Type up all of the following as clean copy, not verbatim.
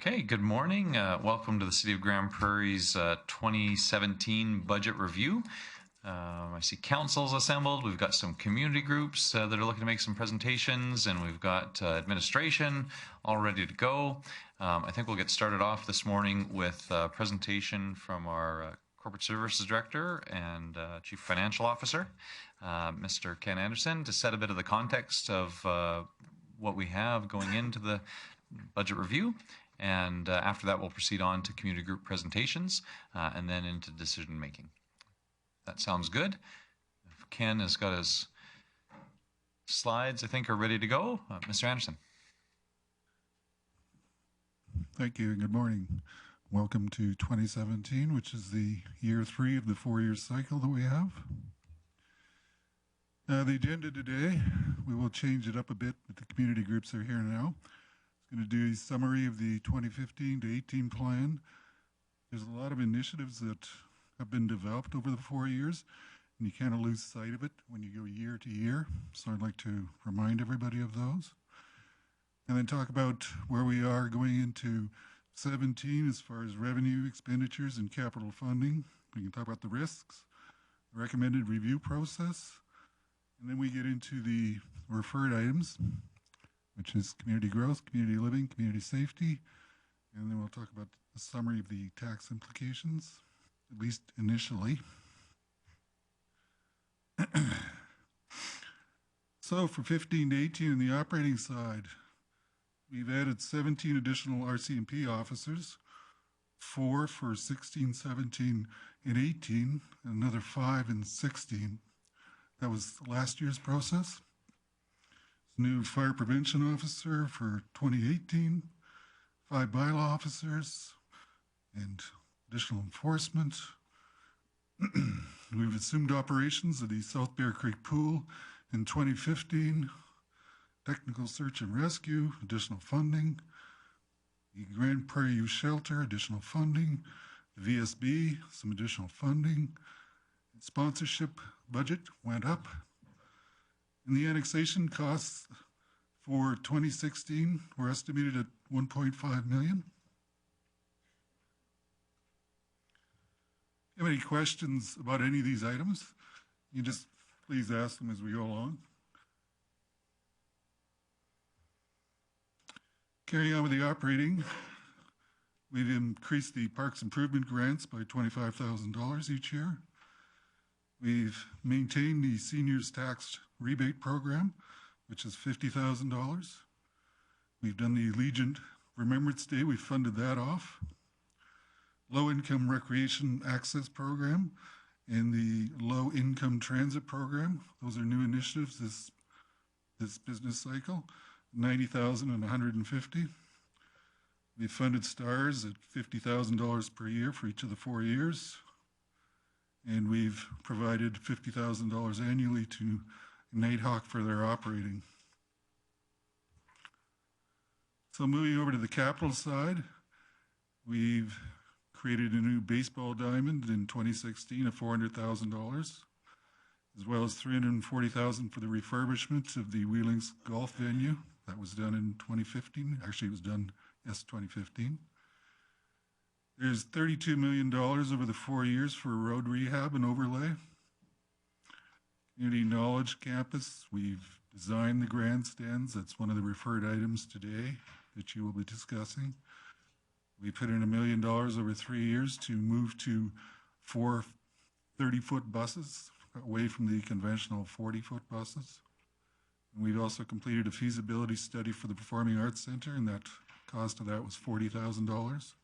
Okay, good morning. Welcome to the City of Grande Prairie's 2017 budget review. I see councils assembled. We've got some community groups that are looking to make some presentations, and we've got administration all ready to go. I think we'll get started off this morning with a presentation from our Corporate Services Director and Chief Financial Officer, Mr. Ken Anderson, to set a bit of the context of what we have going into the budget review. And after that, we'll proceed on to community group presentations and then into decision making. That sounds good. If Ken has got his slides, I think, are ready to go. Mr. Anderson. Thank you and good morning. Welcome to 2017, which is the year 3 of the 4-year cycle that we have. The agenda today, we will change it up a bit, but the community groups are here now. Going to do a summary of the 2015 to 18 plan. There's a lot of initiatives that have been developed over the 4 years, and you kind of lose sight of it when you go year to year. So I'd like to remind everybody of those. And then talk about where we are going into 17 as far as revenue, expenditures, and capital funding. We can talk about the risks, the recommended review process, and then we get into the referred items, which is community growth, community living, community safety, and then we'll talk about a summary of the tax implications, at least initially. So for 15 to 18 on the operating side, we've added 17 additional RCMP officers, 4 for 16, 17, and 18, another 5 in 16. That was last year's process. New fire prevention officer for 2018, 5 bylaw officers, and additional enforcement. We've assumed operations of the South Bear Creek Pool in 2015, technical search and rescue, additional funding, the Grande Prairie Youth Shelter, additional funding, the VSB, some additional funding, sponsorship budget went up. And the annexation costs for 2016 were estimated at $1.5 million. If you have any questions about any of these items, you just please ask them as we go along. Carrying on with the operating, we've increased the parks improvement grants by $25,000 each year. We've maintained the seniors tax rebate program, which is $50,000. We've done the Legion Remembrance Day, we funded that off. Low income recreation access program and the low income transit program. Those are new initiatives this business cycle, $90,000 and $150,000. We funded STARS at $50,000 per year for each of the 4 years. And we've provided $50,000 annually to Nighthawk for their operating. So moving over to the capital side, we've created a new baseball diamond in 2016 of $400,000, as well as $340,000 for the refurbishment of the Wheelings golf venue. That was done in 2015. Actually, it was done, 2015. There's $32 million over the 4 years for road rehab and overlay. Community Knowledge Campus, we've designed the grandstands. That's one of the referred items today that you will be discussing. We put in $1 million over 3 years to move to 4 30-foot buses away from the conventional 40-foot buses. And we've also completed a feasibility study for the Performing Arts Center, and that cost of that was $40,000.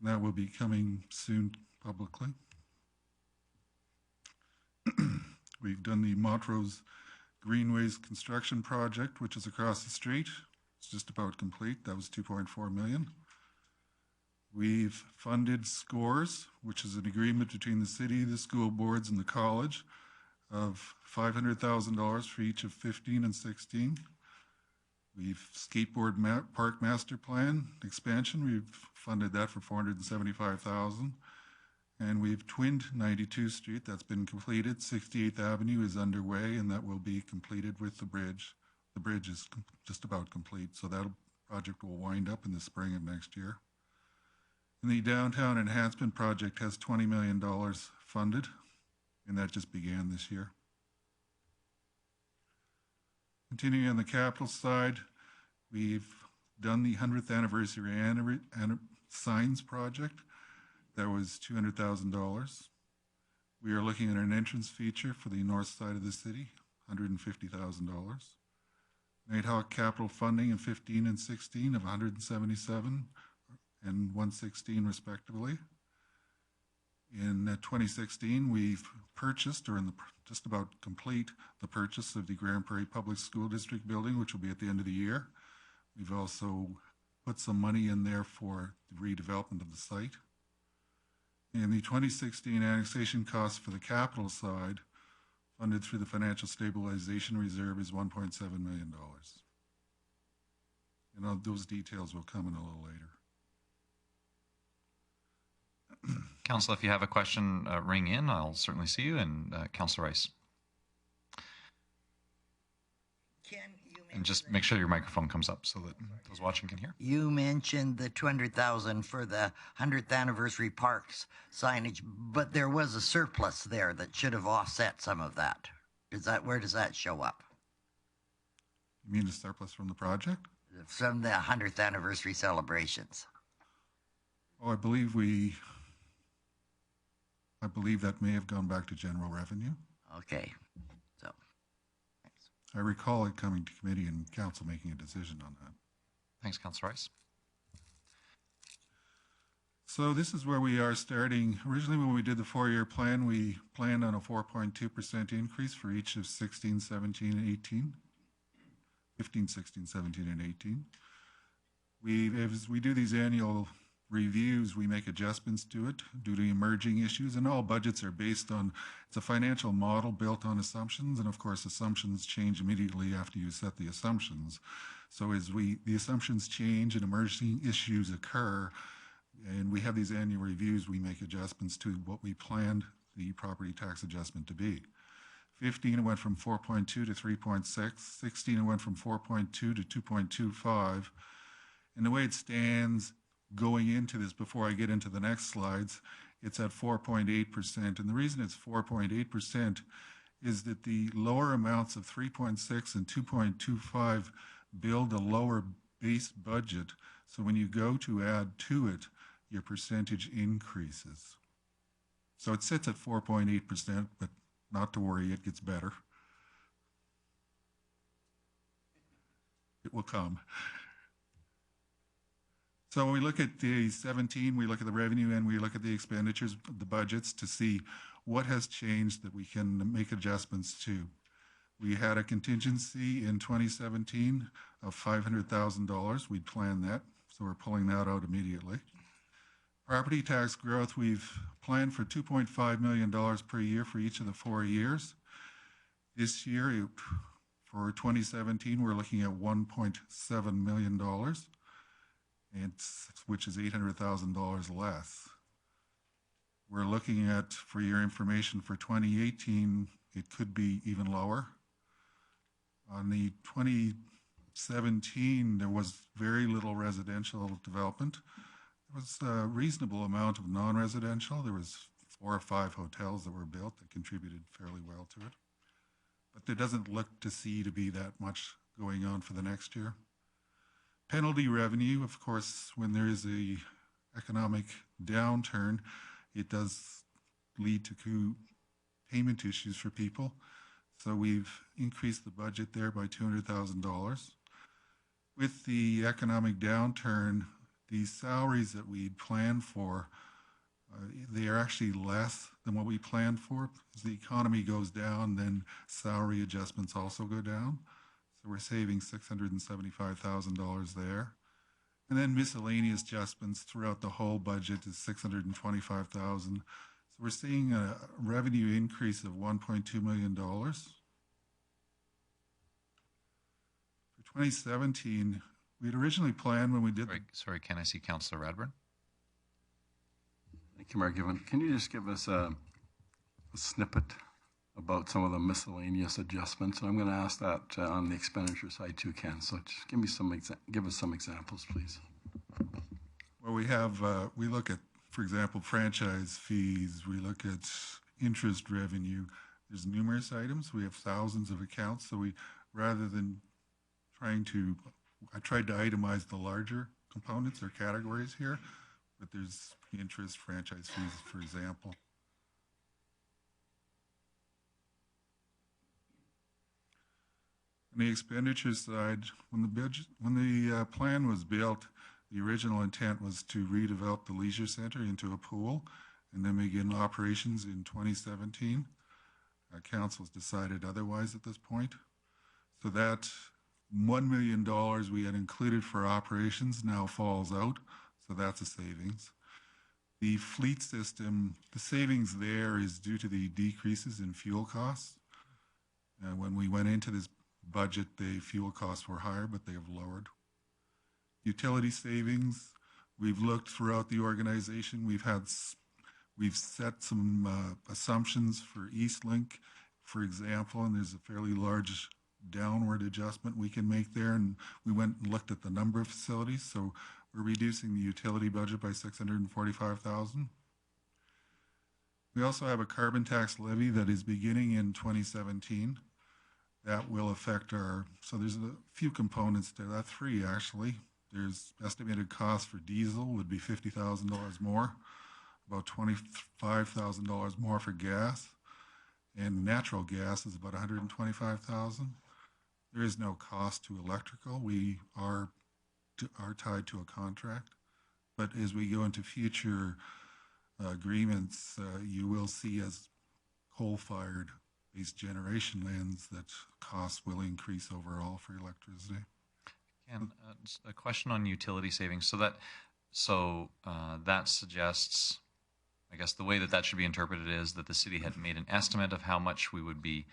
That will be coming soon publicly. We've done the Montrose Greenways construction project, which is across the street. It's just about complete. That was $2.4 million. We've funded SCORES, which is an agreement between the city, the school boards, and the college of $500,000 for each of 15 and 16. We've skateboard park master plan expansion. We've funded that for $475,000. And we've twinned 92th Street. That's been completed. 68th Avenue is underway, and that will be completed with the bridge. The bridge is just about complete, so that'll project will wind up in the spring of next year. And the downtown enhancement project has $20 million funded, and that just began this year. Continuing on the capital side, we've done the 100th anniversary signs project. That was $200,000. We are looking at an entrance feature for the north side of the city, $150,000. Nighthawk capital funding in 15 and 16 of 177 and 116 respectively. In 2016, we've purchased, or just about complete, the purchase of the Grande Prairie Public School District building, which will be at the end of the year. We've also put some money in there for the redevelopment of the site. And the 2016 annexation cost for the capital side, funded through the Financial Stabilization Reserve, is $1.7 million. And those details will come in a little later. Council, if you have a question, ring in. I'll certainly see you. And Councillor Rice. And just make sure your microphone comes up so that those watching can hear. You mentioned the $200,000 for the 100th anniversary parks signage, but there was a surplus there that should have offset some of that. Where does that show up? You mean the surplus from the project? From the 100th anniversary celebrations. Oh, I believe that may have gone back to general revenue. Okay. So, thanks. I recall it coming to committee and council making a decision on that. Thanks, Councillor Rice. So this is where we are starting. Originally, when we did the 4-year plan, we planned on a 4.2% increase for each of 16, 17, and 18. 15, 16, 17, and 18. As we do these annual reviews, we make adjustments to it due to emerging issues, and all budgets are based on, it's a financial model built on assumptions, and of course assumptions change immediately after you set the assumptions. So as the assumptions change and emerging issues occur, and we have these annual reviews, we make adjustments to what we planned the property tax adjustment to be. 15, it went from 4.2 to 3.6. 16, it went from 4.2 to 2.25. And the way it stands going into this, before I get into the next slides, it's at 4.8%. And the reason it's 4.8% is that the lower amounts of 3.6 and 2.25 build a lower base budget. So when you go to add to it, your percentage increases. So it sits at 4.8%, but not to worry, it gets better. It will come. So when we look at the 17, we look at the revenue and we look at the expenditures, the budgets, to see what has changed that we can make adjustments to. We had a contingency in 2017 of $500,000. We planned that, so we're pulling that out immediately. Property tax growth, we've planned for $2.5 million per year for each of the 4 years. This year, for 2017, we're looking at $1.7 million. Which is $800,000 less. We're looking at, for your information, for 2018, it could be even lower. On the 2017, there was very little residential development. There was a reasonable amount of non-residential. There was 4 or 5 hotels that were built that contributed fairly well to it. But there doesn't look to be that much going on for the next year. Penalty revenue, of course, when there is a economic downturn, it does lead to payment issues for people. So we've increased the budget there by $200,000. With the economic downturn, the salaries that we planned for, they are actually less than what we planned for. As the economy goes down, then salary adjustments also go down. So we're saving $675,000 there. And then miscellaneous adjustments throughout the whole budget is $625,000. So we're seeing a revenue increase of $1.2 million. For 2017, we had originally planned when we did... Sorry, can I see Councillor Radburn? Thank you, Mark Given. Can you just give us a snippet about some of the miscellaneous adjustments, and I'm going to ask that on the expenditure side too, Ken. So just give us some examples, please. Well, we look at, for example, franchise fees, we look at interest revenue. There's numerous items. We have thousands of accounts, so rather than I tried to itemize the larger components or categories here, but there's interest, franchise fees, for example. On the expenditure side, when the plan was built, the original intent was to redevelop the leisure center into a pool and then begin operations in 2017. Council's decided otherwise at this point. So that $1 million we had included for operations now falls out, so that's a savings. The fleet system, the savings there is due to the decreases in fuel costs. When we went into this budget, the fuel costs were higher, but they have lowered. Utility savings, we've looked throughout the organization. We've set some assumptions for Eastlink, for example, and there's a fairly large downward adjustment we can make there. And we went and looked at the number of facilities. So we're reducing the utility budget by $645,000. We also have a carbon tax levy that is beginning in 2017. That will affect so there's a few components to that, three actually. There's estimated cost for diesel would be $50,000 more, about $25,000 more for gas, and natural gas is about $125,000. There is no cost to electrical. We are tied to a contract, but as we go into future agreements, you will see as coal-fired based generation lands that costs will increase overall for electricity. And a question on utility savings. So that suggests, I guess the way that should be interpreted is that the city had made an estimate of how much we would be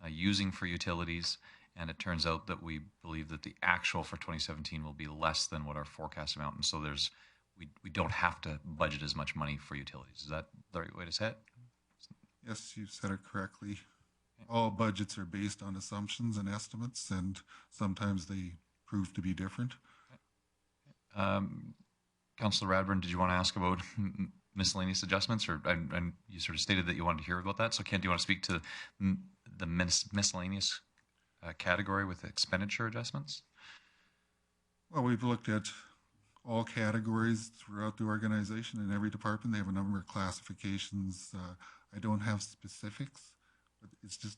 using for utilities, and it turns out that we believe that the actual for 2017 will be less than what our forecast amount, and so we don't have to budget as much money for utilities. Is that the right way to say it? Yes, you said it correctly. All budgets are based on assumptions and estimates, and sometimes they prove to be different. Councillor Radburn, did you want to ask about miscellaneous adjustments, or and you sort of stated that you wanted to hear about that? So, Ken, do you want to speak to the miscellaneous category with expenditure adjustments? Well, we've looked at all categories throughout the organization. In every department, they have a number of classifications. I don't have specifics, but it's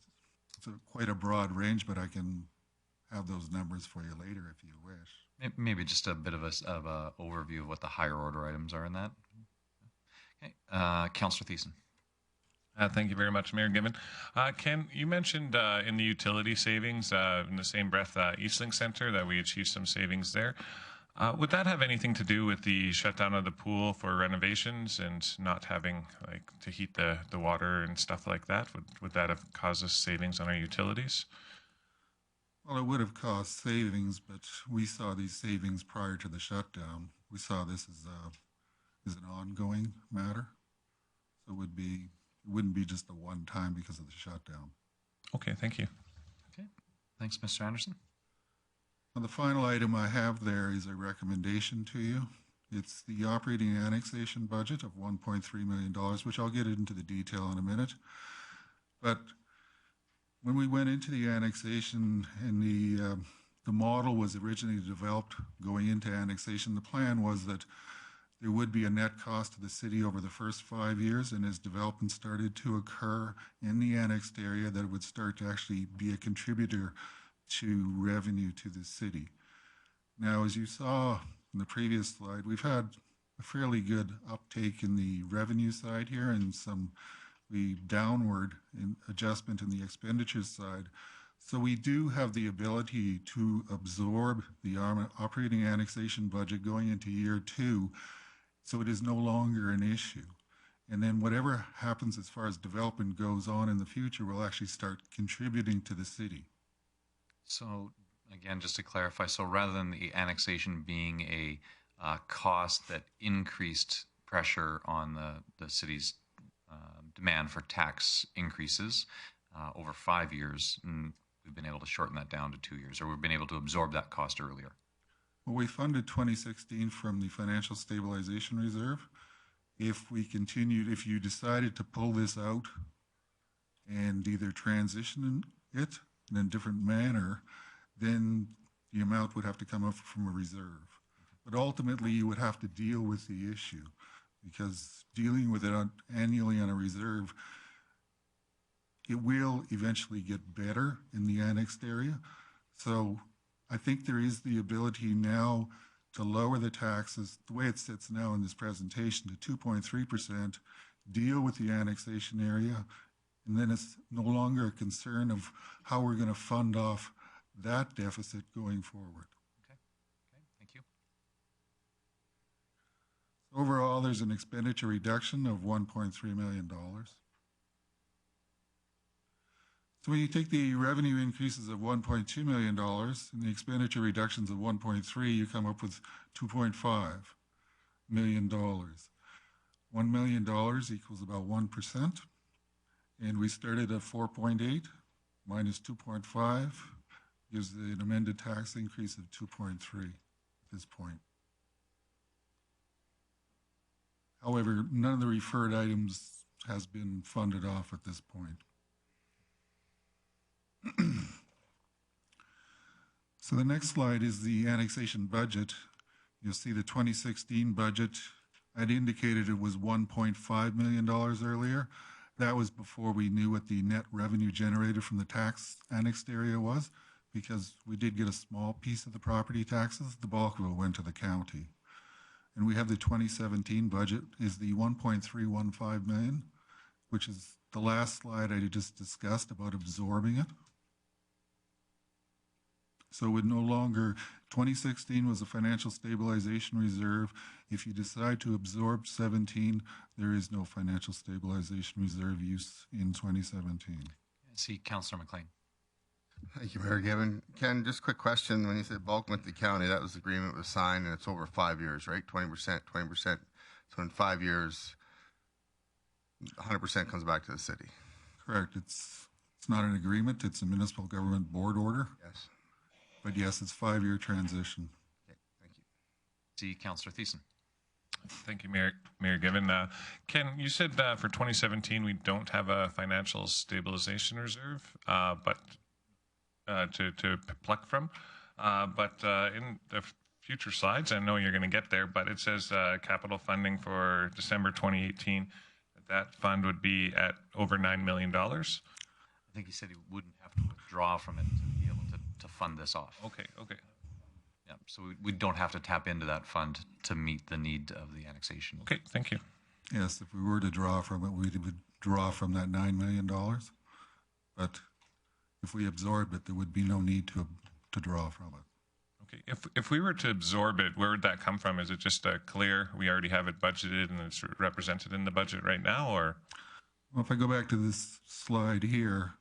quite a broad range, but I can have those numbers for you later if you wish. Maybe just a bit of a overview of what the higher order items are in that. Okay, Councillor Thiessen. Thank you very much, Mayor Gibbon. Ken, you mentioned in the utility savings, in the same breath, Eastlink Center, that we achieved some savings there. Would that have anything to do with the shutdown of the pool for renovations and not having to heat the water and stuff like that? Would that have caused us savings on our utilities? Well, it would have caused savings, but we saw these savings prior to the shutdown. We saw this as an ongoing matter. So it wouldn't be just a one-time because of the shutdown. Okay, thank you. Okay, thanks, Mr. Anderson. Now, the final item I have there is a recommendation to you. It's the operating annexation budget of $1.3 million, which I'll get into the detail in a minute. But when we went into the annexation and the model was originally developed going into annexation, the plan was that there would be a net cost to the city over the first 5 years, and as development started to occur in the annexed area, that it would start to actually be a contributor to revenue to the city. Now, as you saw in the previous slide, we've had a fairly good uptake in the revenue side here and the downward adjustment in the expenditure side. So we do have the ability to absorb the operating annexation budget going into year 2, so it is no longer an issue. And then whatever happens as far as development goes on in the future will actually start contributing to the city. So again, just to clarify, so rather than the annexation being a cost that increased pressure on the city's demand for tax increases, over 5 years, and we've been able to shorten that down to 2 years, or we've been able to absorb that cost earlier. Well, we funded 2016 from the Financial Stabilization Reserve. If you decided to pull this out and either transition it in a different manner, then the amount would have to come up from a reserve. But ultimately, you would have to deal with the issue, because dealing with it annually on a reserve, it will eventually get better in the annexed area. So I think there is the ability now to lower the taxes, the way it sits now in this presentation, to 2.3%, deal with the annexation area, and then it's no longer a concern of how we're going to fund off that deficit going forward. Okay, thank you. Overall, there's an expenditure reduction of $1.3 million. So when you take the revenue increases of $1.2 million and the expenditure reductions of 1.3, you come up with $2.5 million. $1 million equals about 1. And we started at 4.8 minus 2.5 gives an amended tax increase of 2.3 at this point. However, none of the referred items has been funded off at this point. So the next slide is the annexation budget. You'll see the 2016 budget. I'd indicated it was $1.5 million earlier. That was before we knew what the net revenue generated from the tax annexed area was, because we did get a small piece of the property taxes. The bulk of it went to the county. And we have the 2017 budget is the 1.315 million, which is the last slide I just discussed about absorbing it. So with no longer, 2016 was a financial stabilization reserve. If you decide to absorb 17, there is no financial stabilization reserve use in 2017. I see Councillor McLean. Thank you, Mayor Gibbon. Ken, just a quick question. When you said bulk went to the county, that was the agreement was signed, and it's over 5 years, right? 20%, 20%. So in 5 years, 100% comes back to the city. Correct. It's not an agreement. It's a municipal government board order. Yes. But yes, it's 5-year transition. Okay, thank you. See Councillor Thiessen. Thank you, Mayor Gibbon. Ken, you said for 2017 we don't have a financial stabilization reserve, but to pluck from. But in the future slides, I know you're going to get there, but it says capital funding for December 2018. That fund would be at over $9 million. I think he said he wouldn't have to withdraw from it to be able to fund this off. Okay. Yeah, so we don't have to tap into that fund to meet the need of the annexation. Okay, thank you. Yes, if we were to draw from it, we would draw from that $9 million. But if we absorbed it, there would be no need to draw from it. Okay, if we were to absorb it, where would that come from? Is it just a clear, we already have it budgeted and it's represented in the budget right now, or? Well, if I go back to this slide here,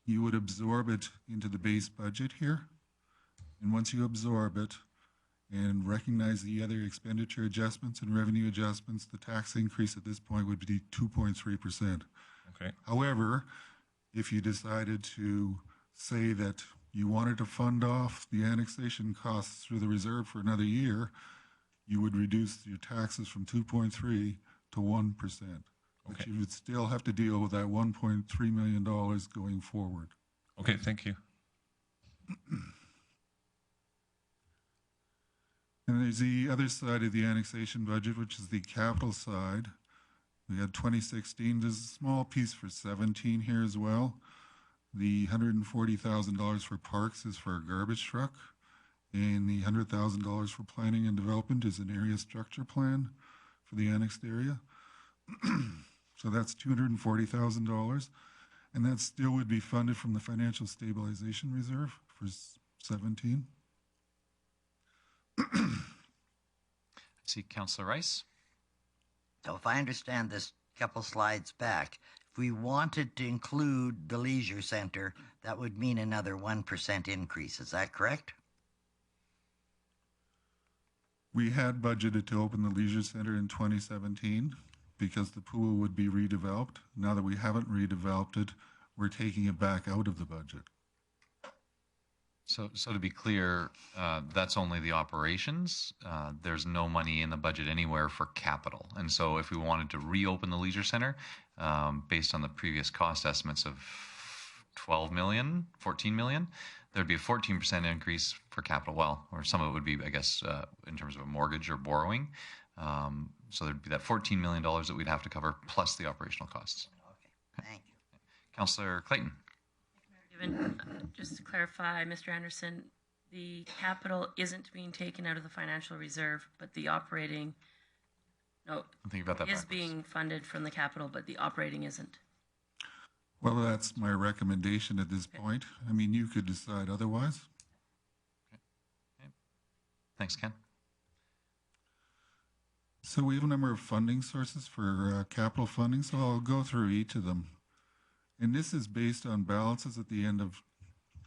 you would absorb it into the base budget here. And once you absorb it and recognize the other expenditure adjustments and revenue adjustments, the tax increase at this point would be 2.3%. Okay. However, if you decided to say that you wanted to fund off the annexation costs through the reserve for another year, you would reduce your taxes from 2.3 to 1%. But you would still have to deal with that $1.3 million going forward. Okay, thank you. And there's the other side of the annexation budget, which is the capital side. We had 2016, there's a small piece for 17 here as well. The $140,000 for parks is for a garbage truck, and the $100,000 for planning and development is an area structure plan for the annexed area. So that's $240,000, and that still would be funded from the Financial Stabilization Reserve for 17. I see Councillor Rice. So if I understand this couple slides back, if we wanted to include the leisure center, that would mean another 1% increase. Is that correct? We had budgeted to open the leisure center in 2017 because the pool would be redeveloped. Now that we haven't redeveloped it, we're taking it back out of the budget. So to be clear, that's only the operations. There's no money in the budget anywhere for capital. And so if we wanted to reopen the leisure center, based on the previous cost estimates of 12 million, 14 million, there'd be a 14% increase for capital. Well, or some of it would be, I guess, in terms of a mortgage or borrowing. So there'd be that $14 million that we'd have to cover plus the operational costs. Okay, thank you. Councillor Clayton. Given, just to clarify, Mr. Anderson, the capital isn't being taken out of the financial reserve, but the operating, no, I think about that is backwards. being funded from the capital, but the operating isn't. Well, that's my recommendation at this point. I mean, you could decide otherwise. Thanks, Ken. So we have a number of funding sources for capital funding, so I'll go through each of them. And this is based on balances at the end of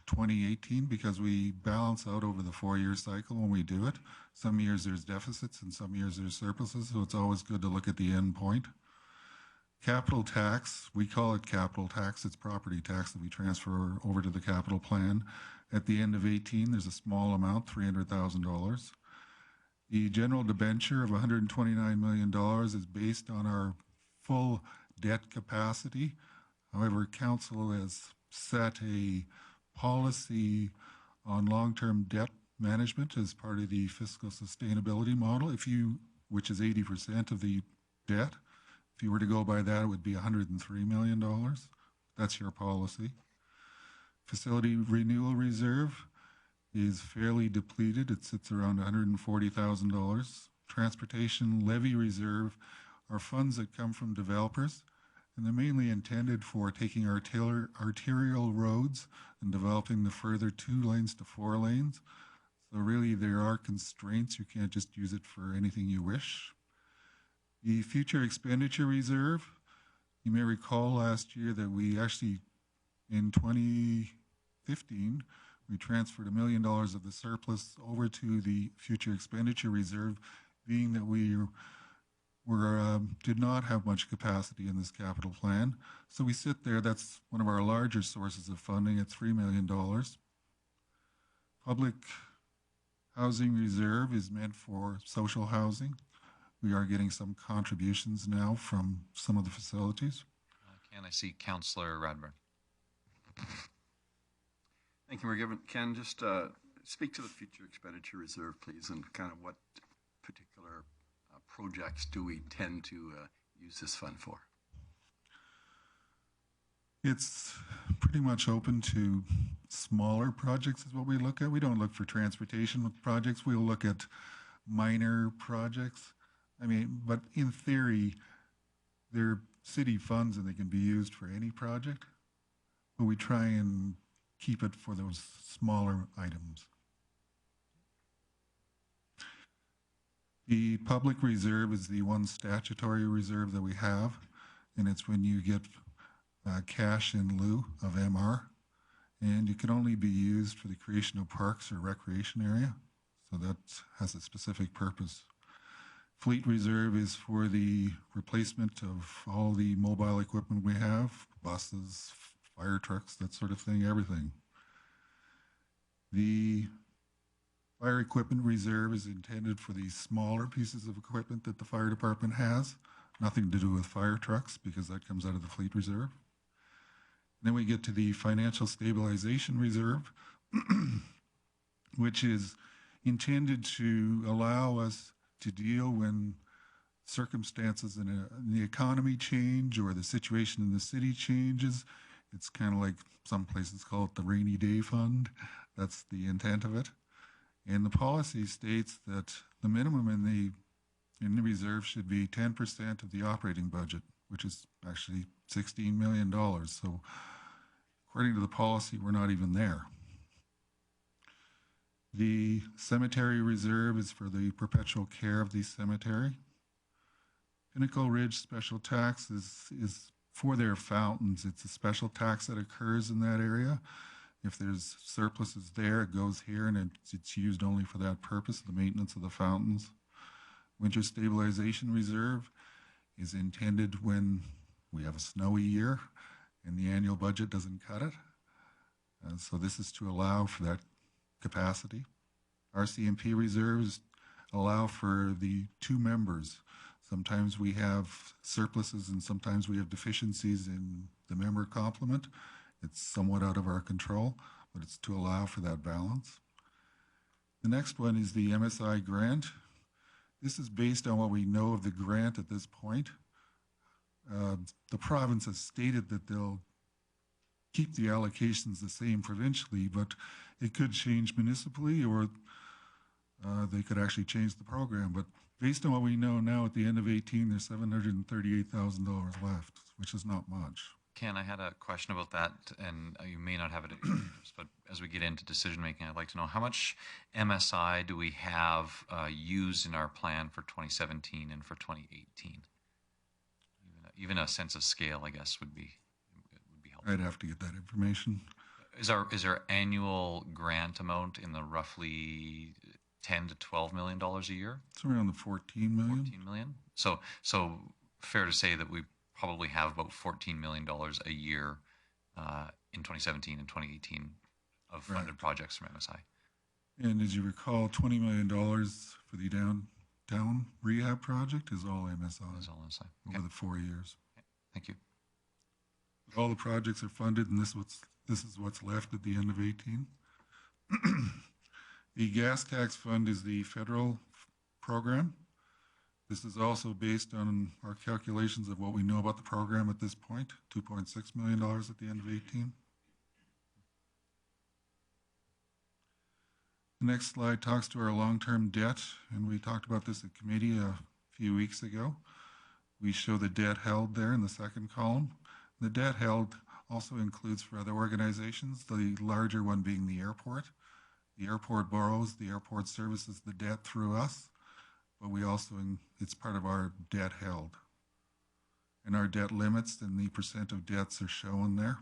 2018 because we balance out over the 4-year cycle when we do it. Some years there's deficits and some years there's surpluses, so it's always good to look at the end point. Capital tax, we call it capital tax. It's property tax that we transfer over to the capital plan. At the end of 18, there's a small amount, $300,000. The general debenture of $129 million is based on our full debt capacity. However, Council has set a policy on long-term debt management as part of the fiscal sustainability model, which is 80% of the debt. If you were to go by that, it would be $103 million. That's your policy. Facility renewal reserve is fairly depleted. It sits around $140,000. Transportation levy reserve are funds that come from developers, and they're mainly intended for taking arterial roads and developing the further 2 lanes to 4 lanes. So really there are constraints. You can't just use it for anything you wish. The future expenditure reserve, you may recall last year that we actually, in 2015, we transferred $1 million of the surplus over to the future expenditure reserve, being that we did not have much capacity in this capital plan. So we sit there, that's one of our larger sources of funding at $3 million. Public housing reserve is meant for social housing. We are getting some contributions now from some of the facilities. Can I see Councillor Radburn? Thank you, Mayor. Ken, just speak to the future expenditure reserve, please, and kind of what particular projects do we tend to use this fund for? It's pretty much open to smaller projects is what we look at. We don't look for transportation projects. We'll look at minor projects. I mean, but in theory, they're city funds and they can be used for any project, but we try and keep it for those smaller items. The public reserve is the one statutory reserve that we have, and it's when you get cash in lieu of MR, and it can only be used for the creation of parks or recreation area, so that has a specific purpose. Fleet reserve is for the replacement of all the mobile equipment we have, buses, fire trucks, that sort of thing, everything. The fire equipment reserve is intended for the smaller pieces of equipment that the fire department has. Nothing to do with fire trucks because that comes out of the fleet reserve. And then we get to the financial stabilization reserve, which is intended to allow us to deal when circumstances in the economy change or the situation in the city changes. It's kind of like some places call it the rainy day fund. That's the intent of it. And the policy states that the minimum in the reserve should be 10% of the operating budget, which is actually $16 million. So according to the policy, we're not even there. The cemetery reserve is for the perpetual care of the cemetery. Pinnacle Ridge special tax is for their fountains. It's a special tax that occurs in that area. If there's surpluses there, it goes here and it's used only for that purpose, the maintenance of the fountains. Winter stabilization reserve is intended when we have a snowy year and the annual budget doesn't cut it. So this is to allow for that capacity. RCMP reserves allow for the 2 members. Sometimes we have surpluses and sometimes we have deficiencies in the member complement. It's somewhat out of our control, but it's to allow for that balance. The next one is the MSI grant. This is based on what we know of the grant at this point. The province has stated that they'll keep the allocations the same provincially, but it could change municipally, or they could actually change the program. But based on what we know now, at the end of 18, there's $738,000 left, which is not much. Ken, I had a question about that, and you may not have it, but as we get into decision making, I'd like to know how much MSI do we have used in our plan for 2017 and for 2018? Even a sense of scale, I guess, would be helpful. I'd have to get that information. Is our annual grant amount in the roughly $10 to $12 million a year? It's around the 14 million. 14 million. So fair to say that we probably have about $14 million a year in 2017 and 2018 of funded projects from MSI. And as you recall, $20 million for the downtown rehab project is all MSI. That's all MSI. Over the 4 years. Okay. Thank you. All the projects are funded, and this is what's left at the end of 18. The gas tax fund is the federal program. This is also based on our calculations of what we know about the program at this point, $2.6 million at the end of 18. The next slide talks to our long-term debt, and we talked about this at committee a few weeks ago. We show the debt held there in the second column. The debt held also includes for other organizations, the larger one being the airport. The airport borrows, the airport services the debt through us, but we also, it's part of our debt held. And our debt limits and the percent of debts are shown there.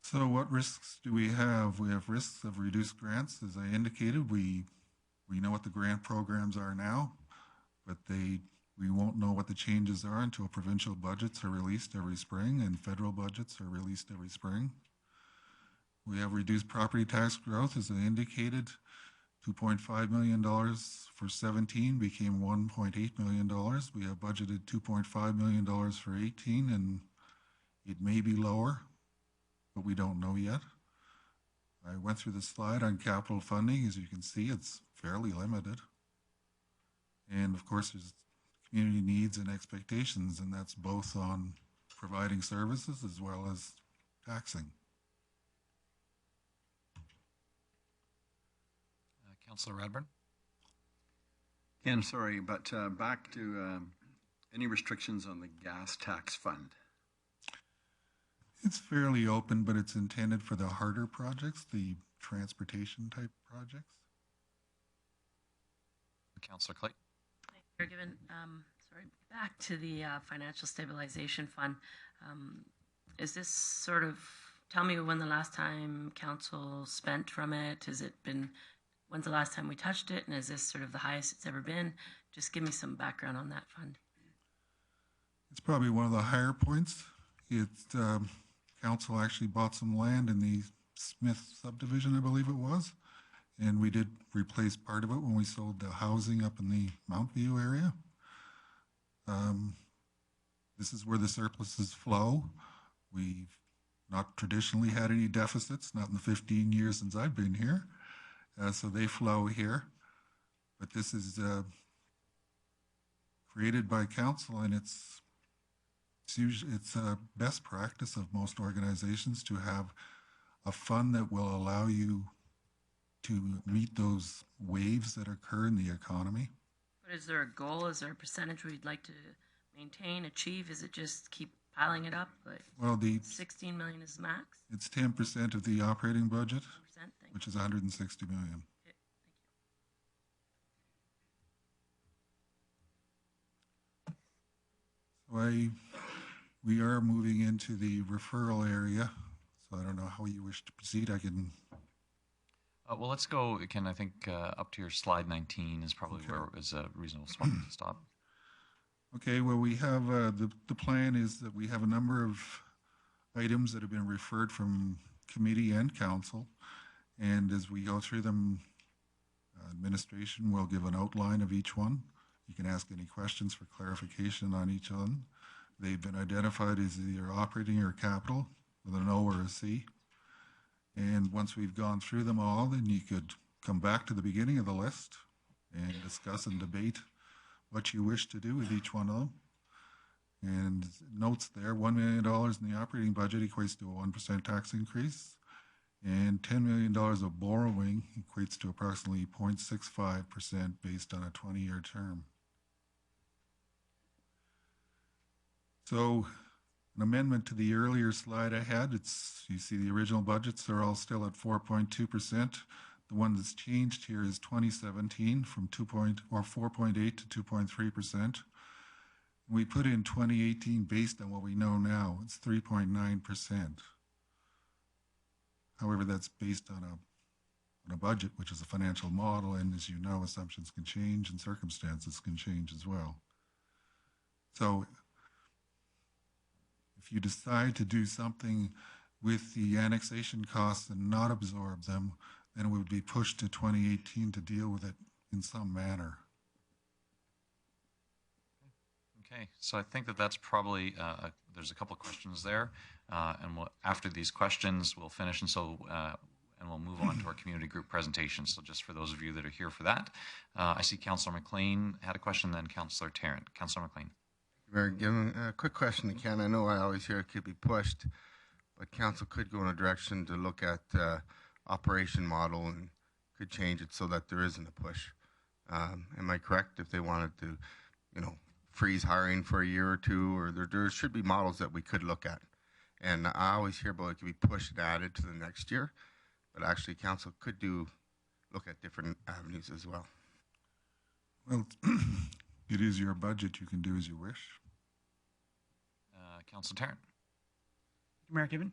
So what risks do we have? We have risks of reduced grants. As I indicated, we know what the grant programs are now, but we won't know what the changes are until provincial budgets are released every spring and federal budgets are released every spring. We have reduced property tax growth, as I indicated. $2.5 million for 17 became $1.8 million. We have budgeted $2.5 million for 18, and it may be lower, but we don't know yet. I went through the slide on capital funding. As you can see, it's fairly limited. And of course, there's community needs and expectations, and that's both on providing services as well as taxing. Councillor Radburn? Ken, sorry, but back to any restrictions on the gas tax fund? It's fairly open, but it's intended for the harder projects, the transportation type projects. Councillor Clayton? You're given, sorry, back to the financial stabilization fund. Is this sort of, tell me when the last time council spent from it? Has it been, when's the last time we touched it? And is this sort of the highest it's ever been? Just give me some background on that fund. It's probably one of the higher points. Council actually bought some land in the Smith subdivision, I believe it was. And we did replace part of it when we sold the housing up in the Mount View area. This is where the surpluses flow. We've not traditionally had any deficits, not in the 15 years since I've been here. So they flow here. But this is created by council, and it's a best practice of most organizations to have a fund that will allow you to meet those waves that occur in the economy. But is there a goal? Is there a percentage we'd like to maintain, achieve? Is it just keep piling it up? Like, well, the 16 million is max? It's 10% of the operating budget, 10%, which is 160 million. Okay, So we are moving into the referral area, so I don't know how you wish to proceed. I can. Well, let's go, Ken, I think up to your slide 19 is probably Okay. where is a reasonable spot to stop. Okay, well, we have, the plan is that we have a number of items that have been referred from committee and council. And as we go through them, administration will give an outline of each one. You can ask any questions for clarification on each of them. They've been identified as either operating or capital with an O or a C. And once we've gone through them all, then you could come back to the beginning of the list and discuss and debate what you wish to do with each one of them. And notes there, $1 million in the operating budget equates to a 1% tax increase, and $10 million of borrowing equates to approximately 0.65% based on a 20-year term. So an amendment to the earlier slide I had, you see the original budgets are all still at 4.2%. The one that's changed here is 2017 from 4.8 to 2.3%. We put in 2018 based on what we know now. It's 3.9%. However, that's based on a budget, which is a financial model, and as you know, assumptions can change and circumstances can change as well. So if you decide to do something with the annexation costs and not absorb them, then it would be pushed to 2018 to deal with it in some manner. Okay, so I think that that's probably, there's a couple of questions there, and after these questions, we'll finish, and we'll move on to our community group presentation. So just for those of you that are here for that, I see Councillor McLean had a question, then Councillor Tarrant. Councillor McLean. Mayor Given, a quick question to Ken. I know I always hear it could be pushed, but council could go in a direction to look at operation model and could change it so that there isn't a push. Am I correct if they wanted to, freeze hiring for a year or two, or there should be models that we could look at. And I always hear about it could be pushed and added to the next year, but actually council could look at different avenues as well. Well, it is your budget. You can do as you wish. Councillor Tarrant. Mayor Given,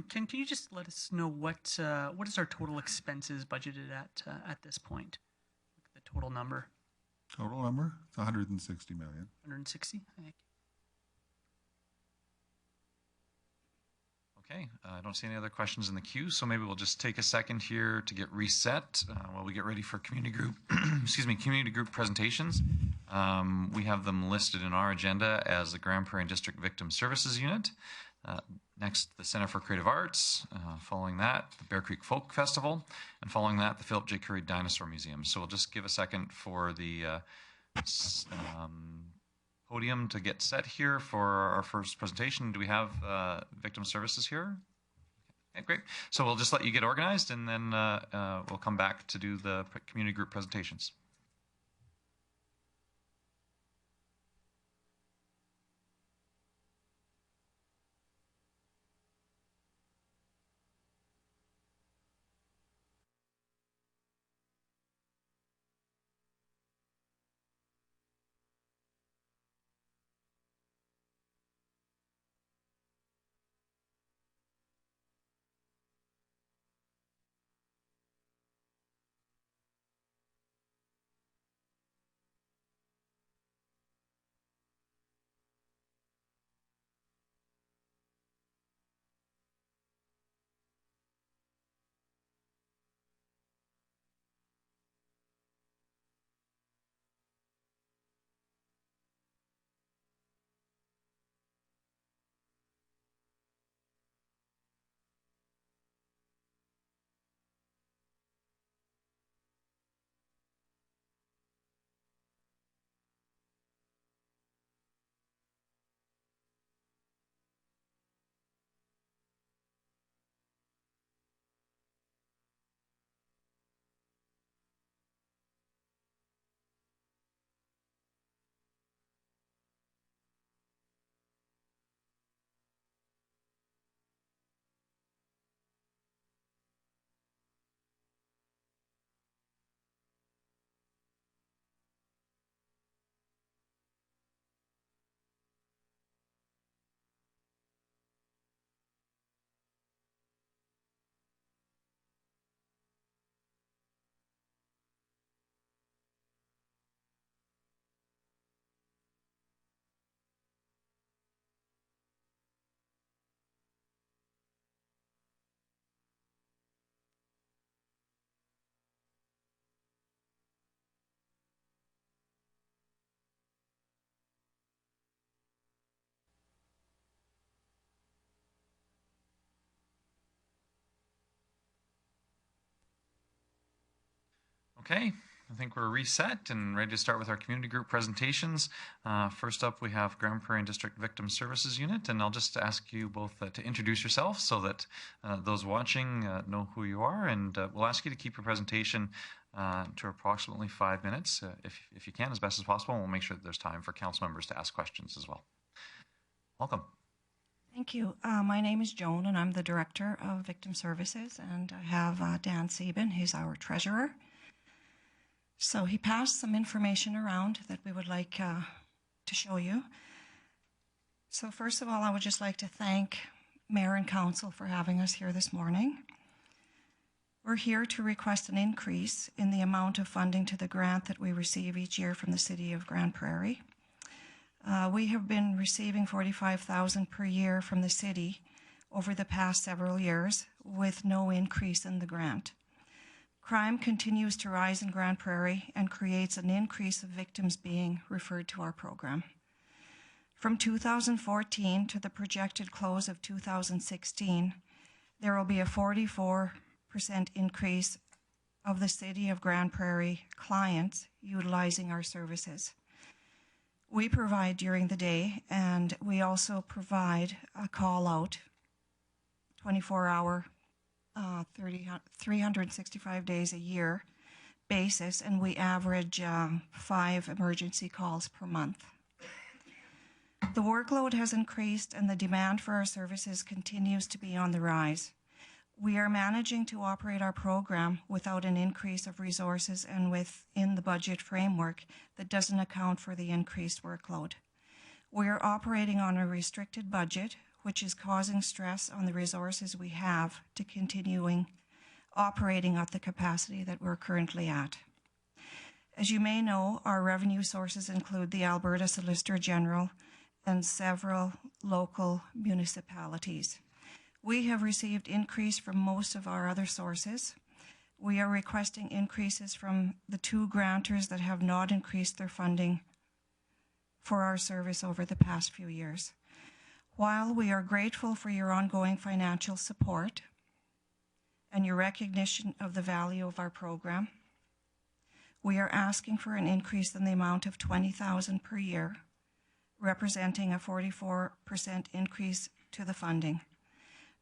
can you just let us know what is our total expenses budgeted at this point? The total number. Total number? It's 160 million. 160. I think. Okay, I don't see any other questions in the queue, so maybe we'll just take a second here to get reset while we get ready for community group, community group presentations. We have them listed in our agenda as the Grande Prairie District Victim Services Unit. Next, the Center for Creative Arts. Following that, the Bear Creek Folk Festival. And following that, the Philip J. Curry Dinosaur Museum. So we'll just give a second for the podium to get set here for our first presentation. Do we have victim services here? Okay, great. So we'll just let you get organized, and then we'll come back to do the community group presentations. Okay, I think we're reset and ready to start with our community group presentations. First up, we have Grande Prairie District Victim Services Unit, and I'll just ask you both to introduce yourselves so that those watching know who you are, and we'll ask you to keep your presentation to approximately 5 minutes, if you can, as best as possible, and we'll make sure that there's time for council members to ask questions as well. Welcome. Thank you. My name is Joan, and I'm the Director of Victim Services, and I have Dan Sieben, who's our Treasurer. So he passed some information around that we would like to show you. So first of all, I would just like to thank Mayor and Council for having us here this morning. We're here to request an increase in the amount of funding to the grant that we receive each year from the City of Grande Prairie. We have been receiving $45,000 per year from the city over the past several years with no increase in the grant. Crime continues to rise in Grande Prairie and creates an increase of victims being referred to our program. From 2014 to the projected close of 2016, there will be a 44% increase of the City of Grande Prairie clients utilizing our services. We provide during the day, and we also provide a call-out 24-hour 365 days a year basis, and we average 5 emergency calls per month. The workload has increased and the demand for our services continues to be on the rise. We are managing to operate our program without an increase of resources and within the budget framework that doesn't account for the increased workload. We are operating on a restricted budget, which is causing stress on the resources we have to continuing operating at the capacity that we're currently at. As you may know, our revenue sources include the Alberta Solicitor General and several local municipalities. We have received increase from most of our other sources. We are requesting increases from the 2 grantors that have not increased their funding for our service over the past few years. While we are grateful for your ongoing financial support and your recognition of the value of our program, we are asking for an increase in the amount of $20,000 per year, representing a 44% increase to the funding.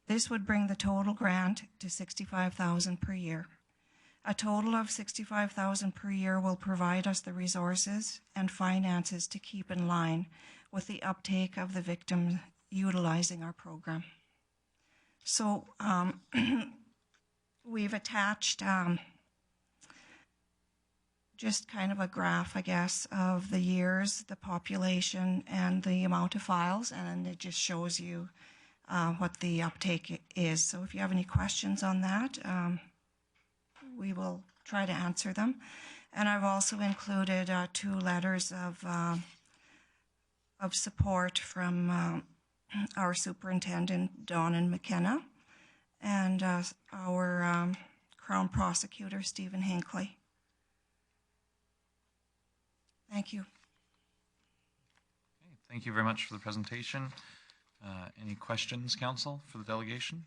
This would bring the total grant to $65,000 per year. A total of $65,000 per year will provide us the resources and finances to keep in line with the uptake of the victims utilizing our program. So we've attached just kind of a graph, I guess, of the years, the population, and the amount of files, and it just shows you what the uptake is. So if you have any questions on that, we will try to answer them. And I've also included 2 letters of support from our superintendent, Dawn McKenna, and our Crown Prosecutor, Stephen Hinckley. Thank you. Okay, thank you very much for the presentation. Any questions, Council, for the delegation?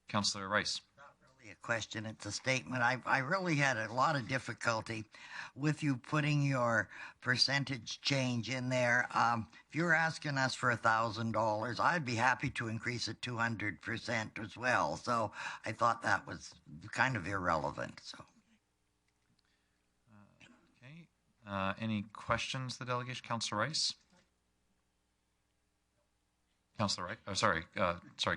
Councillor Rice. Not really a question, it's a statement. I really had a lot of difficulty with you putting your percentage change in there. If you're asking us for $1,000, I'd be happy to increase it 200% as well. So I thought that was kind of irrelevant. So. Okay. Any questions, the delegation? Councillor Rice? Councillor Rice? Oh, sorry,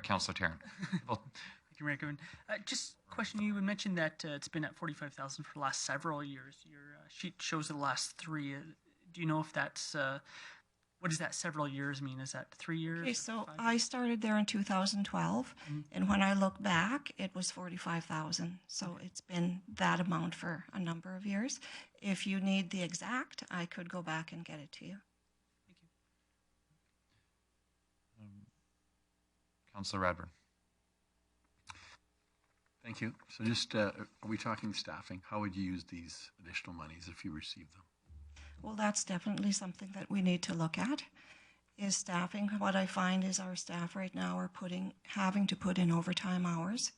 Councillor Tarrant. Well, Thank you, Mayor Given. Just a question, you had mentioned that it's been at $45,000 for the last several years. Your sheet shows the last 3. Do you know if that's, what does that several years mean? Is that 3 years? Okay, so I started there in 2012, and when I look back, it was $45,000. So it's been that amount for a number of years. If you need the exact, I could go back and get it to you. Thank you. Councillor Radburn. Thank you. So just, are we talking staffing? How would you use these additional monies if you receive them? Well, that's definitely something that we need to look at, is staffing. What I find is our staff right now are having to put in overtime hours.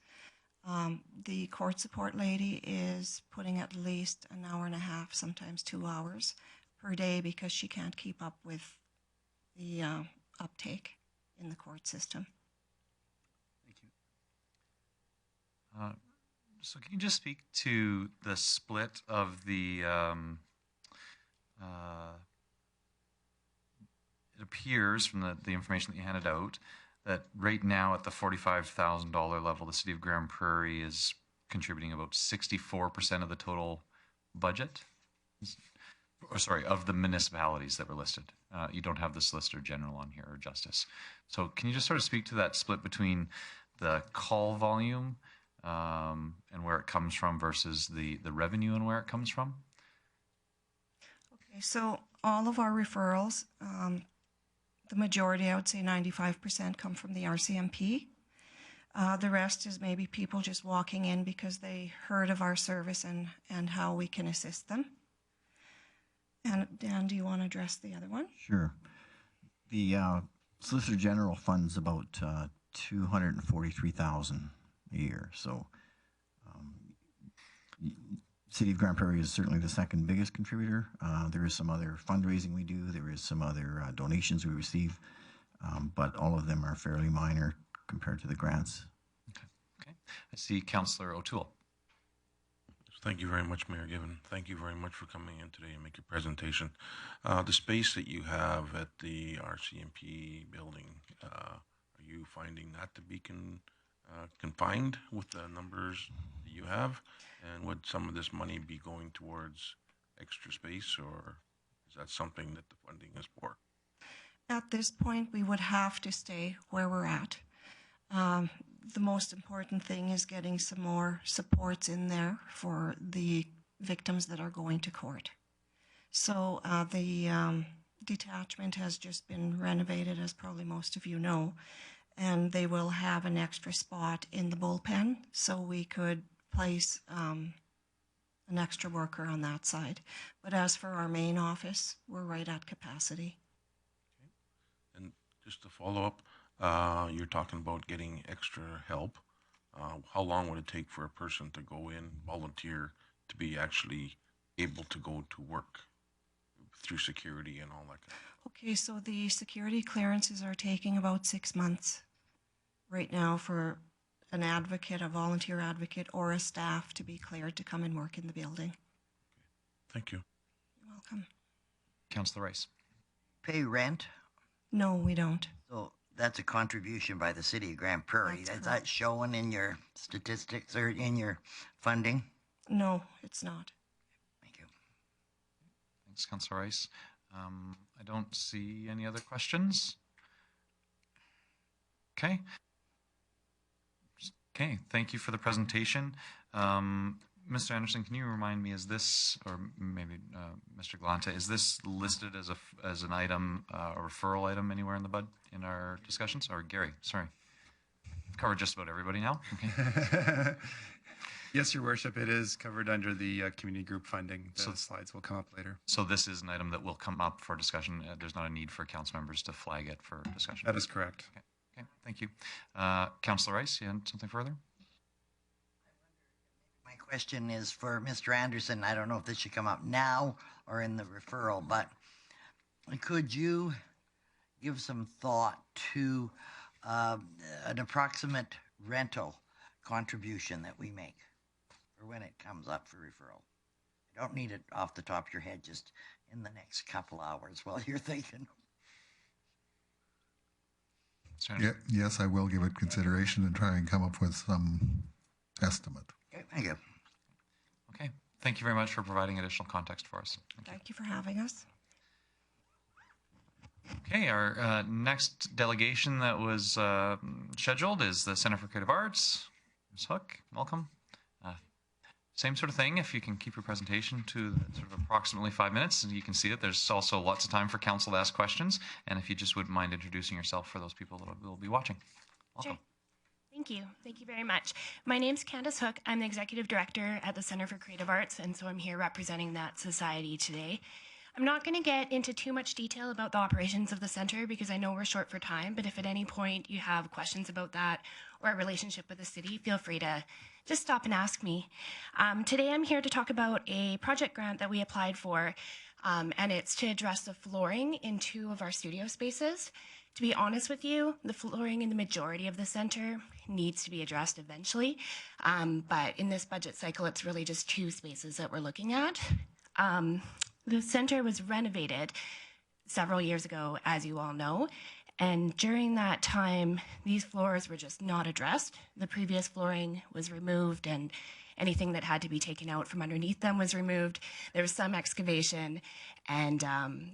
The court support lady is putting at least an hour and a half, sometimes 2 hours per day because she can't keep up with the uptake in the court system. Thank you. So can you just speak to the split of the, it appears from the information that you handed out that right now at the $45,000 level, the city of Grande Prairie is contributing about 64% of the total budget? Or sorry, of the municipalities that were listed. You don't have the Solicitor General on here or Justice. So can you just sort of speak to that split between the call volume and where it comes from versus the revenue and where it comes from? Okay, so all of our referrals, the majority, I would say 95%, come from the RCMP. The rest is maybe people just walking in because they heard of our service and how we can assist them. And Dan, do you want to address the other one? Sure. The Solicitor General funds about $243,000 a year. So, City of Grande Prairie is certainly the second biggest contributor. There is some other fundraising we do. There is some other donations we receive, but all of them are fairly minor compared to the grants. Okay. I see Councillor O'Toole. Thank you very much, Mayor Given. Thank you very much for coming in today and make your presentation. The space that you have at the RCMP building, are you finding that to be confined with the numbers that you have? And would some of this money be going towards extra space, or is that something that the funding is for? At this point, we would have to stay where we're at. The most important thing is getting some more supports in there for the victims that are going to court. So the detachment has just been renovated, as probably most of you know, and they will have an extra spot in the bullpen, so we could place an extra worker on that side. But as for our main office, we're right at capacity. Okay. And just to follow up, you're talking about getting extra help. How long would it take for a person to go in, volunteer, to be actually able to go to work through security and all that kind of? Okay, so the security clearances are taking about 6 months right now for an advocate, a volunteer advocate, or a staff to be cleared to come and work in the building. Okay. Thank you. You're welcome. Councillor Rice. Pay rent? No, we don't. So that's a contribution by the city of Grande Prairie. That's Is that showing in your statistics or in your funding? No, it's not. Thank you. Thanks, Councillor Rice. I don't see any other questions. Okay. Okay, thank you for the presentation. Mr. Anderson, can you remind me, is this, or maybe Mr. Galante, is this listed as an item, a referral item anywhere in our discussions? Or Gary, sorry. I've covered just about everybody now. Okay. Yes, Your Worship, it is covered under the community group funding. The slides will come up later. So this is an item that will come up for discussion. There's not a need for council members to flag it for discussion. That is correct. Okay. Okay, thank you. Councillor Rice, you had something further? My question is for Mr. Anderson. I don't know if this should come up now or in the referral, but could you give some thought to an approximate rental contribution that we make for when it comes up for referral? I don't need it off the top of your head, just in the next couple hours while you're thinking. Yeah, yes, I will give it consideration and try and come up with some estimate. Okay, thank you. Okay, thank you very much for providing additional context for us. Thank you for having us. Okay, our next delegation that was scheduled is the Center for Creative Arts. Ms. Hook, welcome. Same sort of thing, if you can keep your presentation to sort of approximately 5 minutes, and you can see that there's also lots of time for council to ask questions, and if you just wouldn't mind introducing yourself for those people that will be watching. Welcome. Sure. Thank you. Thank you very much. My name's Candace Hook. I'm the Executive Director at the Center for Creative Arts, and so I'm here representing that society today. I'm not going to get into too much detail about the operations of the center because I know we're short for time, but if at any point you have questions about that or our relationship with the city, feel free to just stop and ask me. Today I'm here to talk about a project grant that we applied for, and it's to address the flooring in 2 of our studio spaces. To be honest with you, the flooring in the majority of the center needs to be addressed eventually, but in this budget cycle, it's really just 2 spaces that we're looking at. The center was renovated several years ago, as you all know, and during that time, these floors were just not addressed. The previous flooring was removed and anything that had to be taken out from underneath them was removed. There was some excavation, and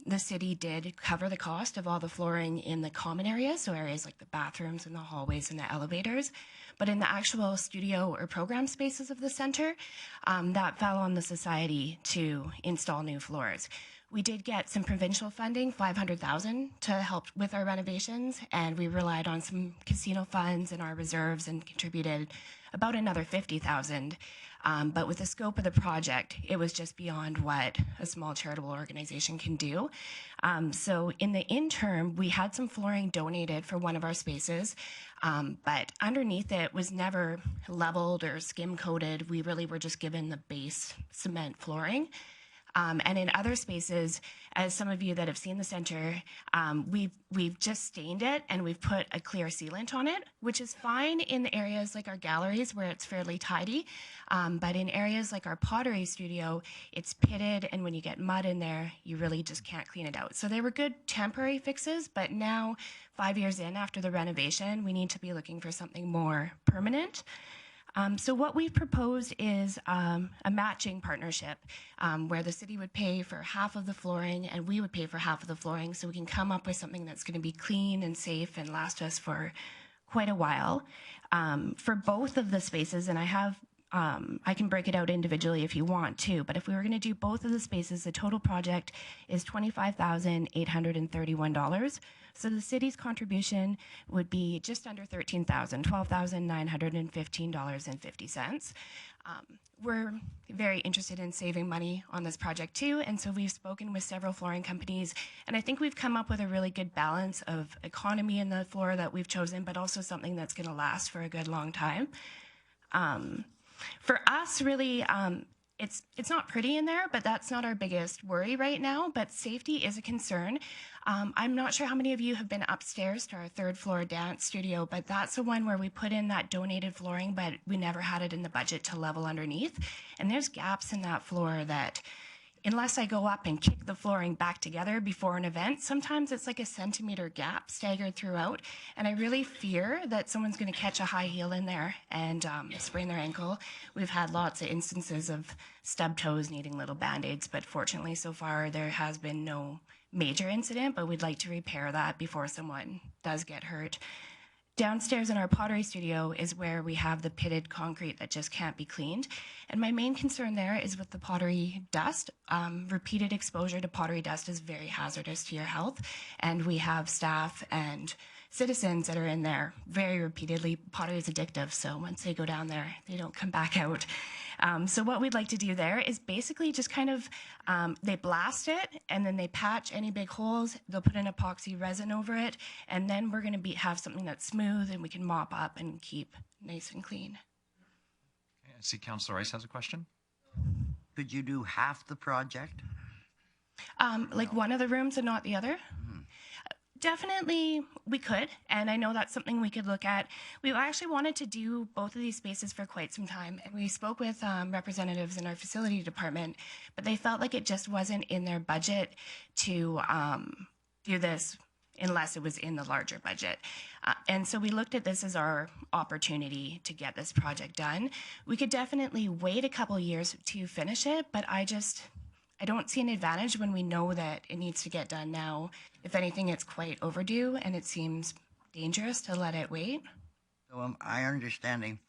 the city did cover the cost of all the flooring in the common areas, so areas like the bathrooms and the hallways and the elevators. But in the actual studio or program spaces of the center, that fell on the society to install new floors. We did get some provincial funding, $500,000, to help with our renovations, and we relied on some casino funds and our reserves and contributed about another $50,000. But with the scope of the project, it was just beyond what a small charitable organization can do. So in the interim, we had some flooring donated for one of our spaces, but underneath it was never leveled or skim coated. We really were just given the base cement flooring. And in other spaces, as some of you that have seen the center, we've just stained it and we've put a clear sealant on it, which is fine in the areas like our galleries where it's fairly tidy. But in areas like our pottery studio, it's pitted, and when you get mud in there, you really just can't clean it out. So they were good temporary fixes, but now, 5 years in after the renovation, we need to be looking for something more permanent. So what we've proposed is a matching partnership where the city would pay for half of the flooring and we would pay for half of the flooring, so we can come up with something that's going to be clean and safe and last us for quite a while. For both of the spaces, and I can break it out individually if you want to, but if we were going to do both of the spaces, the total project is $25,831. So the city's contribution would be just under $13,000, $12,915.50. We're very interested in saving money on this project too, and so we've spoken with several flooring companies, and I think we've come up with a really good balance of economy in the floor that we've chosen, but also something that's going to last for a good long time. For us, really, it's not pretty in there, but that's not our biggest worry right now, but safety is a concern. I'm not sure how many of you have been upstairs to our 3rd floor dance studio, but that's the one where we put in that donated flooring, but we never had it in the budget to level underneath. And there's gaps in that floor that, unless I go up and kick the flooring back together before an event, sometimes it's like a centimeter gap staggered throughout. And I really fear that someone's going to catch a high heel in there and sprain their ankle. We've had lots of instances of stub toes needing little Band-Aids, but fortunately so far there has been no major incident, but we'd like to repair that before someone does get hurt. Downstairs in our pottery studio is where we have the pitted concrete that just can't be cleaned. And my main concern there is with the pottery dust. Repeated exposure to pottery dust is very hazardous to your health. And we have staff and citizens that are in there very repeatedly. Pottery is addictive, so once they go down there, they don't come back out. So what we'd like to do there is basically just kind of, they blast it and then they patch any big holes. They'll put an epoxy resin over it, and then we're going to have something that's smooth and we can mop up and keep nice and clean. Okay, I see Councillor Rice has a question. Could you do half the project? Like one of the rooms and not the other? Definitely we could, and I know that's something we could look at. We actually wanted to do both of these spaces for quite some time, and we spoke with representatives in our facility department, but they felt like it just wasn't in their budget to do this unless it was in the larger budget. And so we looked at this as our opportunity to get this project done. We could definitely wait a couple years to finish it, but I don't see an advantage when we know that it needs to get done now. If anything, it's quite overdue, and it seems dangerous to let it wait. So I understanding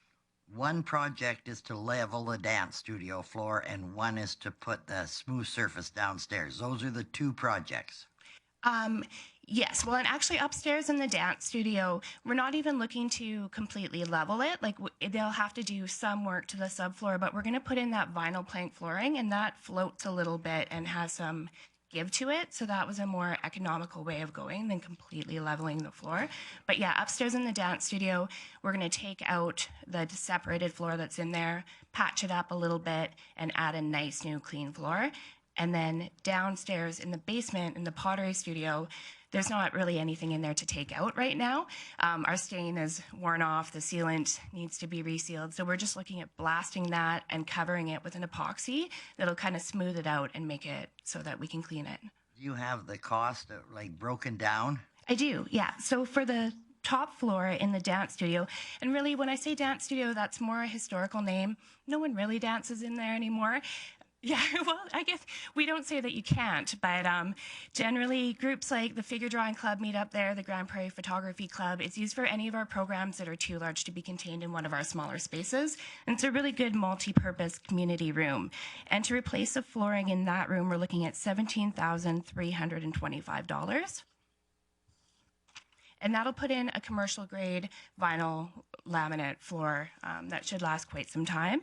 one project is to level the dance studio floor, and one is to put the smooth surface downstairs. Those are the 2 projects. Yes, well, and actually upstairs in the dance studio, we're not even looking to completely level it. Like they'll have to do some work to the subfloor, but we're going to put in that vinyl plank flooring, and that floats a little bit and has some give to it. So that was a more economical way of going than completely leveling the floor. But yeah, upstairs in the dance studio, we're going to take out the separated floor that's in there, patch it up a little bit, and add a nice new clean floor. And then downstairs in the basement in the pottery studio, there's not really anything in there to take out right now. Our stain is worn off. The sealant needs to be resealed. So we're just looking at blasting that and covering it with an epoxy that'll kind of smooth it out and make it so that we can clean it. Do you have the cost of, like, broken down? I do, yeah. So for the top floor in the dance studio, and really when I say dance studio, that's more a historical name. No one really dances in there anymore. Yeah, well, I guess we don't say that you can't, but generally groups like the Figure Drawing Club meet up there, the Grande Prairie Photography Club. It's used for any of our programs that are too large to be contained in one of our smaller spaces. And it's a really good multi-purpose community room. And to replace the flooring in that room, we're looking at $17,325. And that'll put in a commercial grade vinyl laminate floor that should last quite some time.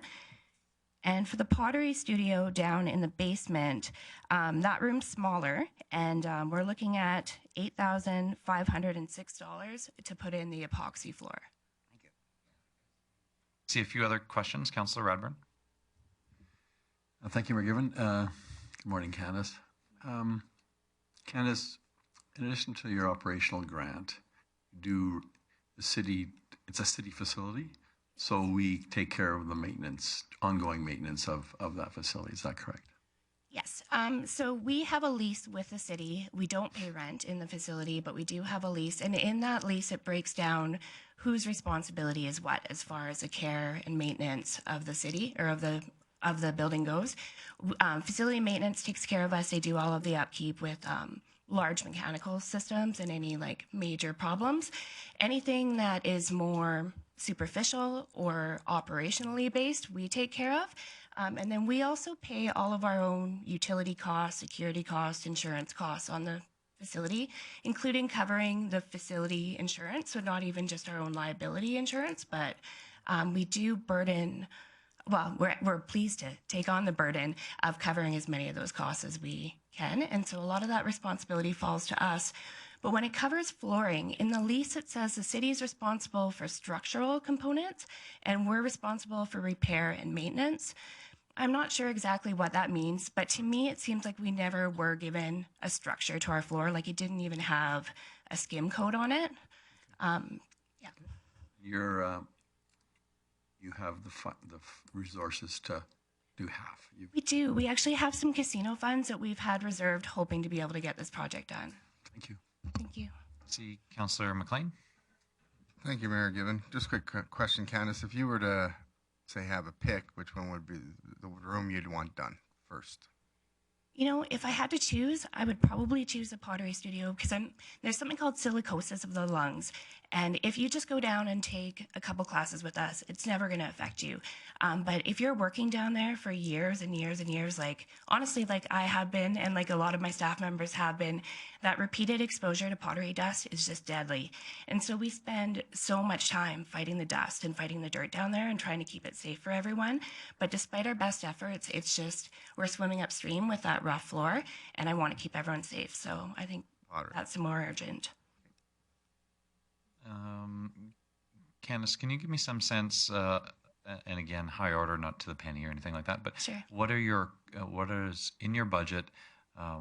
And for the pottery studio down in the basement, that room's smaller, and we're looking at $8,506 to put in the epoxy floor. Thank you. See a few other questions. Councillor Radburn. Thank you, Mayor Given. Good morning, Candace. Candace, in addition to your operational grant, do the city, it's a city facility, so we take care of the maintenance, ongoing maintenance of that facility. Is that correct? Yes. So we have a lease with the city. We don't pay rent in the facility, but we do have a lease. And in that lease, it breaks down whose responsibility is what as far as the care and maintenance of the city or of the building goes. Facility maintenance takes care of us. They do all of the upkeep with large mechanical systems and any like major problems. Anything that is more superficial or operationally based, we take care of. And then we also pay all of our own utility costs, security costs, insurance costs on the facility, including covering the facility insurance. So not even just our own liability insurance, but we do burden, well, we're pleased to take on the burden of covering as many of those costs as we can. And so a lot of that responsibility falls to us. But when it covers flooring, in the lease it says the city is responsible for structural components and we're responsible for repair and maintenance. I'm not sure exactly what that means, but to me it seems like we never were given a structure to our floor, like it didn't even have a skim coat on it. Yeah. You have the resources to do half. We do. We actually have some casino funds that we've had reserved, hoping to be able to get this project done. Thank you. Thank you. See Councillor McLean. Thank you, Mayor Given. Just a quick question, Candace. If you were to, say, have a pick, which one would be the room you'd want done first? You know, if I had to choose, I would probably choose a pottery studio because there's something called silicosis of the lungs. And if you just go down and take a couple classes with us, it's never going to affect you. But if you're working down there for years and years and years, like honestly, like I have been and like a lot of my staff members have been, that repeated exposure to pottery dust is just deadly. And so we spend so much time fighting the dust and fighting the dirt down there and trying to keep it safe for everyone. But despite our best efforts, it's just we're swimming upstream with that rough floor, and I want to keep everyone safe. So I think that's more urgent. Candace, can you give me some sense, and again, high order, not to the penny or anything like that, but sure. what is in your budget,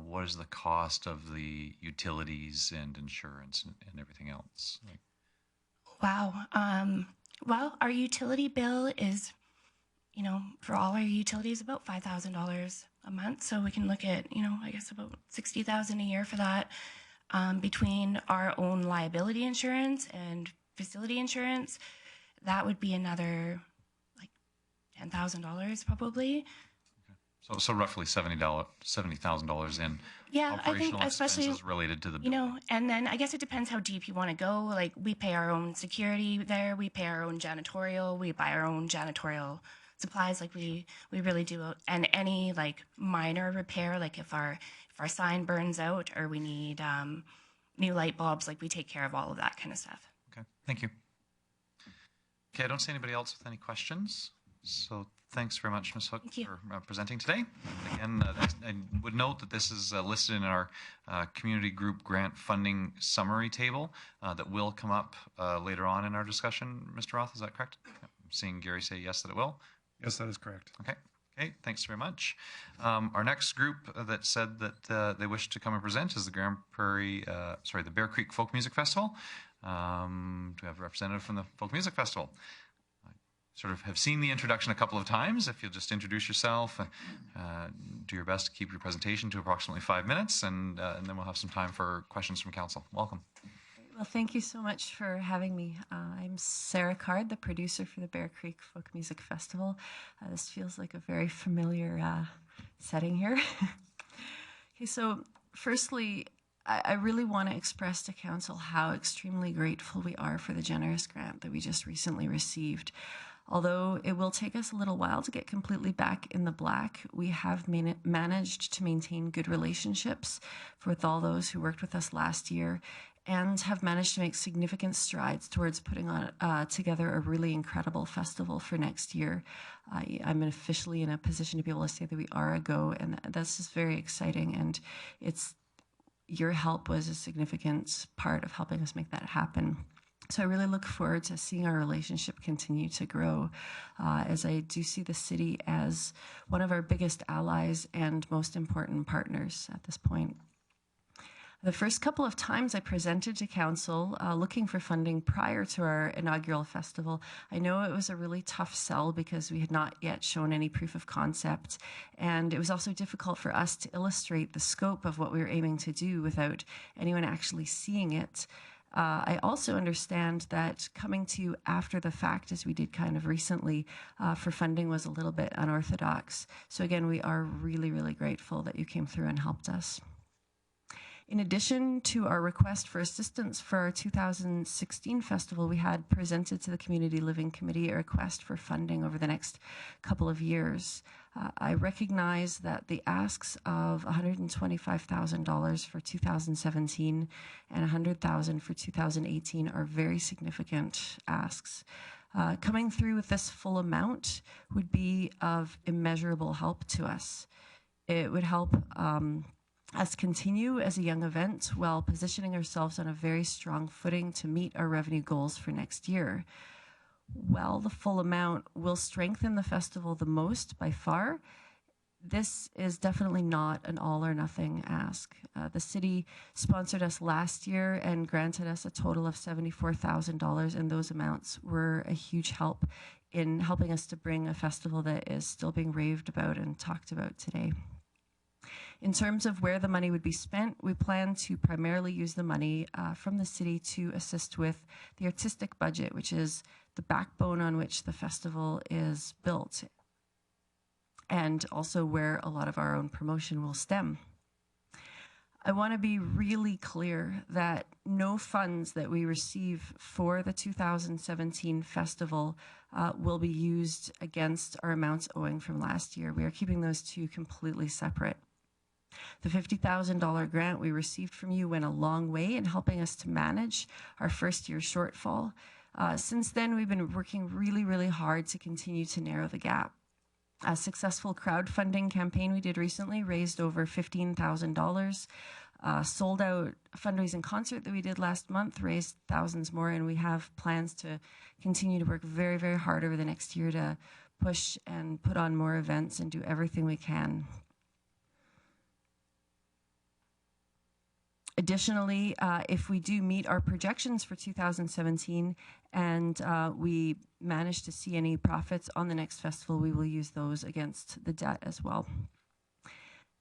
what is the cost of the utilities and insurance and everything else? Wow. Well, our utility bill is, you know, for all our utilities, about $5,000 a month. So we can look at, you know, I guess about $60,000 a year for that. Between our own liability insurance and facility insurance, that would be another like $10,000 probably. Okay. So roughly $70,000 in operational expenses related to the building. You know, and then I guess it depends how deep you want to go. Like we pay our own security there, we pay our own janitorial, we buy our own janitorial supplies, like we really do. And any like minor repair, like if our sign burns out or we need new light bulbs, like we take care of all of that kind of stuff. Okay, thank you. Okay, I don't see anybody else with any questions. So thanks very much, Ms. Hook, Thank you. for presenting today. Again, I would note that this is listed in our community group grant funding summary table that will come up later on in our discussion. Mr. Roth, is that correct? I'm seeing Gary say yes, that it will. Yes, that is correct. Okay. Okay, thanks very much. Our next group that said that they wish to come and present is the the Bear Creek Folk Music Festival. Do we have a representative from the Folk Music Festival? I sort of have seen the introduction a couple of times. If you'll just introduce yourself, do your best to keep your presentation to approximately 5 minutes, and then we'll have some time for questions from council. Welcome. Well, thank you so much for having me. I'm Sarah Card, the producer for the Bear Creek Folk Music Festival. This feels like a very familiar setting here. Okay, so firstly, I really want to express to council how extremely grateful we are for the generous grant that we just recently received. Although it will take us a little while to get completely back in the black, we have managed to maintain good relationships with all those who worked with us last year, and have managed to make significant strides towards putting on together a really incredible festival for next year. I'm officially in a position to be able to say that we are a go, and that's just very exciting. And your help was a significant part of helping us make that happen. So I really look forward to seeing our relationship continue to grow, as I do see the city as one of our biggest allies and most important partners at this point. The first couple of times I presented to council looking for funding prior to our inaugural festival, I know it was a really tough sell because we had not yet shown any proof of concept, and it was also difficult for us to illustrate the scope of what we were aiming to do without anyone actually seeing it. I also understand that coming to you after the fact, as we did kind of recently, for funding was a little bit unorthodox. So again, we are really, really grateful that you came through and helped us. In addition to our request for assistance for our 2016 festival, we had presented to the Community Living Committee a request for funding over the next couple of years. I recognize that the asks of $125,000 for 2017 and $100,000 for 2018 are very significant asks. Coming through with this full amount would be of immeasurable help to us. It would help us continue as a young event while positioning ourselves on a very strong footing to meet our revenue goals for next year. While the full amount will strengthen the festival the most by far, this is definitely not an all or nothing ask. The city sponsored us last year and granted us a total of $74,000, and those amounts were a huge help in helping us to bring a festival that is still being raved about and talked about today. In terms of where the money would be spent, we plan to primarily use the money from the city to assist with the artistic budget, which is the backbone on which the festival is built, and also where a lot of our own promotion will stem. I want to be really clear that no funds that we receive for the 2017 festival will be used against our amounts owing from last year. We are keeping those two completely separate. The $50,000 grant we received from you went a long way in helping us to manage our first year shortfall. Since then, we've been working really, really hard to continue to narrow the gap. A successful crowdfunding campaign we did recently raised over $15,000. Sold out fundraising concert that we did last month raised thousands more, and we have plans to continue to work very, very hard over the next year to push and put on more events and do everything we can. Additionally, if we do meet our projections for 2017 and we manage to see any profits on the next festival, we will use those against the debt as well.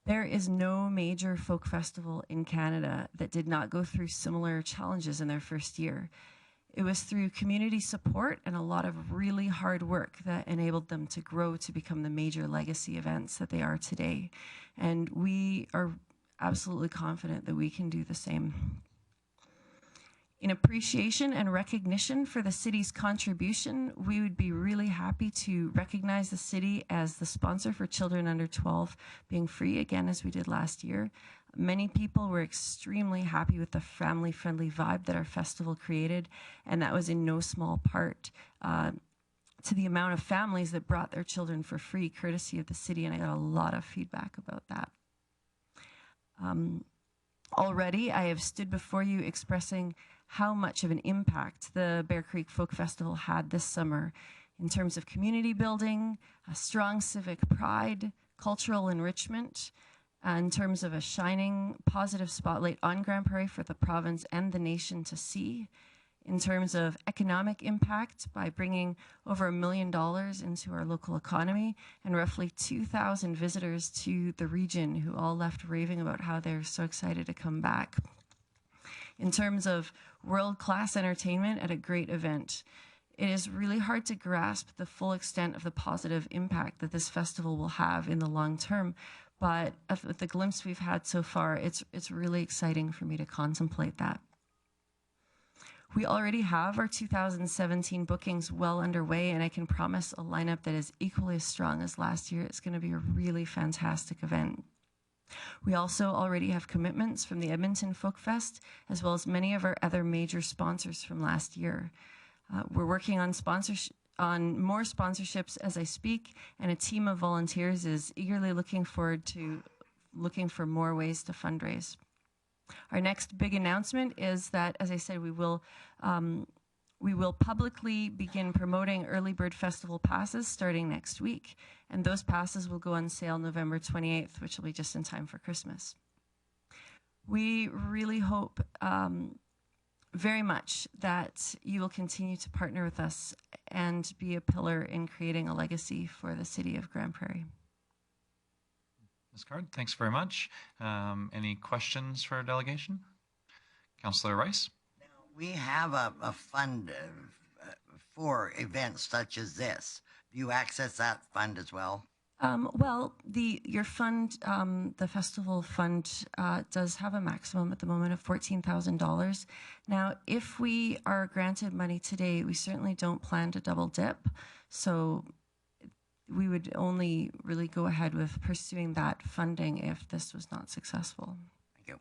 There is no major folk festival in Canada that did not go through similar challenges in their first year. It was through community support and a lot of really hard work that enabled them to grow to become the major legacy events that they are today. And we are absolutely confident that we can do the same. In appreciation and recognition for the city's contribution, we would be really happy to recognize the city as the sponsor for children under 12 being free, again, as we did last year. Many people were extremely happy with the family-friendly vibe that our festival created, and that was in no small part to the amount of families that brought their children for free, courtesy of the city, and I got a lot of feedback about that. Already, I have stood before you expressing how much of an impact the Bear Creek Folk Festival had this summer in terms of community building, a strong civic pride, cultural enrichment, in terms of a shining positive spotlight on Grande Prairie for the province and the nation to see, in terms of economic impact by bringing over $1 million into our local economy and roughly 2,000 visitors to the region who all left raving about how they're so excited to come back. In terms of world-class entertainment at a great event, it is really hard to grasp the full extent of the positive impact that this festival will have in the long term, but with the glimpse we've had so far, it's really exciting for me to contemplate that. We already have our 2017 bookings well underway, and I can promise a lineup that is equally as strong as last year. It's going to be a really fantastic event. We also already have commitments from the Edmonton Folk Fest, as well as many of our other major sponsors from last year. We're working on more sponsorships as I speak, and a team of volunteers is eagerly looking for more ways to fundraise. Our next big announcement is that, as I said, we will publicly begin promoting early bird festival passes starting next week, and those passes will go on sale November 28th, which will be just in time for Christmas. We really hope very much that you will continue to partner with us and be a pillar in creating a legacy for the city of Grande Prairie. Ms. Card, thanks very much. Any questions for our delegation? Councillor Rice? Now, we have a fund for events such as this. Do you access that fund as well? Well, your fund, the festival fund, does have a maximum at the moment of $14,000. Now, if we are granted money today, we certainly don't plan to double dip. So we would only really go ahead with pursuing that funding if this was not successful. Thank you.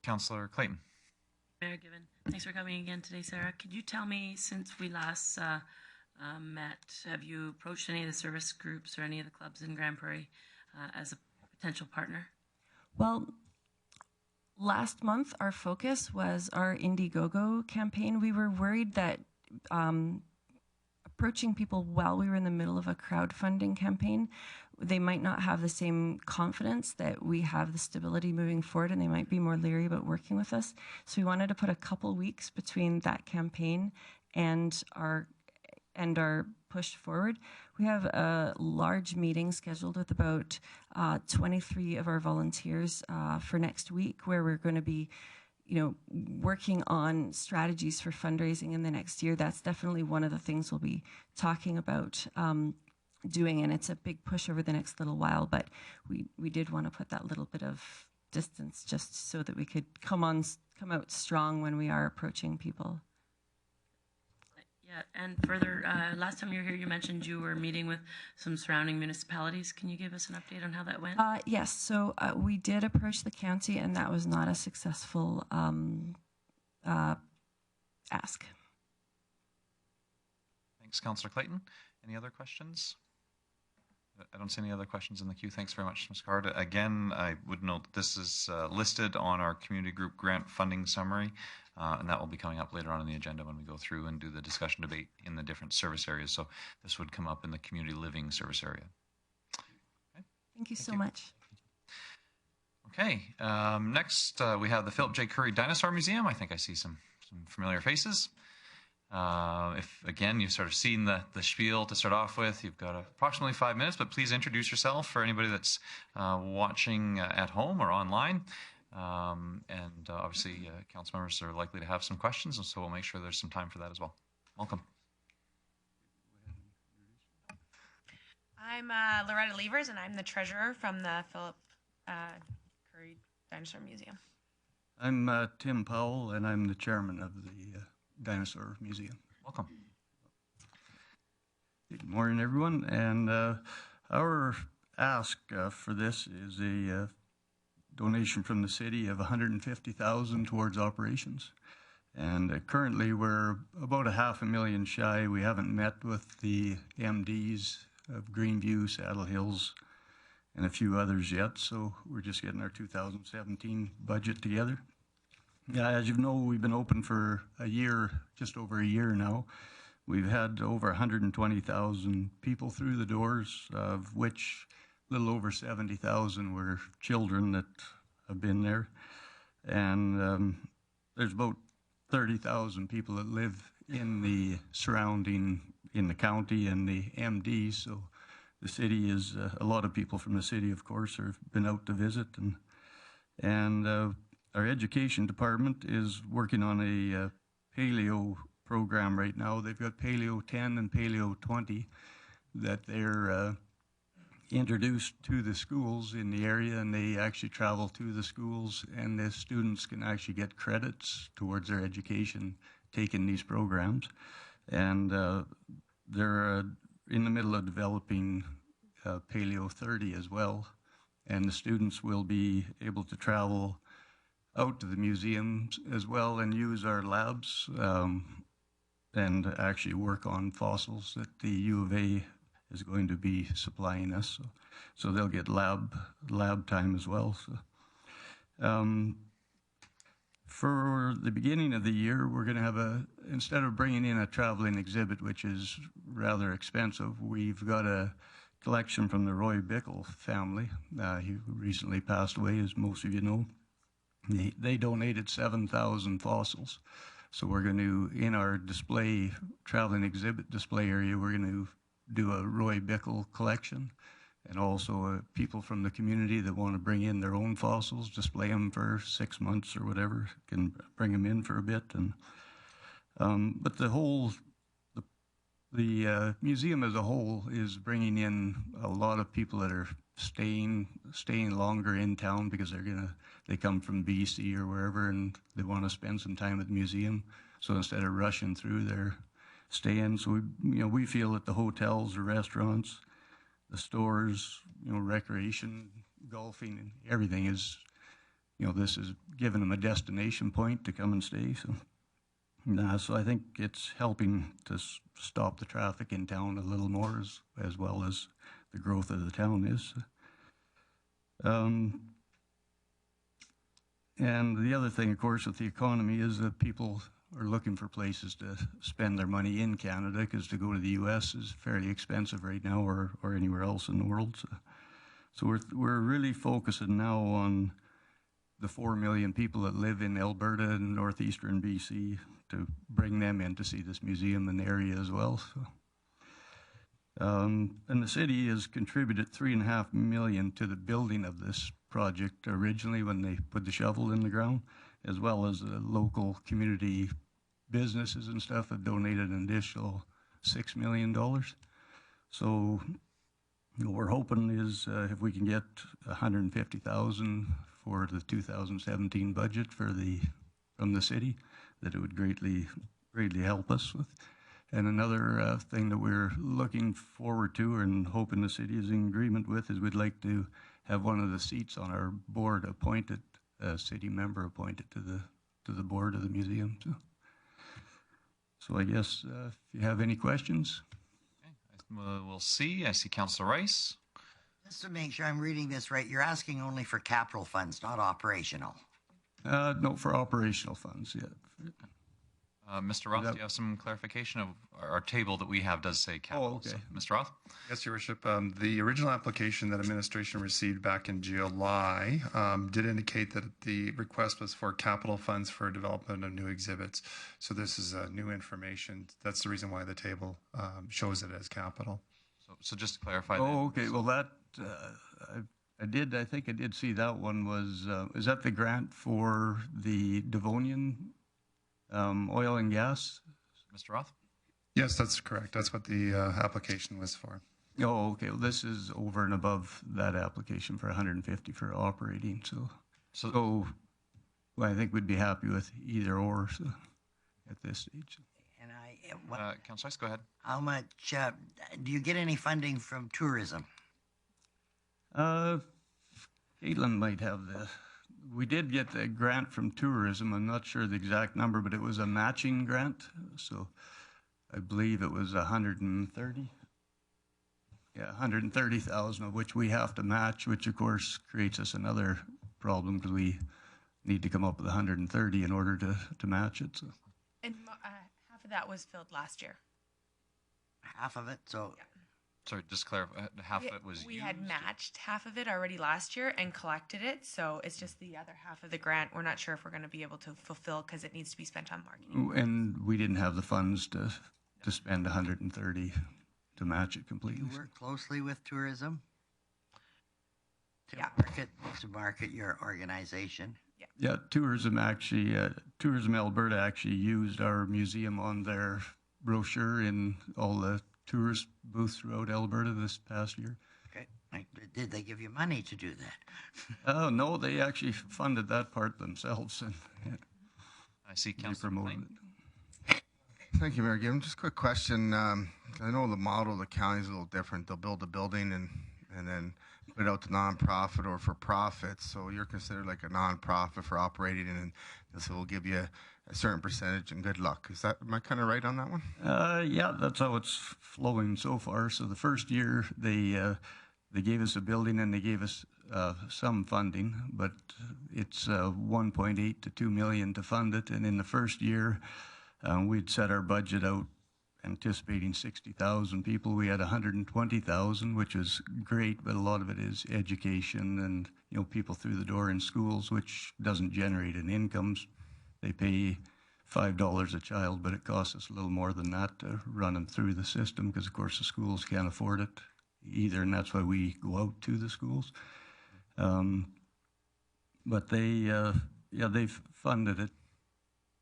Councillor Clayton. Mayor Given, thanks for coming again today, Sarah. Could you tell me, since we last met, have you approached any of the service groups or any of the clubs in Grande Prairie as a potential partner? Well, last month our focus was our Indiegogo campaign. We were worried that approaching people while we were in the middle of a crowdfunding campaign, they might not have the same confidence that we have the stability moving forward, and they might be more leery about working with us. So we wanted to put a couple weeks between that campaign and our push forward. We have a large meeting scheduled with about 23 of our volunteers for next week, where we're going to be working on strategies for fundraising in the next year. That's definitely one of the things we'll be talking about doing, and it's a big push over the next little while, but we did want to put that little bit of distance just so that we could come out strong when we are approaching people. Yeah, and further, last time you were here, you mentioned you were meeting with some surrounding municipalities. Can you give us an update on how that went? Yes, so we did approach the county, and that was not a successful ask. Thanks, Councillor Clayton. Any other questions? I don't see any other questions in the queue. Thanks very much, Ms. Card. Again, I would note that this is listed on our community group grant funding summary, and that will be coming up later on in the agenda when we go through and do the discussion debate in the different service areas. So this would come up in the community living service area. Okay. Thank you so much. Okay, next we have the Philip J. Curry Dinosaur Museum. I think I see some familiar faces. If, again, you've sort of seen the spiel to start off with, you've got approximately 5 minutes, but please introduce yourself for anybody that's watching at home or online. And obviously, council members are likely to have some questions, and so we'll make sure there's some time for that as well. Welcome. I'm Loretta Levers, and I'm the treasurer from the Philip Curry Dinosaur Museum. I'm Tim Powell, and I'm the chairman of the Dinosaur Museum. Welcome. Good morning, everyone. And our ask for this is a donation from the city of $150,000 towards operations. And currently we're about $500,000 shy. We haven't met with the MDs of Greenview, Saddle Hills, and a few others yet. So we're just getting our 2017 budget together. Yeah, as you know, we've been open for a year, just over a year now. We've had over 120,000 people through the doors, of which a little over 70,000 were children that have been there. And there's about 30,000 people that live in the surrounding, in the county and the MD. So the city is, a lot of people from the city, of course, have been out to visit. And our education department is working on a paleo program right now. They've got Paleo 10 and Paleo 20 that they're introduced to the schools in the area, and they actually travel to the schools, and the students can actually get credits towards their education taking these programs. And they're in the middle of developing Paleo 30 as well, and the students will be able to travel out to the museums as well and use our labs and actually work on fossils that the U of A is going to be supplying us. So they'll get lab time as well. So, for the beginning of the year, we're going to have instead of bringing in a traveling exhibit, which is rather expensive, we've got a collection from the Roy Bickle family. He recently passed away, as most of you know. They donated 7,000 fossils. So we're going to, in our display, traveling exhibit display area, we're going to do a Roy Bickle collection, and also people from the community that want to bring in their own fossils, display them for 6 months or whatever, can bring them in for a bit. And but the museum as a whole is bringing in a lot of people that are staying longer in town because they come from BC or wherever, and they want to spend some time at the museum. So instead of rushing through, they're staying. So we feel that the hotels, the restaurants, the stores, recreation, golfing, and everything is, this is giving them a destination point to come and stay. So I think it's helping to stop the traffic in town a little more, as well as the growth of the town is. And the other thing, of course, with the economy is that people are looking for places to spend their money in Canada, because to go to the U.S. is fairly expensive right now, or anywhere else in the world. So we're really focusing now on the 4 million people that live in Alberta and northeastern BC, to bring them in to see this museum in the area as well. And the city has contributed $3.5 million to the building of this project originally when they put the shovel in the ground, as well as the local community businesses and stuff have donated an additional $6 million. So what we're hoping is if we can get $150,000 for the 2017 budget from the city, that it would greatly help us with. And another thing that we're looking forward to and hoping the city is in agreement with is we'd like to have one of the seats on our board appointed, a city member appointed to the board of the museum. So I guess if you have any questions. Okay. We'll see. I see Councillor Rice. Just to make sure I'm reading this right, you're asking only for capital funds, not operational. No, for operational funds, yeah. Mr. Roth, do you have some clarification of our table that we have does say capital? Oh, okay. So, Mr. Roth? Yes, Your Worship. The original application that administration received back in July did indicate that the request was for capital funds for development of new exhibits. So this is new information. That's the reason why the table shows it as capital. So just to clarify. Oh, okay. Well, that I think I did see that one was. Is that the grant for the Devonian oil and gas? Mr. Roth? Yes, that's correct. That's what the application was for. Oh, okay. Well, this is over and above that application for 150 for operating. So well, I think we'd be happy with either or at this stage. And Councillor Rice, go ahead. How much do you get any funding from tourism? Caitlin might have We did get a grant from tourism. I'm not sure the exact number, but it was a matching grant. So I believe it was 130. Yeah, 130,000 of which we have to match, which of course creates us another problem because we need to come up with 130 in order to match it. So. And half of that was filled last year. Half of it, so Sorry, just clarify. Half of it was We used? had matched half of it already last year and collected it, so it's just the other half of the grant. We're not sure if we're going to be able to fulfill because it needs to be spent on marketing. And we didn't have the funds to spend 130 to match it completely. you work closely with tourism to Yeah. market your organization. Yeah, Tourism Alberta actually used our museum on their brochure in all the tourist booths throughout Alberta this past year. Okay. Did they give you money to do that? Oh, no, they actually funded that part themselves. And I see they Councillor promoted McLean. it. Thank you, Mayor Gibbon. Just a quick question. I know the model of the county is a little different. They'll build a building and then put it out to nonprofit or for profit. So you're considered like a nonprofit for operating, and this will give you a certain percentage and good luck. Am I kind of right on that one? Yeah, that's how it's flowing so far. So the first year they gave us a building and they gave us some funding, but it's 1.8 to 2 million to fund it. And in the first year, we'd set our budget out anticipating 60,000 people. We had 120,000, which is great, but a lot of it is education and people through the door in schools, which doesn't generate an income. They pay $5 a child, but it costs us a little more than that to run them through the system because, of course, the schools can't afford it either, and that's why we go out to the schools. But they've funded it.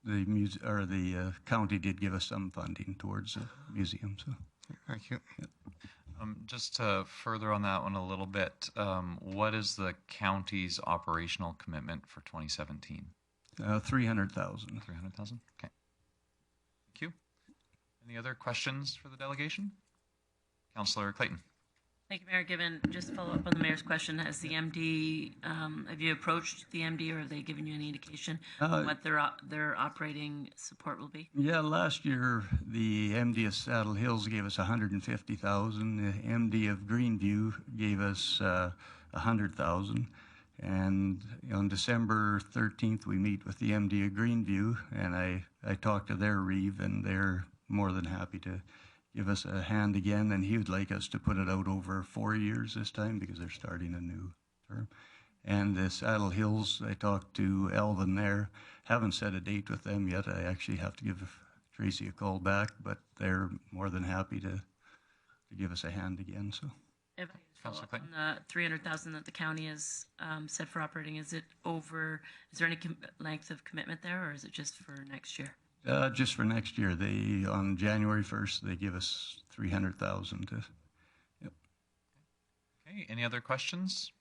The county did give us some funding towards the museum. So, thank you. Yeah. Just to further on that one a little bit, what is the county's operational commitment for 2017? 300,000. 300,000. Okay. Thank you. Any other questions for the delegation? Councillor Clayton. Thank you, Mayor Gibbon. Just to follow up on the mayor's question, has the MD, have you approached the MD or have they given you any indication on what their operating support will be? Yeah, last year the MD of Saddle Hills gave us 150,000. The MD of Greenview gave us 100,000. And on December 13th, we meet with the MD of Greenview, and I talked to their reeve, and they're more than happy to give us a hand again, and he would like us to put it out over 4 years this time because they're starting a new term. And the Saddle Hills, I talked to Elvin there. Haven't set a date with them yet. I actually have to give Tracy a call back, but they're more than happy to give us a hand again. So. If I could follow up on the 300,000 that the county has set for operating, is there any length of commitment there, or is it just for next year? Just for next year. On January 1st, they give us 300,000 to. Yep. Okay. Any other questions?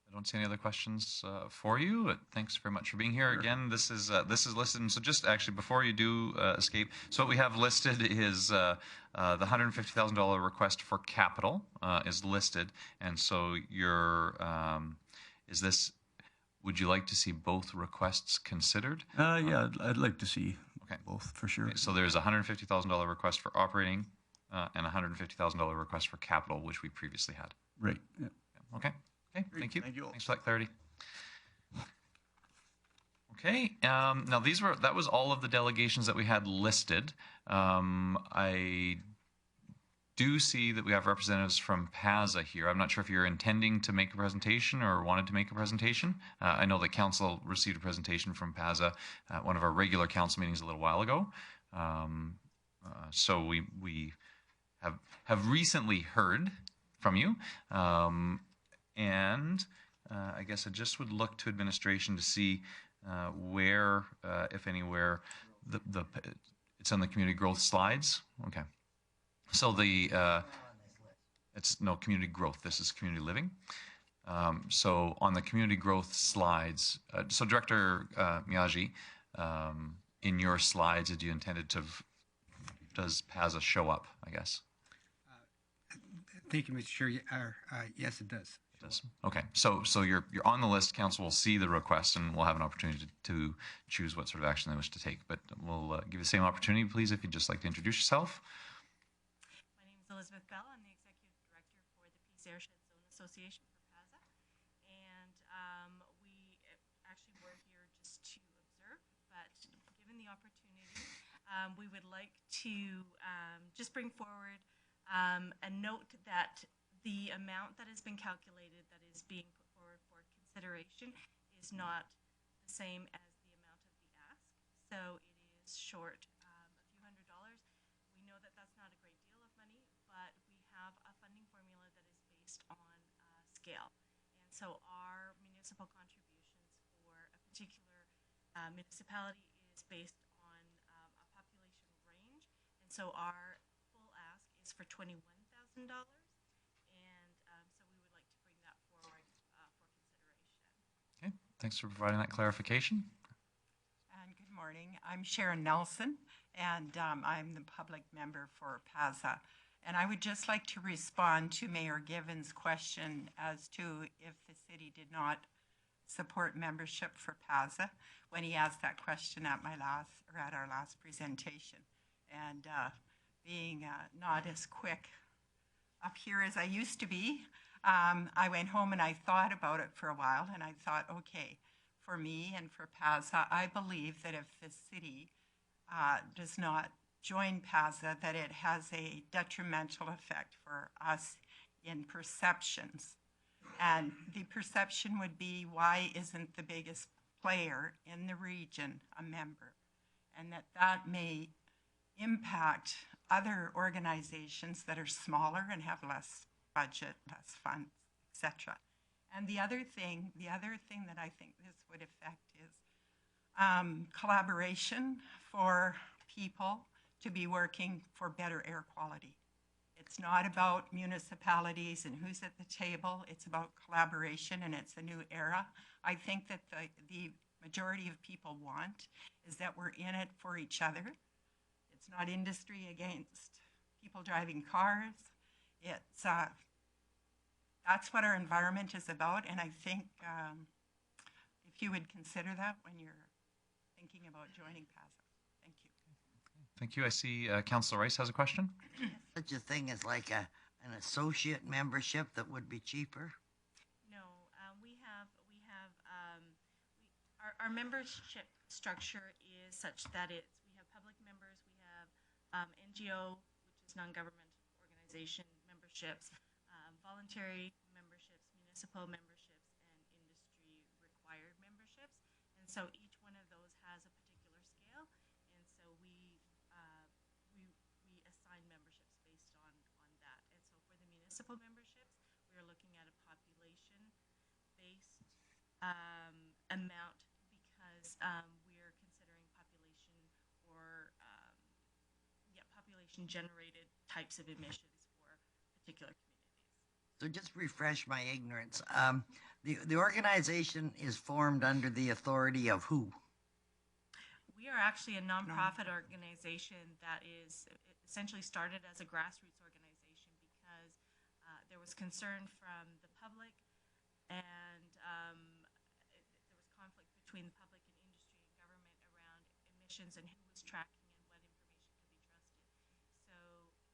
I don't see any other questions for you. Thanks very much for being here. Sure. Again, this is listed. And so just actually before you do escape, so what we have listed is the $150,000 request for capital is listed. And so would you like to see both requests considered? Yeah, I'd like to see both for sure. Okay, so there's a $150,000 request for operating and a $150,000 request for capital, which we previously had. Right. Yeah. Okay. Okay. Thank you. Thank you all. Thanks for that clarity. Okay. Now that was all of the delegations that we had listed. I do see that we have representatives from PAZA here. I'm not sure if you're intending to make a presentation or wanted to make a presentation. I know that council received a presentation from PAZA at one of our regular council meetings a little while ago. So we have recently heard from you. And I guess I just would look to administration to see where, if anywhere, it's on the community growth slides. Okay. So it's no community growth. This is community living. So on the community growth slides, so Director Miyagi, in your slides, had you intended does PAZA show up, I guess? Thank you, Mr. Chair. Yes, it does. Does. Okay, so you're on the list. Council will see the request, and we'll have an opportunity to choose what sort of action they wish to take. But we'll give you the same opportunity, please, if you'd just like to introduce yourself. My name is Elizabeth Bell. I'm the executive director for the Peace Airshed Zone Association for PAZA, and we actually were here just to observe. But given the opportunity, we would like to just bring forward a note that the amount that has been calculated that is being put forward for consideration is not the same as the amount of the ask. So it is short a few $100s. We know that that's not a great deal of money, but we have a funding formula that is based on scale. And so our municipal contributions for a particular municipality is based on a population range. And so our full ask is for $21,000. Thanks for providing that clarification. And good morning. I'm Sharon Nelson, and I'm the public member for PAZA. And I would just like to respond to Mayor Given's question as to if the city did not support membership for PAZA when he asked that question at our last presentation. And being not as quick up here as I used to be, I went home and I thought about it for a while, and I thought, okay, for me and for PAZA, I believe that if the city does not join PAZA, that it has a detrimental effect for us in perceptions. And the perception would be, why isn't the biggest player in the region a member? And that may impact other organizations that are smaller and have less budget, less funds, etc. And the other thing that I think this would affect is collaboration for people to be working for better air quality. It's not about municipalities and who's at the table. It's about collaboration, and it's a new era. I think that the majority of people want is that we're in it for each other. It's not industry against people driving cars. It's that's what our environment is about, and I think if you would consider that when you're thinking about joining PAZA. Thank you. Thank you. I see Councillor Rice has a question. Such a thing as like an associate membership that would be cheaper? No, our membership structure is such that we have public members, we have NGO, which is non-government organization memberships, voluntary memberships, municipal memberships, and industry required memberships. And so each one of those has a particular scale, and so we assign memberships based on that. And so for the municipal memberships, we are looking at a population-based amount because we are considering population or population-generated types of emissions for particular communities. So just refresh my ignorance. The organization is formed under the authority of who? We are actually a nonprofit organization that is essentially started as a grassroots organization because there was concern from the public, and there was conflict between the public and industry and government around emissions and who was tracking and what information could be trusted. So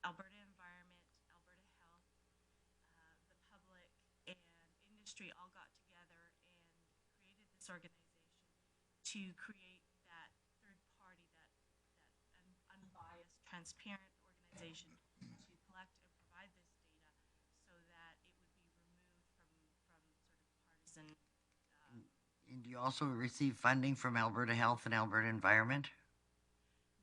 Alberta Environment, Alberta Health, the public, and industry all got together and created this organization to create that third party, that unbiased, transparent organization to collect and provide this data so that it would be removed from sort of partisan. And do you also receive funding from Alberta Health and Alberta Environment?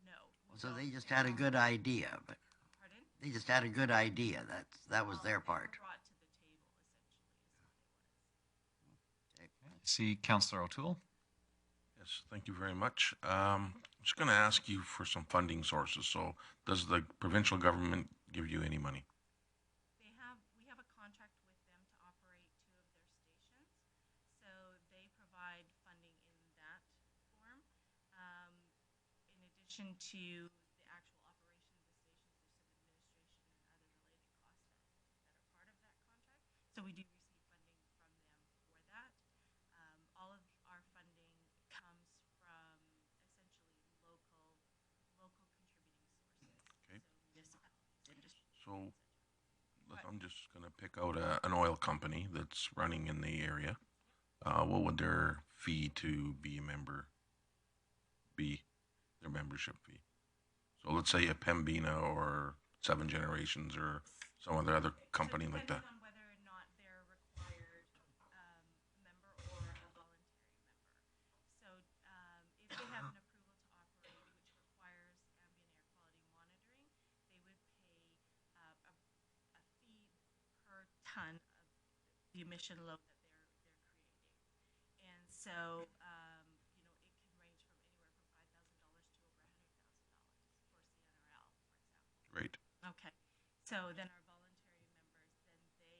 No. So they just had a good idea, but Pardon? they just had a good idea. That was their part. Brought to the table, essentially, is what it was. See Councillor O'Toole. Yes, thank you very much. I'm just going to ask you for some funding sources. So does the provincial government give you any money? We have a contract with them to operate 2 of their stations, so they provide funding in that form. In addition to the actual operation of the stations, there's some administration and other related costs that are part of that contract. So we do receive funding pick out an oil company that's running in the area, what would their fee to be a member be? Their membership fee. So let's say a Pembina or Seven Generations or some other company like that. On whether or not they're required member or a voluntary member. So if they have an approval to operate, which requires ambient air quality monitoring, they would pay a fee per ton of the emission load that they're creating. And so, you know, it can range from anywhere from $5,000 to over $100,000 for CNRL, for example. Right. Okay. So then our voluntary members, then they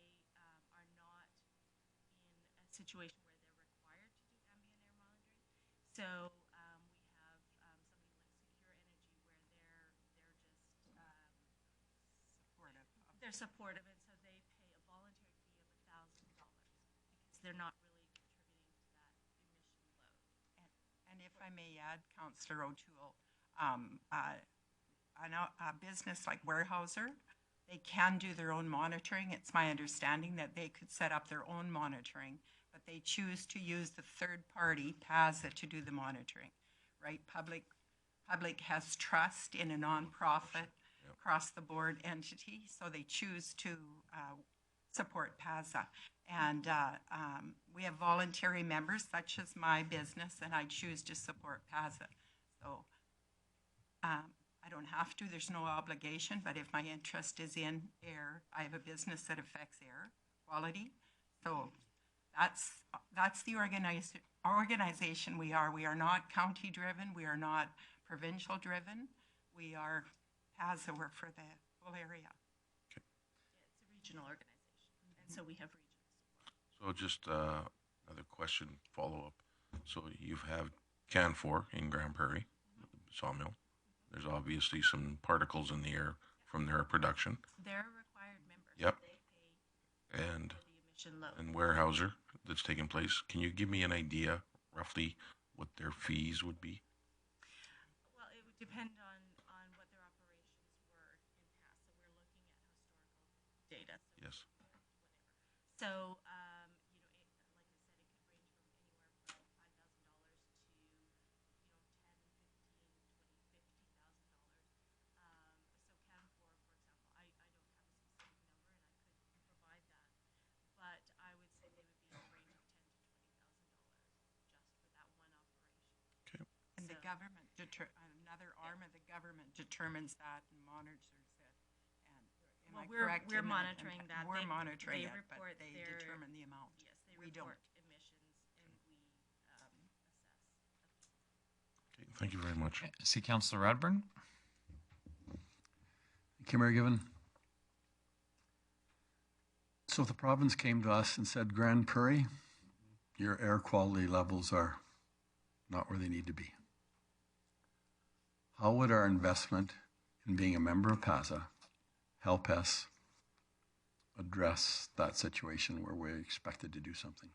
are not in a situation where they're required to do ambient air monitoring. So we have something like Secure Energy where they're just they're supportive, and so they pay a voluntary fee of $1,000 because they're not really contributing to that emission load. And if I may add, Councillor O'Toole, I know a business like Weyerhaeuser, they can do their own monitoring. It's my understanding that they could set up their own monitoring, but they choose to use the third party, PASA, to do the monitoring, right? Public has trust in a nonprofit across the board entity, so they choose to support PASA. And we have voluntary members, such as my business, and I choose to support PASA. So I don't have to, there's no obligation, but if my interest is in air, I have a business that affects air quality. So that's the organization we are. We are not county driven, we are not provincial driven. We are PASA, we're for the whole area. It's a regional organization, and so we have regional support. So just another question, follow-up. So you have Canfor in Grande Prairie, sawmill. There's obviously some particles in the air from their production. They're a required member. Yep. So they pay And for the emission load. Weyerhaeuser that's taking place. Can you give me an idea roughly what their fees would be? Well, it would depend on what their operations were in past. So we're looking at historical data. So Yes. whatever. So, you know, like I said, it could range from anywhere from $5,000 to, you know, $10,000, $15,000, $20,000, $50,000. So Canfor, for example, I don't have a specific number, and I could provide that, but I would say they would be in the range of $10,000 to $20,000 just for that one operation. Okay. And the government, another arm of the government determines that and monitors it. And am I correct? We're monitoring that. We're monitoring they it, report but they their, determine the amount. Yes, they we report don't. emissions, and we assess. Okay, thank you very much. See Councillor Radburn. Thank you, Mayor Given. So if the province came to us and said, Grande Prairie, your air quality levels are not where they need to be, how would our investment in being a member of PASA help us address that situation where we're expected to do something?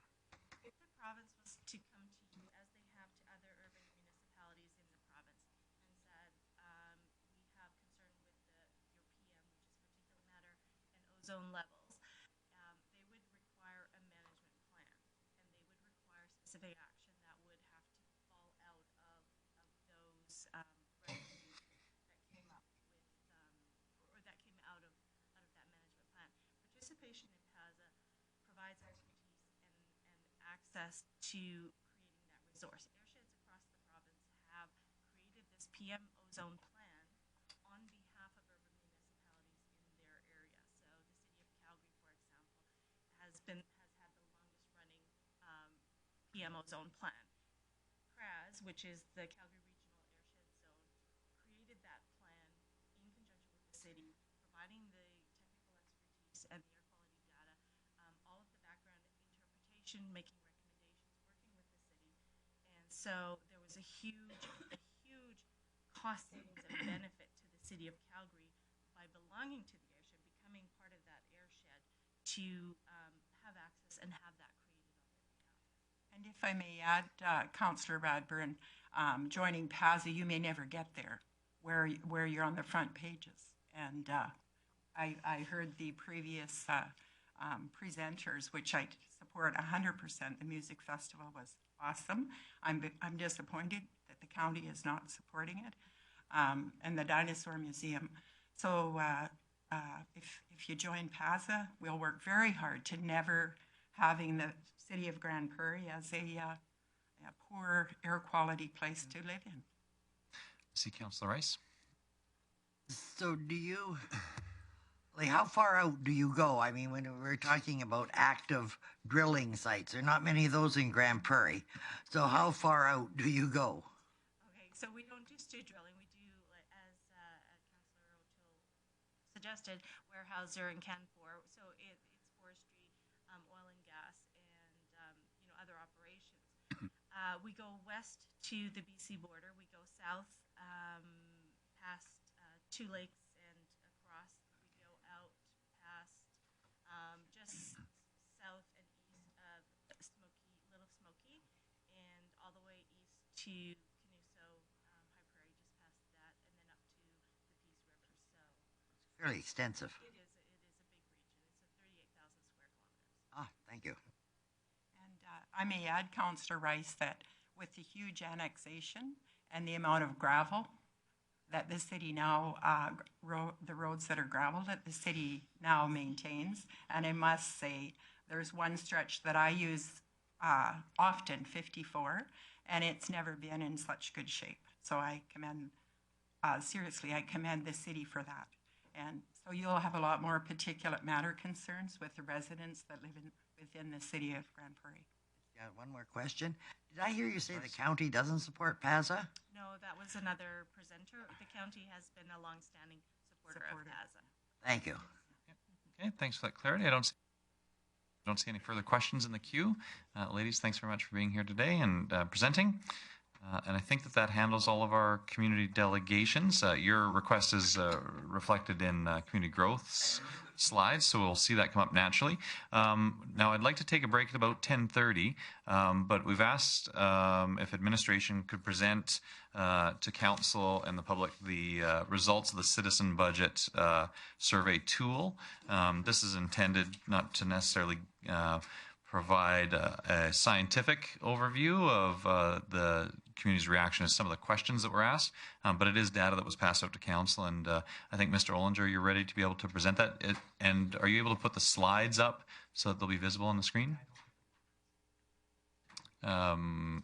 If the province was to come to you, as they have to other urban municipalities in the province, and said, we have concern with your PM, which is particulate matter and ozone levels, they would require a management plan, and they would require specific action that would have to fall out of those revenues that came up with, or that came out of that management plan. Participation in PASA provides expertise and access to creating that resource. Airsheds across the province have created this PM ozone plan on behalf of urban municipalities in their area. So the city of Calgary, for example, has had the longest running PM ozone plan. CRAS, which is the Calgary Regional Airshed Zone, created that plan in conjunction with the city, providing the technical expertise and the air quality data, all of the background interpretation, making recommendations, working with the city. And so there was a huge cost savings and benefit to the city of Calgary by belonging to the airshed, becoming part of that airshed, to have access and have that created on their behalf. And if I may add, Councillor Radburn, joining PASA, you may never get there where you're on the front pages. And I heard the previous presenters, which I support 100%. The music festival was awesome. I'm disappointed that the county is not supporting it, and the Dinosaur Museum. So if you join PAZA, we'll work very hard to never having the city of Grande Prairie as a poor air quality place to live in. See Councillor Rice. So do you, like, how far out do you go? I mean, when we're talking about active drilling sites, there are not many of those in Grande Prairie. So how far out do you go? Okay, so we don't just do drilling. We do, like, as Councillor O'Toole suggested, Warehouser and Canfor. So it's forestry, oil and gas, and other operations. We go west to the BC border. We go south past Two Lakes and across. We go out past just south and east of Little Smoky, and all the way east to Canuso, High Prairie, just past that, and then up to the Peace River. So It's fairly extensive. it is a big region. It's a 38,000 square kilometers. Ah, thank you. And I may add, Councillor Rice, that with the huge annexation and the amount of gravel that the city now, the roads that are gravel that the city now maintains, and I must say, there's one stretch that I use often, 54, and it's never been in such good shape. So I commend, seriously, I commend the city for that. And so you'll have a lot more particulate matter concerns with the residents that live within the city of Grande Prairie. Yeah, one more question. Did I hear you say the county doesn't support PAZA? No, that was another presenter. The county has been a longstanding supporter of PAZA. Thank you. Okay, thanks for that clarity. I don't see any further questions in the queue. Ladies, thanks very much for being here today and presenting. And I think that handles all of our community delegations. Your request is reflected in community growth's slides, so we'll see that come up naturally. Now, I'd like to take a break at about 10:30, but we've asked if administration could present to council and the public the results of the citizen budget survey tool. This is intended not to necessarily provide a scientific overview of the community's reaction to some of the questions that were asked, but it is data that was passed out to council, and I think, Mr. Ollinger, you're ready to be able to present that. And are you able to put the slides up so that they'll be visible on the screen? Okay.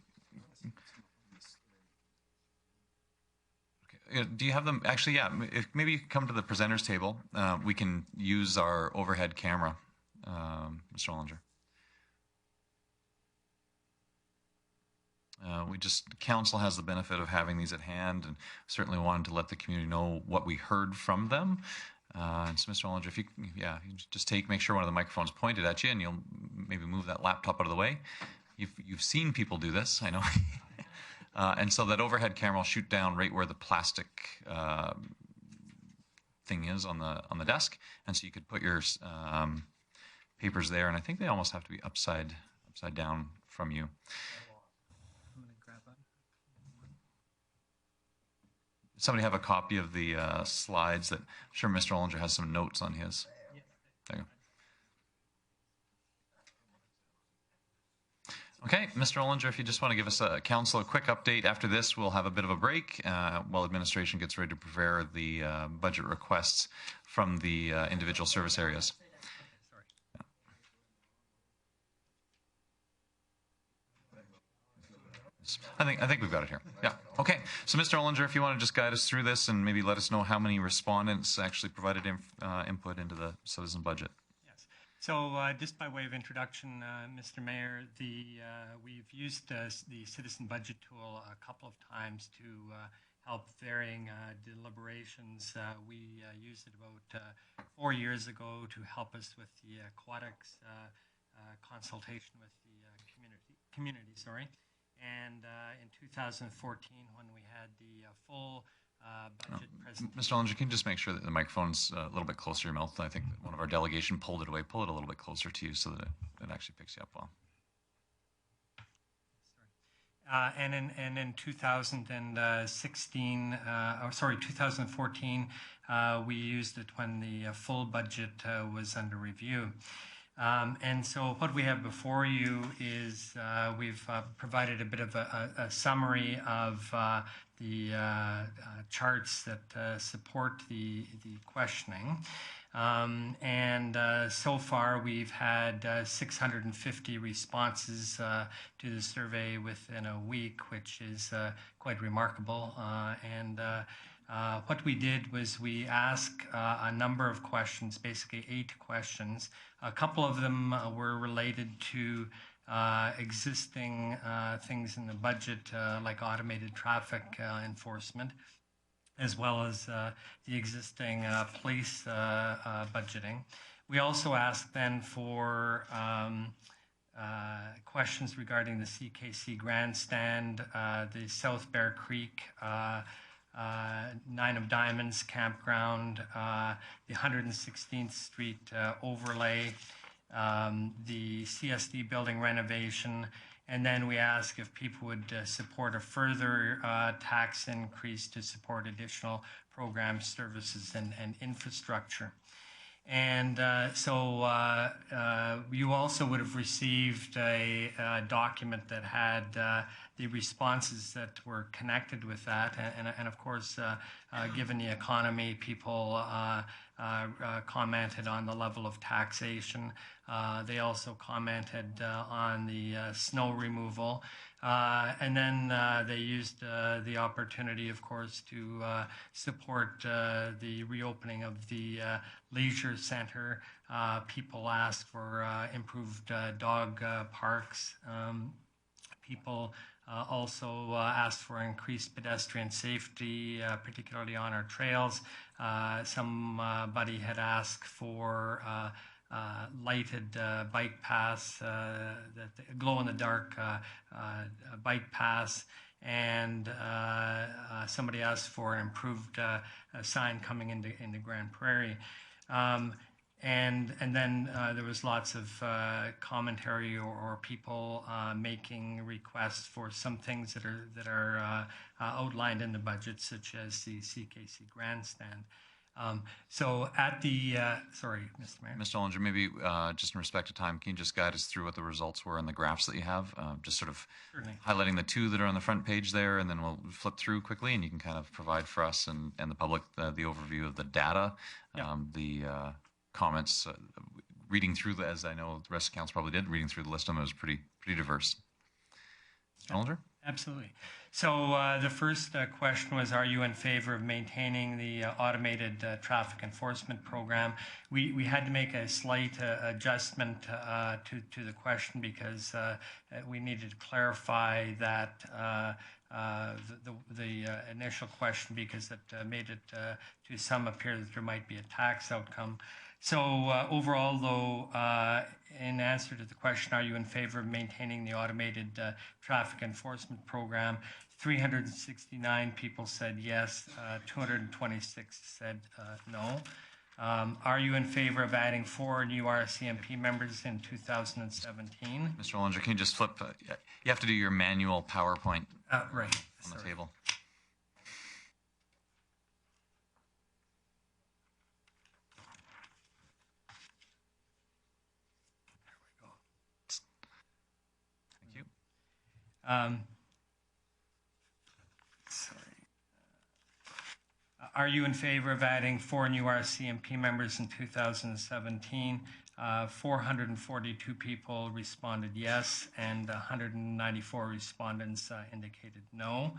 Do you have them? Actually, yeah. If maybe you could come to the presenters table. We can use our overhead camera, Mr. Ollinger. Council has the benefit of having these at hand, and certainly wanted to let the community know what we heard from them. And so, Mr. Ollinger, if you just make sure one of the microphones pointed at you, and you'll maybe move that laptop out of the way. You've seen people do this, I know. And so that overhead camera will shoot down right where the plastic thing is on the desk, and so you could put your papers there. And I think they almost have to be upside down from you. Somebody have a copy of the slides that I'm sure Mr. Ollinger has some notes on his. There you go. Okay, Mr. Ollinger, if you just want to give us council a quick update. After this, we'll have a bit of a break while administration gets ready to prepare the budget requests from the individual service areas. I think we've got it here. Yeah. Okay. So, Mr. Ollinger, if you want to just guide us through this and maybe let us know how many respondents actually provided input into the citizen budget. Yes. So, just by way of introduction, Mr. Mayor, we've used the citizen budget tool a couple of times to help varying deliberations. We used it about 4 years ago to help us with the aquatics consultation with the community. Sorry. And in 2014, when we had the full budget presentation. Mr. Ollinger, can you just make sure that the microphone's a little bit closer to your mouth? I think that one of our delegation pulled it away. Pull it a little bit closer to you so that it actually picks you up well. And in 2016, 2014, we used it when the full budget was under review. And so what we have before you is we've provided a bit of a summary of the charts that support the questioning. So far, we've had 650 responses to the survey within a week, which is quite remarkable. What we did was we asked a number of questions, basically 8 questions. A couple of them were related to existing things in the budget, like automated traffic enforcement, as well as the existing police budgeting. We also asked then for questions regarding the CKC grandstand, the South Bear Creek, Nine of Diamonds campground, the 116th Street overlay, the CSD building renovation, and then we ask if people would support a further tax increase to support additional programs, services, and infrastructure. And you also would have received a document that had the responses that were connected with that. And of course, given the economy, people commented on the level of taxation. They also commented on the snow removal. And then they used the opportunity, of course, to support the reopening of the leisure center. People asked for improved dog parks. People also asked for increased pedestrian safety, particularly on our trails. Somebody had asked for lighted bike paths, that glow-in-the-dark bike paths, and somebody asked for an improved sign coming into Grande Prairie. And then there was lots of commentary or people making requests for some things that are outlined in the budget, such as the CKC grandstand. So at the, sorry, Mr. Mayor. Mr. Ollinger, maybe just in respect to time, can you just guide us through what the results were in the graphs that you have? Just sort of Certainly. highlighting the 2 that are on the front page there, and then we'll flip through quickly, and you can kind of provide for us and the public the overview of the data, the comments, reading through as I know the rest of the council probably did, reading through the list of them, it was pretty diverse. Mr. Ollinger? Absolutely. So the first question was, are you in favor of maintaining the automated traffic enforcement program? We had to make a slight adjustment to the question because we needed to clarify that the initial question, because it made it to some appear that there might be a tax outcome. So overall, though, in answer to the question, are you in favor of maintaining the automated traffic enforcement program, 369 people said yes, 226 said no. Are you in favor of adding 4 new RCMP members in 2017? Mr. Ollinger, can you just flip? You have to do your manual PowerPoint right on the table. Are you in favor of adding 4 new RCMP members in 2017? 442 people responded yes, and 194 respondents indicated no.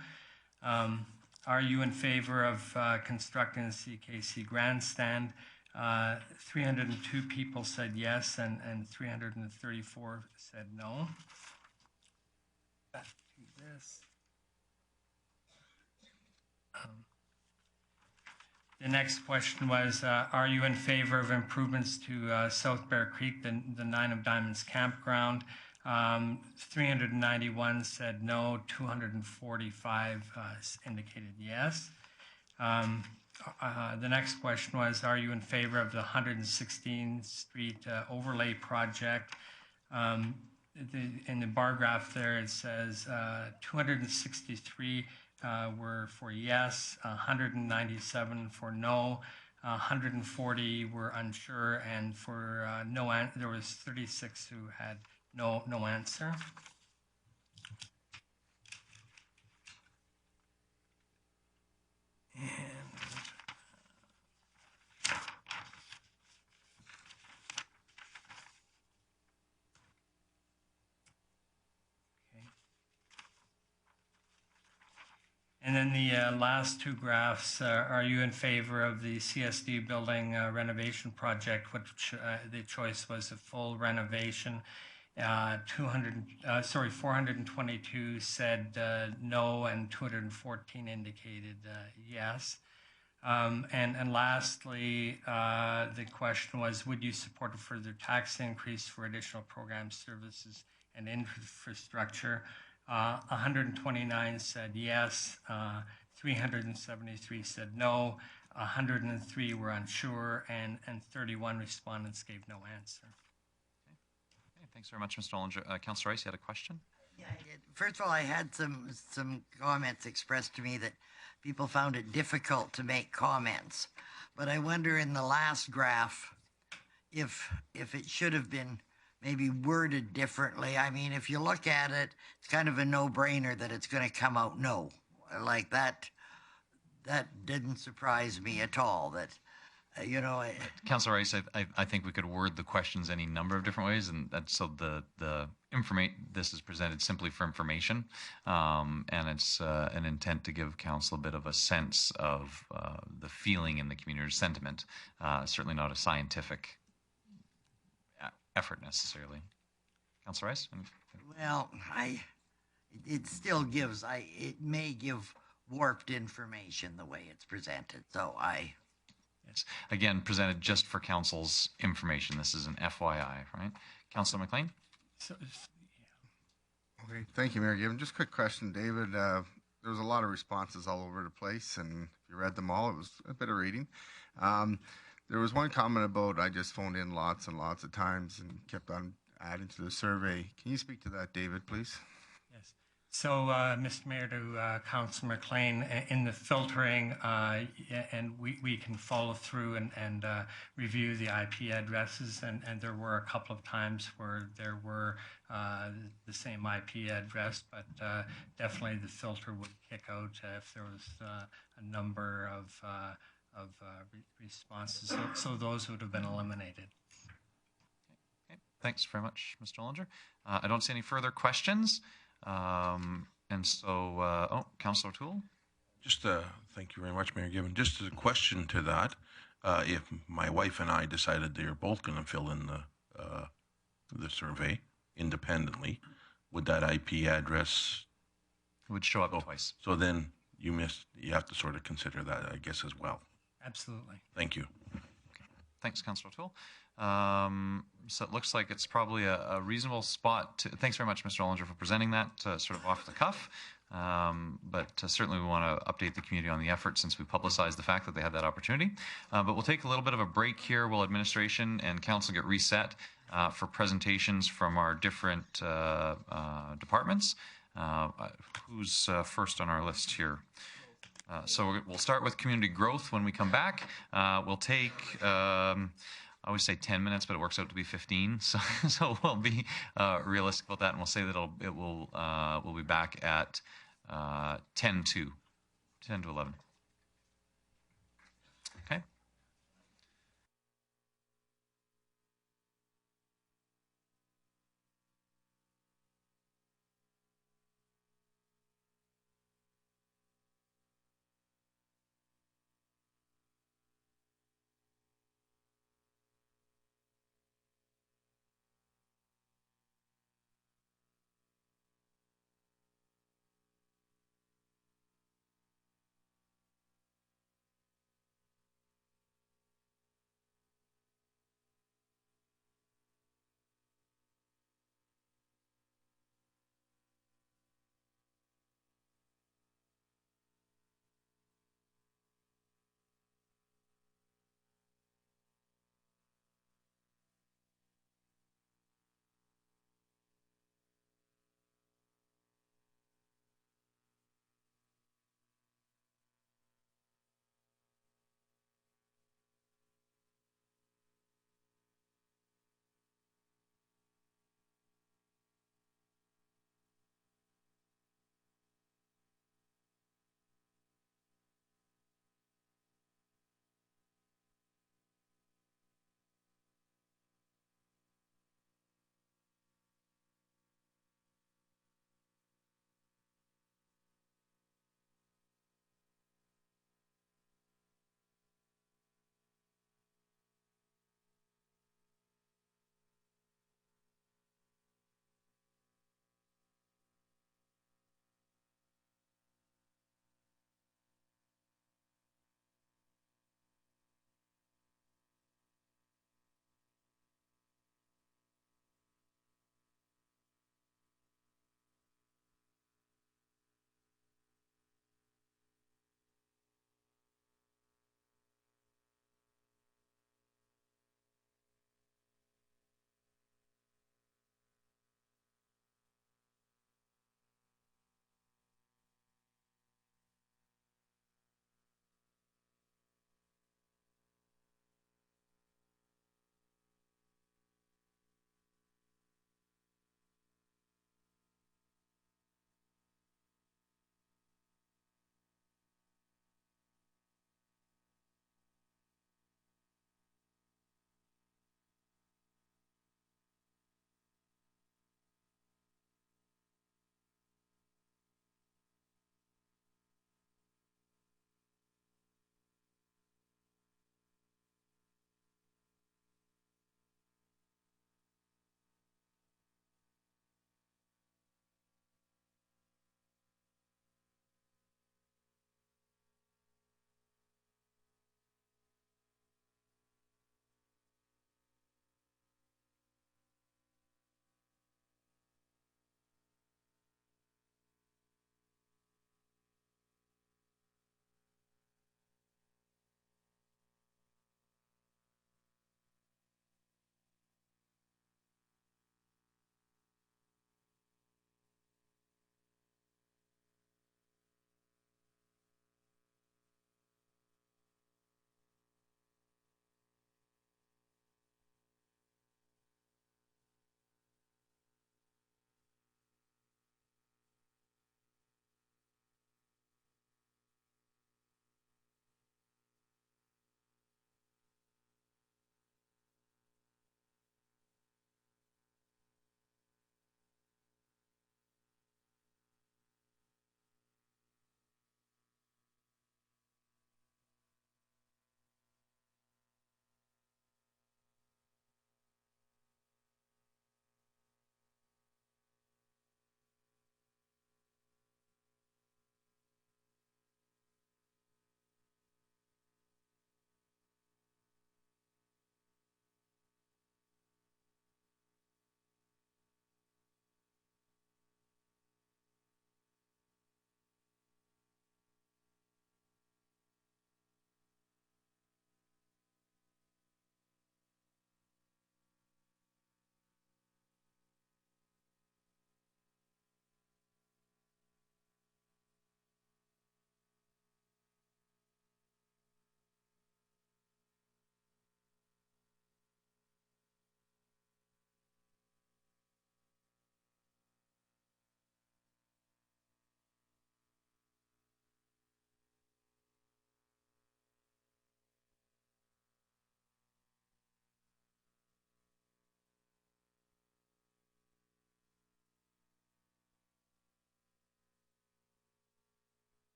Are you in favor of constructing the CKC grandstand? 302 people said yes, and 334 said no. Back to this. The next question was, are you in favor of improvements to South Bear Creek, the Nine of Diamonds campground? 391 said no, 245 indicated yes. The next question was, are you in favor of the 116th Street overlay project? In the bar graph there, it says 263 were for yes, 197 for no, 140 were unsure, and for there was 36 who had no answer. And then the last two graphs, are you in favor of the CSD building renovation project, which the choice was a full renovation? 422 said no, and 214 indicated yes. And lastly, the question was, would you support a further tax increase for additional programs, services, and infrastructure? 129 said yes, 373 said no, 103 were unsure, and 31 respondents gave no answer. Okay, thanks very much, Mr. Ollinger. Councillor Rice, you had a question? Yeah, I did. First of all, I had some comments expressed to me that people found it difficult to make comments. But I wonder in the last graph if it should have been maybe worded differently. I mean, if you look at it, it's kind of a no-brainer that it's going to come out no. Like that didn't surprise me at all. That, you know... Councillor Rice, I think we could word the questions any number of different ways, and that's so this is presented simply for information, and it's an intent to give council a bit of a sense of the feeling in the community, sentiment, certainly not a scientific effort necessarily. Councillor Rice? Well, it still gives, it may give warped information the way it's presented, so Yes. Again, presented just for council's information. This is an FYI, right? Councillor McLean? Okay, thank you, Mayor Given. Just a quick question, David. There was a lot of responses all over the place, and if you read them all, it was a bit of reading. There was one comment about I just phoned in lots and lots of times and kept on adding to the survey. Can you speak to that, David, please? Yes. So, Mr. Mayor, to Councillor McLean, in the filtering, and we can follow through and review the IP addresses, and there were a couple of times where there were the same IP address, but definitely the filter would kick out if there was a number of responses. So those would have been eliminated. Okay. Thanks very much, Mr. Ollinger. I don't see any further questions. And so, Councillor O'Toole? Just thank you very much, Mayor Given. Just as a question to that, if my wife and I decided they are both going to fill in the survey independently, would that IP address... It would show up twice. So then you have to sort of consider that, I guess, as well. Absolutely. Thank you. Okay. Thanks, Councillor O'Toole. So it looks like it's probably a reasonable spot to... Thanks very much, Mr. Ollinger, for presenting that sort of off the cuff. But certainly we want to update the community on the effort since we publicized the fact that they had that opportunity. But we'll take a little bit of a break here while administration and council get reset for presentations from our different departments. Who's first on our list here? So we'll start with community growth when we come back. We'll take, I always say 10 minutes, but it works out to be 15. So we'll be realistic about that, and we'll say that we'll be back at 10 to 11. Okay.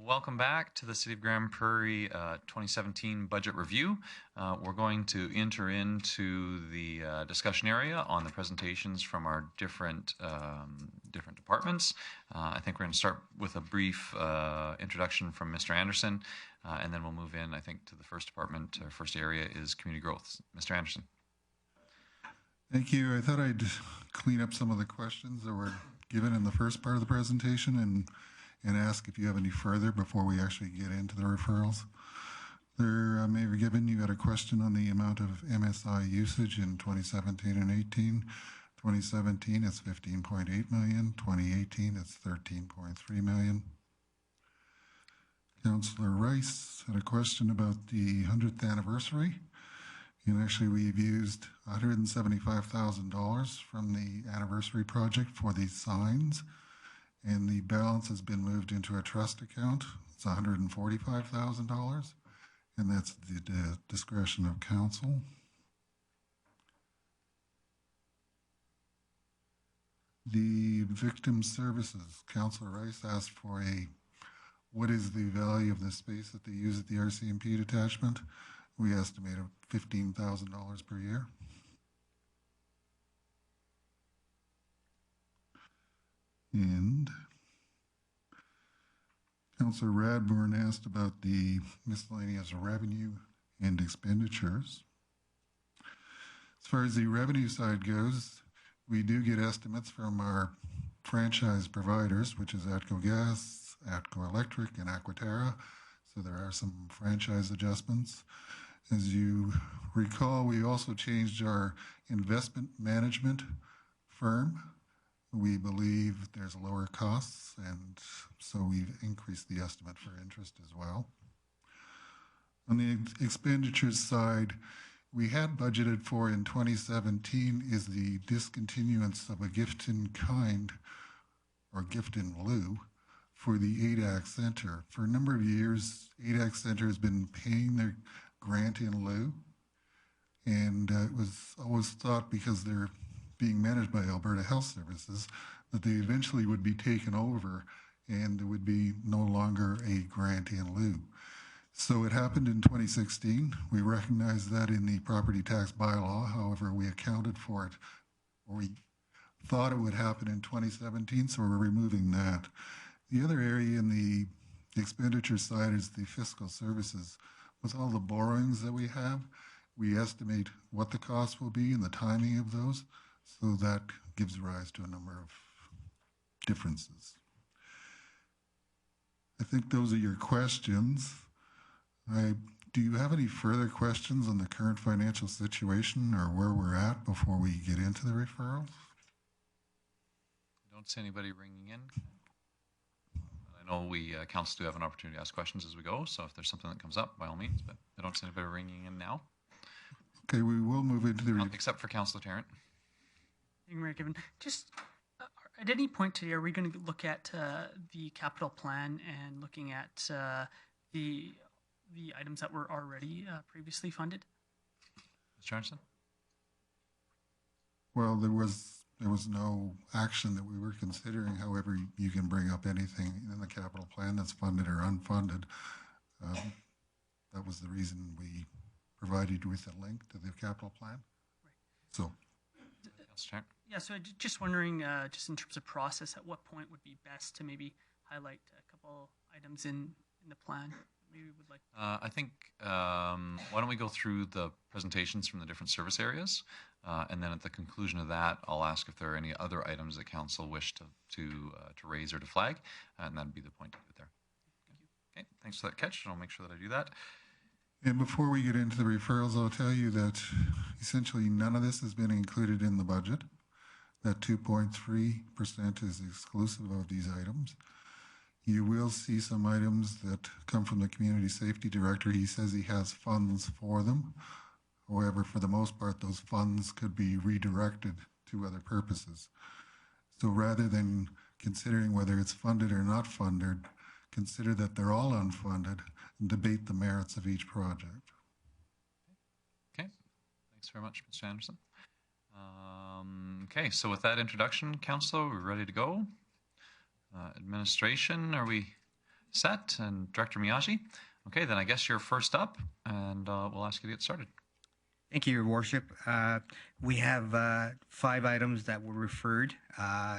welcome back to the City of Grande Prairie 2017 budget review. We're going to enter into the discussion area on the presentations from our different departments. I think we're going to start with a brief introduction from Mr. Anderson, and then we'll move in, I think, to the first department, or first area is community growth. Mr. Anderson. Thank you. I thought I'd clean up some of the questions that were given in the first part of the presentation and ask if you have any further before we actually get into the referrals. There, Mayor Gibbon, you had a question on the amount of MSI usage in 2017 and 18. 2017, it's 15.8 million. 2018, it's 13.3 million. Councillor Rice had a question about the 100th anniversary. And actually, we've used $175,000 from the anniversary project for these signs. And the balance has been moved into a trust account. It's $145,000. And that's the discretion of council. The victim services, Councillor Rice asked for what is the value of the space that they use at the RCMP detachment? We estimate $15,000 per year. And Councillor Radbourne asked about the miscellaneous revenue and expenditures. As far as the revenue side goes, we do get estimates from our franchise providers, which is ATCO Gas, ATCO Electric, and Aquaterra. So there are some franchise adjustments. As you recall, we also changed our investment management firm. We believe there's lower costs, and so we've increased the estimate for interest as well. On the expenditures side, we had budgeted for in 2017 is the discontinuance of a gift in kind or gift in lieu for the ADAC Center. For a number of years, ADAC Center has been paying their grant in lieu, and it was always thought, because they're being managed by Alberta Health Services, that they eventually would be taken over and there would be no longer a grant in lieu. So it happened in 2016. We recognized that in the property tax bylaw. However, we accounted for it, or we thought it would happen in 2017, so we're removing that. The other area in the expenditure side is the fiscal services. With all the borrowings that we have, we estimate what the cost will be and the timing of those, so that gives rise to a number of differences. I think those are your questions. Do you have any further questions on the current financial situation or where we're at before we get into the referrals? I don't see anybody ringing in. I know we, council, do have an opportunity to ask questions as we go, so if there's something that comes up, by all means, but I don't see anybody ringing in now. Okay, we will move into the... Except for Councillor Tarrant. Thank you, Mayor Gibbon. Just at any point today, are we going to look at the capital plan and looking at the items that were already previously funded? Mr. Anderson? Well, there was no action that we were considering. However, you can bring up anything in the capital plan that's funded or unfunded. That was the reason we provided you with a link to the capital plan. Right. So, yeah. So just wondering, just in terms of process, at what point would be best to maybe highlight a couple items in the plan? Maybe would like. I think why don't we go through the presentations from the different service areas, and then at the conclusion of that, I'll ask if there are any other items that council wish to raise or to flag, and that'd be the point to put there. Okay, thanks for that catch, and I'll make sure that I do that. And before we get into the referrals, I'll tell you that essentially none of this has been included in the budget. That 2.3% is exclusive of these items. You will see some items that come from the Community Safety Director. He says he has funds for them. However, for the most part, those funds could be redirected to other purposes. So rather than considering whether it's funded or not funded, consider that they're all unfunded and debate the merits of each project. Okay, thanks very much, Mr. Anderson. Okay, so with that introduction, Councillor, we're ready to go. Administration, are we set, and Director Miyagi. Okay, then I guess you're first up, and we'll ask you to get started. Thank you, Your Worship. We have 5 items that were referred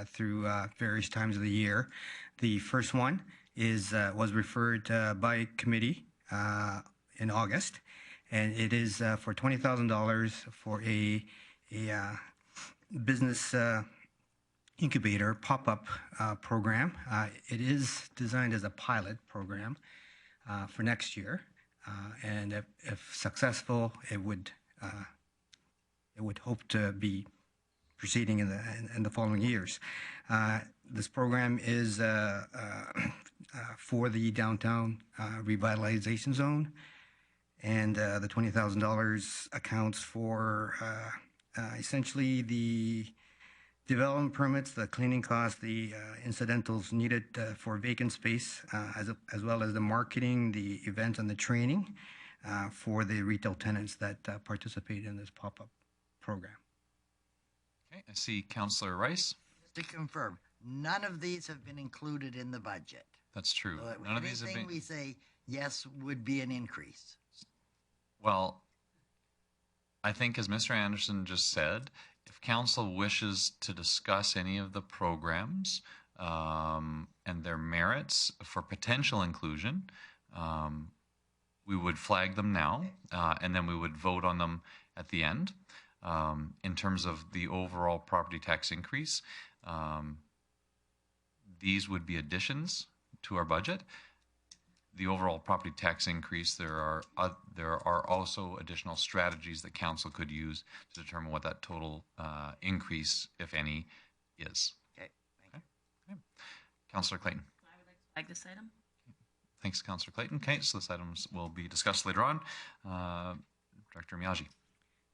through various times of the year. The first one was referred by committee in August, and it is for $20,000 for a business incubator pop-up program. It is designed as a pilot program for next year, and if successful, it would hope to be proceeding in the following years. This program is for the downtown revitalization zone, and the $20,000 accounts for essentially the development permits, the cleaning costs, the incidentals needed for vacant space, as well as the marketing, the events, and the training for the retail tenants that participate in this pop-up program. Okay, I see Councillor Rice. Just to confirm, none of these have been included in the budget. That's true. So None of these have anything been. we say yes would be an increase. Well, I think as Mr. Anderson just said, if council wishes to discuss any of the programs and their merits for potential inclusion, we would flag them now, and then we would vote on them at the end. In terms of the overall property tax increase, these would be additions to our budget. The overall property tax increase, there are also additional strategies that council could use to determine what that total increase, if any, is. Okay, thank you. Okay. Councillor Clayton. I would like to flag this item. Thanks, Councillor Clayton. Okay, so this item will be discussed later on. Director Miyagi.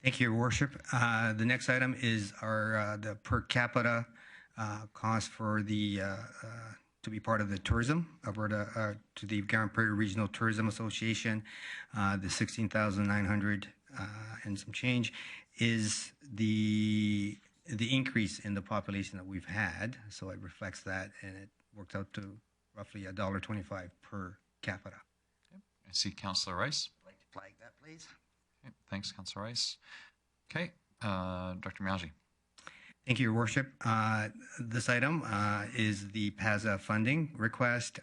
Thank you, Your Worship. The next item is the per capita cost for the to be part of the tourism, Alberta, to the Grande Prairie Regional Tourism Association. The $16,900 and some change is the increase in the population that we've had. So it reflects that, and it works out to roughly $1.25 per capita. Okay. I see Councillor Rice. I'd like to flag that, please. Okay. Thanks, Councillor Rice. Okay, Director Miyagi. Thank you, Your Worship. This item is the PAZA funding request.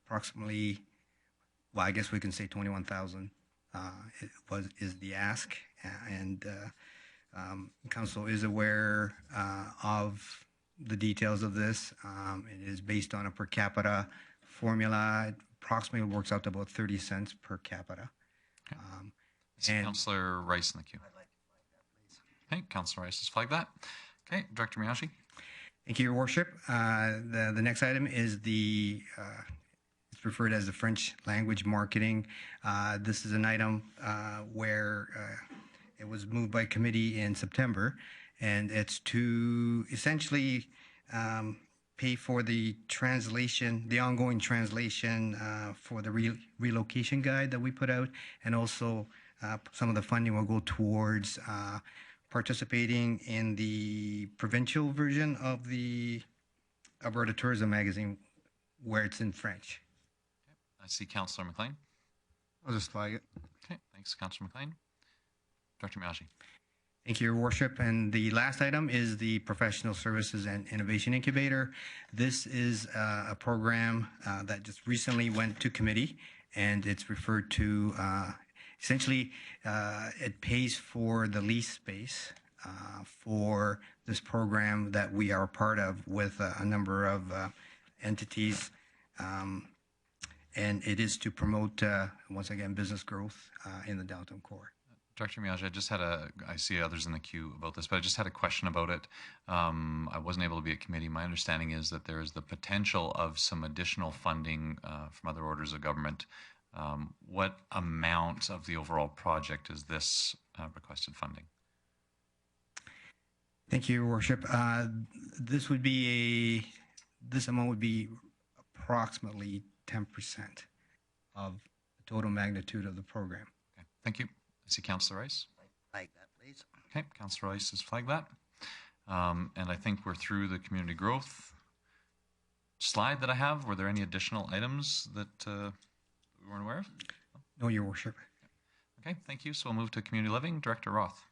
Approximately, well, I guess we can say 21,000 is the ask, and Council is aware of the details of this. It is based on a per capita formula. It approximately works out to about 30 cents per capita. Okay. Councillor Rice in the queue. Okay, Councillor Rice has flagged that. Okay, Director Miyagi. Thank you, Your Worship. The next item is it's referred as the French language marketing. This is an item where it was moved by committee in September, and it's to essentially pay for the translation, the ongoing translation for the relocation guide that we put out, and also some of the funding will go towards participating in the provincial version of the Alberta Tourism magazine, where it's in French. Okay. I see Councillor McLean. I'll just flag it. Okay, thanks, Councillor McLean. Director Miyagi. Thank you, Your Worship. And the last item is the Professional Services and Innovation Incubator. This is a program that just recently went to committee, and it's referred to essentially, it pays for the lease space for this program that we are a part of with a number of entities, and it is to promote, once again, business growth in the downtown core. Director Miyagi, I see others in the queue about this, but I just had a question about it. I wasn't able to be at committee. My understanding is that there is the potential of some additional funding from other orders of government. What amount of the overall project is this requested funding? Thank you, Your Worship. This amount would be approximately 10% of the total magnitude of the program. Okay, thank you. I see Councillor Rice. Flag that, please. Okay, Councillor Rice has flagged that. And I think we're through the community growth. slide that I have, were there any additional items that we weren't aware of? No, Your Worship. Okay, thank you. So we'll move to Community Living. Director Roth.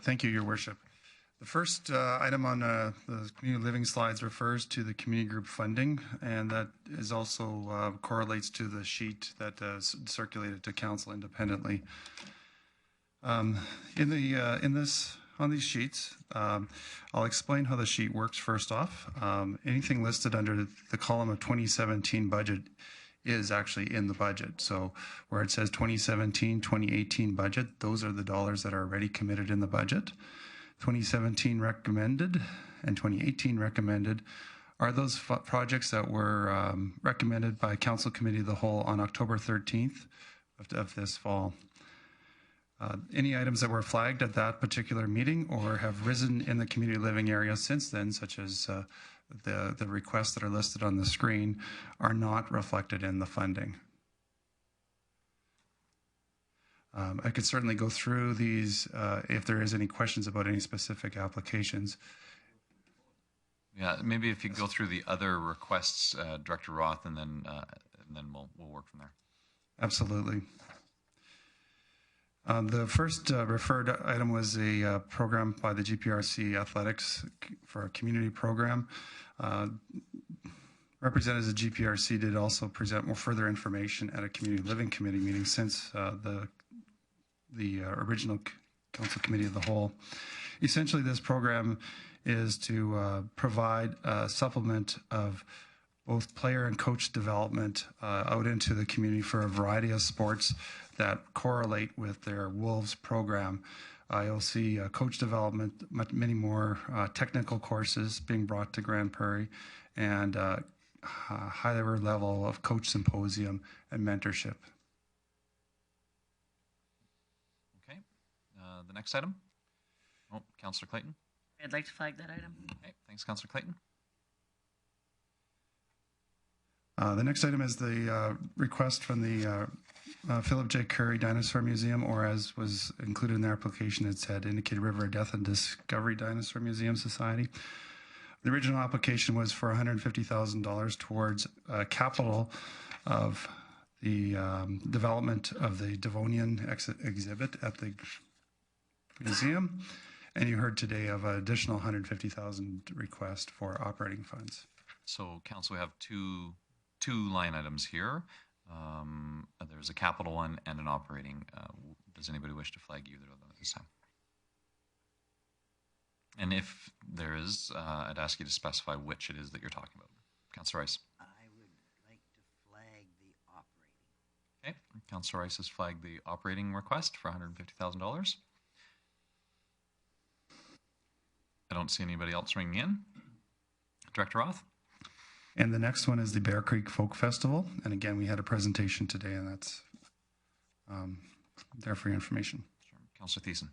Thank you, Your Worship. The first item on the community living slides refers to the community group funding, and that is also correlates to the sheet that circulated to council independently. On these sheets, I'll explain how the sheet works first off. Anything listed under the column of 2017 budget is actually in the budget. So where it says 2017, 2018 budget, those are the dollars that are already committed in the budget. 2017 recommended and 2018 recommended are those projects that were recommended by Council Committee of the Whole on October 13th of this fall. Any items that were flagged at that particular meeting or have risen in the community living area since then, such as the requests that are listed on the screen, are not reflected in the funding. I could certainly go through these if there is any questions about any specific applications. Yeah, maybe if you go through the other requests, Director Roth, and then we'll work from there. Absolutely. The first referred item was a program by the GPRC Athletics for a community program. Representatives of GPRC did also present more further information at a community living committee meeting since the original Council Committee of the Whole. Essentially, this program is to provide a supplement of both player and coach development out into the community for a variety of sports that correlate with their Wolves program. You'll see coach development, many more technical courses being brought to Grande Prairie, and higher level of coach symposium and mentorship. Okay, the next item. Oh, Councillor Clayton. I'd like to flag that item. Okay, thanks, Councillor Clayton. The next item is the request from the Philip J. Curry Dinosaur Museum, or as was included in their application, it said Indicated River of Death and Discovery Dinosaur Museum Society. The original application was for $150,000 towards capital of the development of the Devonian exhibit at the museum. And you heard today of an additional $150,000 request for operating funds. So, Council, we have two line items here. There's a capital one and an operating. Does anybody wish to flag either of them at this time? And if there is, I'd ask you to specify which it is that you're talking about. Councillor Rice. I would like to flag the operating. Okay, Councillor Rice has flagged the operating request for $150,000. I don't see anybody else ringing in. Director Roth. And the next one is the Bear Creek Folk Festival. And again, we had a presentation today, and that's there for your information. Sure. Councillor Thiessen.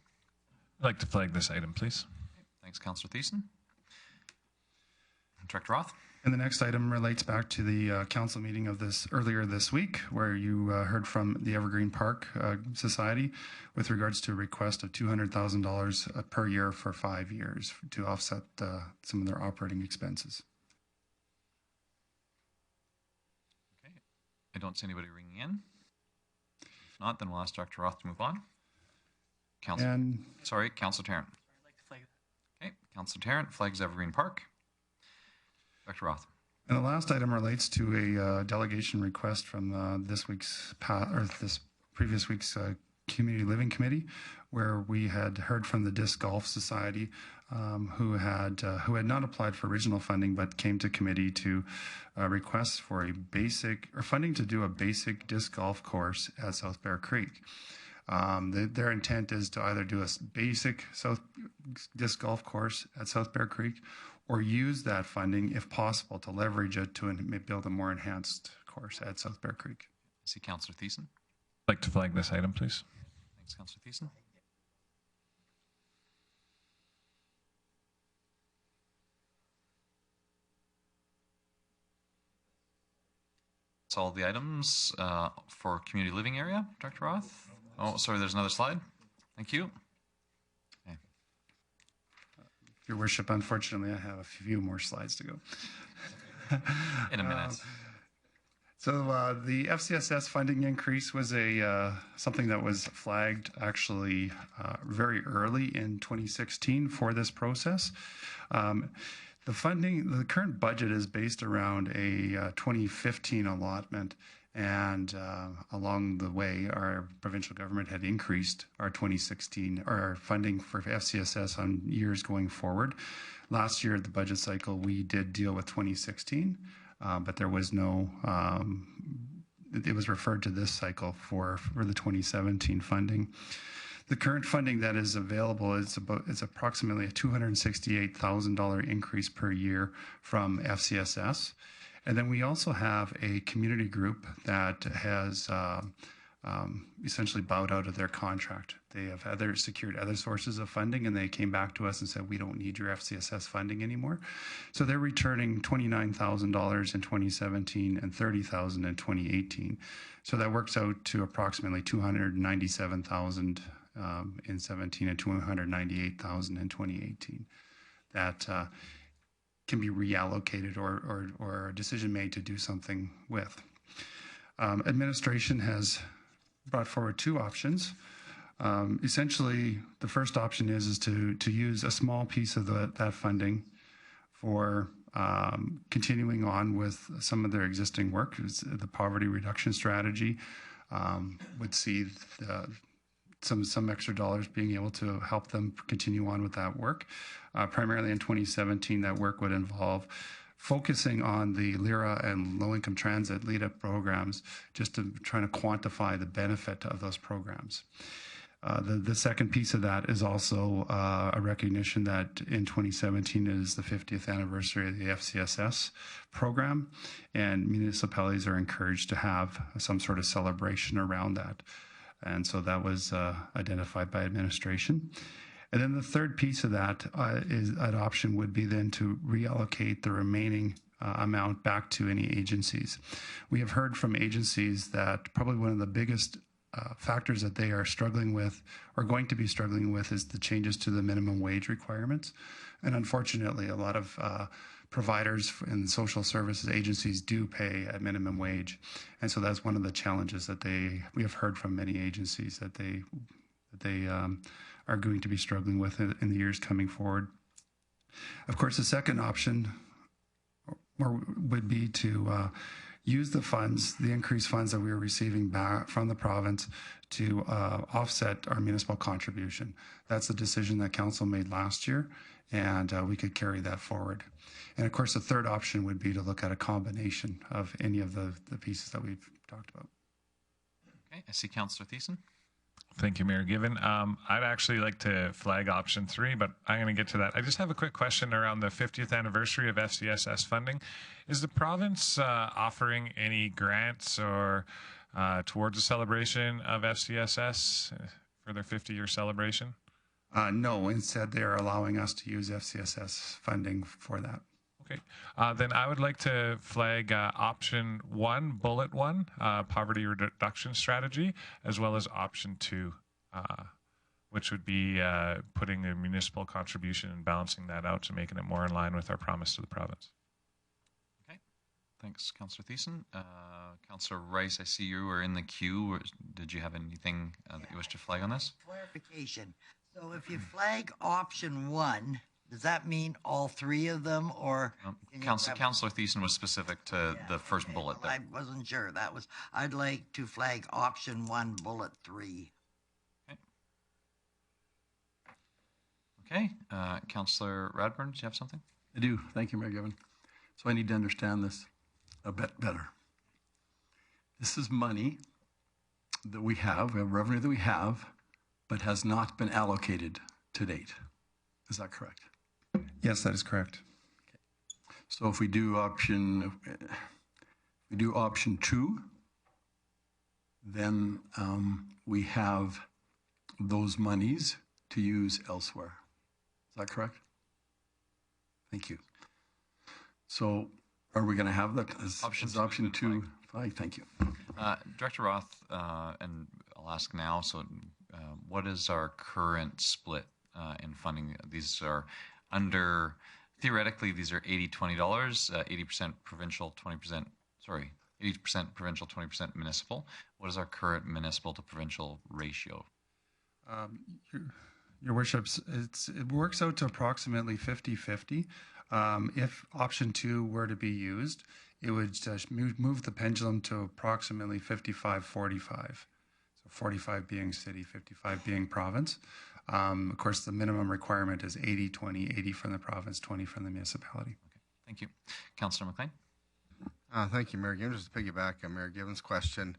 I'd like to flag this item, please. Okay. Thanks, Councillor Thiessen. Director Roth. And the next item relates back to the council meeting of earlier this week, where you heard from the Evergreen Park Society with regards to a request of $200,000 per year for 5 years to offset some of their operating expenses. I don't see anybody ringing in. If not, then we'll ask Dr. Roth to move on. Councillor Tarrant. I'd like to flag that. Okay, Councillor Tarrant flags Evergreen Park. Dr. Roth. And the last item relates to a delegation request from this previous week's Community Living Committee, where we had heard from the Disc Golf Society, who had not applied for original funding, but came to committee to request for funding to do a basic disc golf course at South Bear Creek. Their intent is to either do a basic disc golf course at South Bear Creek, or use that funding, if possible, to leverage it to build a more enhanced course at South Bear Creek. I see Councillor Thiessen. I'd like to flag this item, please. Thanks, Councillor Thiessen. That's all the items for community living area, Dr. Roth. Oh, sorry, there's another slide. Thank you. Okay. Your Worship, unfortunately, I have a few more slides to go. In a minute. So the FCSS funding increase was something that was flagged actually very early in 2016 for this process. The current budget is based around a 2015 allotment, and along the way, our provincial government had increased our 2016 or our funding for FCSS on years going forward. Last year, the budget cycle, we did deal with 2016. But there was no, it was referred to this cycle for the 2017 funding. The current funding that is available is approximately a $268,000 increase per year from FCSS. And then we also have a community group that has essentially bowed out of their contract. They have secured other sources of funding, and they came back to us and said, we don't need your FCSS funding anymore. So they're returning $29,000 in 2017 and $30,000 in 2018. So that works out to approximately $297,000 in 17 and $298,000 in 2018. That can be reallocated or a decision made to do something with. Administration has brought forward two options. Essentially, the first option is to use a small piece of that funding for continuing on with some of their existing work. The poverty reduction strategy would see some extra dollars being able to help them continue on with that work. Primarily in 2017, that work would involve focusing on the LIRA and low-income transit lead-up programs, just to try to quantify the benefit of those programs. The second piece of that is also a recognition that in 2017 is the 50th anniversary of the FCSS program, and municipalities are encouraged to have some sort of celebration around that. And so that was identified by administration. And then the third piece of that option would be then to reallocate the remaining amount back to any agencies. We have heard from agencies that probably one of the biggest factors that they are struggling with or going to be struggling with is the changes to the minimum wage requirements. And unfortunately, a lot of providers and social services agencies do pay at minimum wage. And so that's one of the challenges that we have heard from many agencies that they are going to be struggling with in the years coming forward. Of course, the second option would be to use the funds, the increased funds that we are receiving back from the province to offset our municipal contribution. That's the decision that council made last year, and we could carry that forward. And of course, the third option would be to look at a combination of any of the pieces that we've talked about. Okay, I see Councillor Thiessen. Thank you, Mayor Given. I'd actually like to flag option 3, but I'm going to get to that. I just have a quick question around the 50th anniversary of FCSS funding. Is the province offering any grants or towards a celebration of FCSS for their 50-year celebration? No, instead they are allowing us to use FCSS funding for that. Okay, then I would like to flag option 1, bullet 1, poverty reduction strategy, as well as option 2, which would be putting a municipal contribution and balancing that out to making it more in line with our promise to the province. Okay, thanks, Councillor Thiessen. Councillor Rice, I see you were in the queue. Did you have anything that you wish to flag on this? Clarification. So if you flag option 1, does that mean all 3 of them, or? Councillor Thiessen was specific to the first bullet there. I wasn't sure. I'd like to flag option 1, bullet 3. Okay. Councillor Radburn, do you have something? I do. Thank you, Mayor Given. So I need to understand this a bit better. This is money that we have revenue that we have, but has not been allocated to date. Is that correct? Yes, that is correct. Okay. So if we do option 2, then we have those monies to use elsewhere. Is that correct? Thank you. So are we going to have that as option 2? Thank you. Director Roth, and I'll ask now, so what is our current split in funding? These are under, theoretically, these are $80, $20, 80% provincial, 20%, sorry, 80% provincial, 20% municipal. What is our current municipal to provincial ratio? Your Worships, it works out to approximately 50-50. If option 2 were to be used, it would just move the pendulum to approximately 55-45. So 45 being city, 55 being province. Of course, the minimum requirement is 80-20, 80 from the province, 20 from the municipality. Okay, thank you. Councillor McLean. Thank you, Mayor Gibbons. Just to piggyback on Mayor Gibbons' question,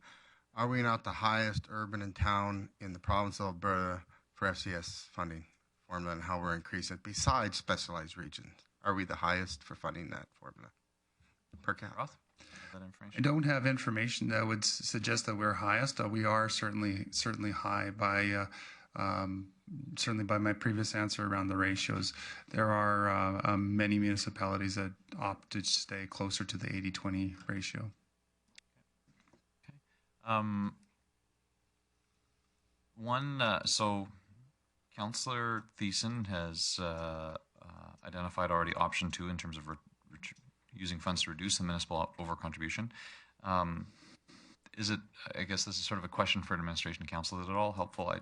are we not the highest urban and town in the province of Alberta for FCS funding formula and how we're increasing it besides specialized regions? Are we the highest for funding that formula per capita? Roth? That information? I don't have information that would suggest that we're highest. We are certainly high by certainly by my previous answer around the ratios. There are many municipalities that opt to stay closer to the 80-20 ratio. Okay. So Councillor Thiessen has identified already option 2 in terms of using funds to reduce the municipal over-contribution. Is it, I guess this is sort of a question for administration and council, is it all helpful?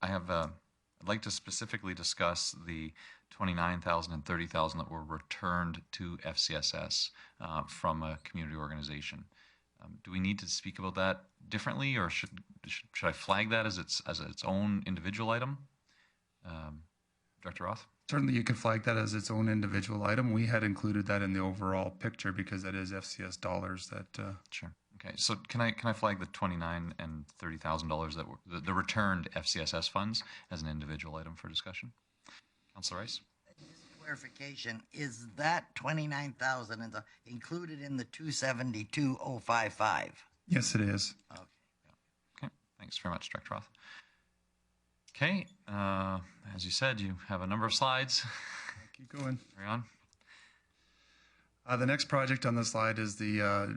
I'd like to specifically discuss the 29,000 and 30,000 that were returned to FCSS from a community organization. Do we need to speak about that differently, or should I flag that as its own individual item? Director Roth? Certainly you could flag that as its own individual item. We had included that in the overall picture because that is FCS dollars that... Sure. Okay, so can I flag the $29,000 and $30,000 that were the returned FCSS funds as an individual item for discussion? Councillor Rice? Just clarification, is that 29,000 included in the 272,055? Yes, it is. Okay. Okay, thanks very much, Director Roth. Okay, as you said, you have a number of slides. Keep going. Carry on. The next project on the slide is the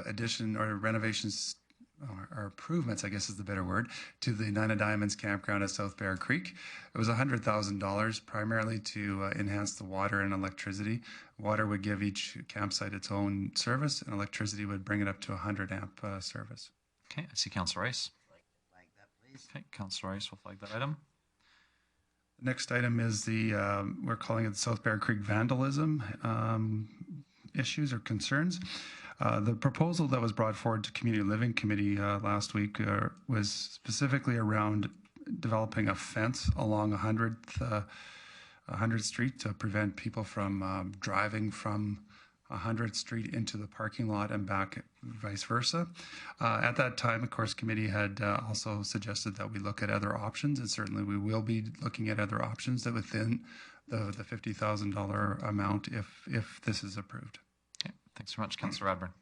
addition or renovations or improvements, I guess is the better word, to the Nine Diamonds campground at South Bear Creek. It was $100,000 primarily to enhance the water and electricity. Water would give each campsite its own service, and electricity would bring it up to 100 amp service. Okay, I see Councillor Rice. Flag that, please. Okay, Councillor Rice will flag that item. The next item is we're calling it the South Bear Creek vandalism issues or concerns. The proposal that was brought forward to Community Living Committee last week was specifically around developing a fence along 100th Street to prevent people from driving from 100th Street into the parking lot and back, vice versa. At that time, of course, committee had also suggested that we look at other options, and certainly we will be looking at other options that within the $50,000 amount if this is approved. Okay, thanks very much, Councillor Radburn.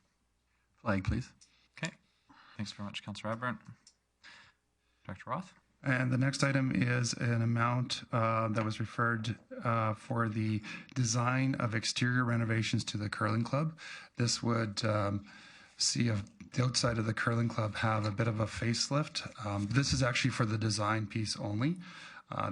Flag, please. Okay, thanks very much, Councillor Radburn. Director Roth? And the next item is an amount that was referred for the design of exterior renovations to the curling club. This would see the outside of the curling club have a bit of a facelift. This is actually for the design piece only.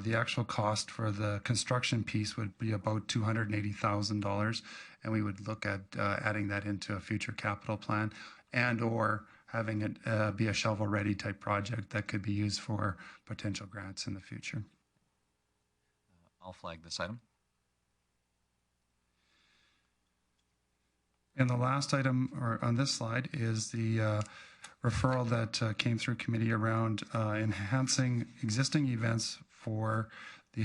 The actual cost for the construction piece would be about $280,000, and we would look at adding that into a future capital plan and or having it be a shovel-ready type project that could be used for potential grants in the future. I'll flag this item. And the last item on this slide is the referral that came through committee around enhancing existing events for the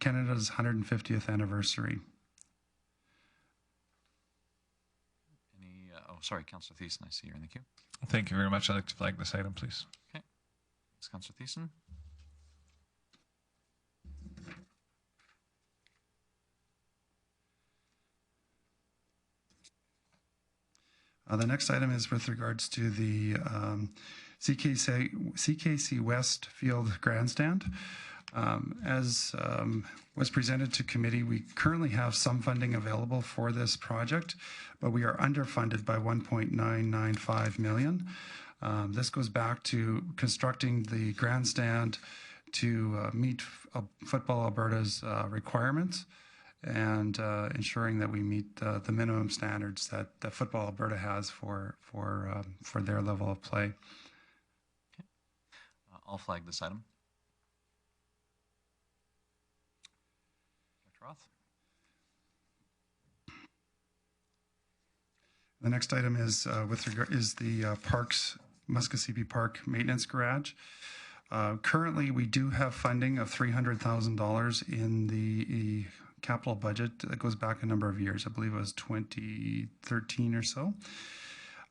Canada's 150th anniversary. Sorry, Councillor Thiessen, I see you're in the queue. Thank you very much. I'd like to flag this item, please. Okay. Thanks, Councillor Thiessen. The next item is with regards to the CKC West Field Grandstand. As was presented to committee, we currently have some funding available for this project, but we are underfunded by $1.995 million. This goes back to constructing the grandstand to meet Football Alberta's requirements. and ensuring that we meet the minimum standards that Football Alberta has for their level of play. I'll flag this item. Dr. Roth. The next item is the Parks Muskosipi Park Maintenance Garage. Currently, we do have funding of $300,000 in the capital budget that goes back a number of years. I believe it was 2013 or so.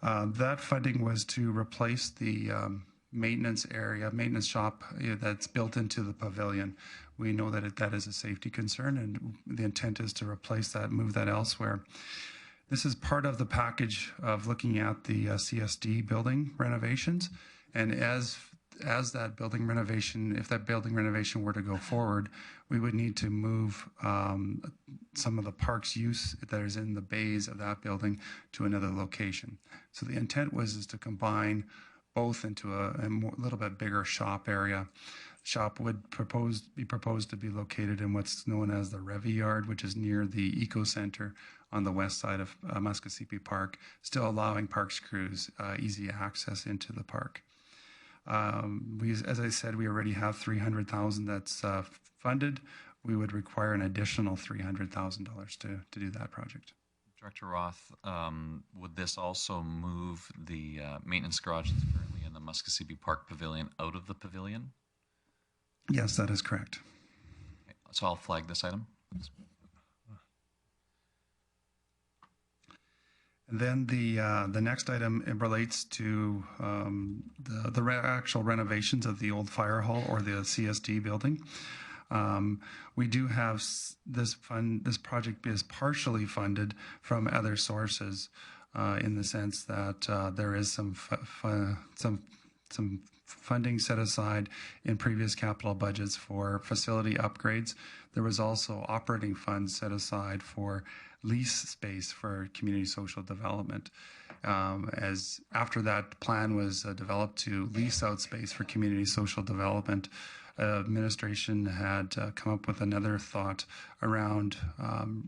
That funding was to replace the maintenance shop that's built into the pavilion. We know that that is a safety concern, and the intent is to replace that, move that elsewhere. This is part of the package of looking at the CSD building renovations, and as that building renovation, if that building renovation were to go forward, we would need to move some of the park's use that is in the bays of that building to another location. So the intent is to combine both into a little bit bigger shop area. Shop would be proposed to be located in what's known as the Revy Yard, which is near the Eco Center on the west side of Muskosipi Park, still allowing parks crews easy access into the park. As I said, we already have $300,000 that's funded. We would require an additional $300,000 to do that project. Director Roth, would this also move the maintenance garage that's currently in the Muskosipi Park Pavilion out of the pavilion? Yes, that is correct. Okay, so I'll flag this item. And then the next item, it relates to the actual renovations of the old fire hall or the CSD building. We do have this project is partially funded from other sources, in the sense that there is some funding set aside in previous capital budgets for facility upgrades. There was also operating funds set aside for lease space for community social development. As after that plan was developed to lease out space for community social development, administration had come up with another thought around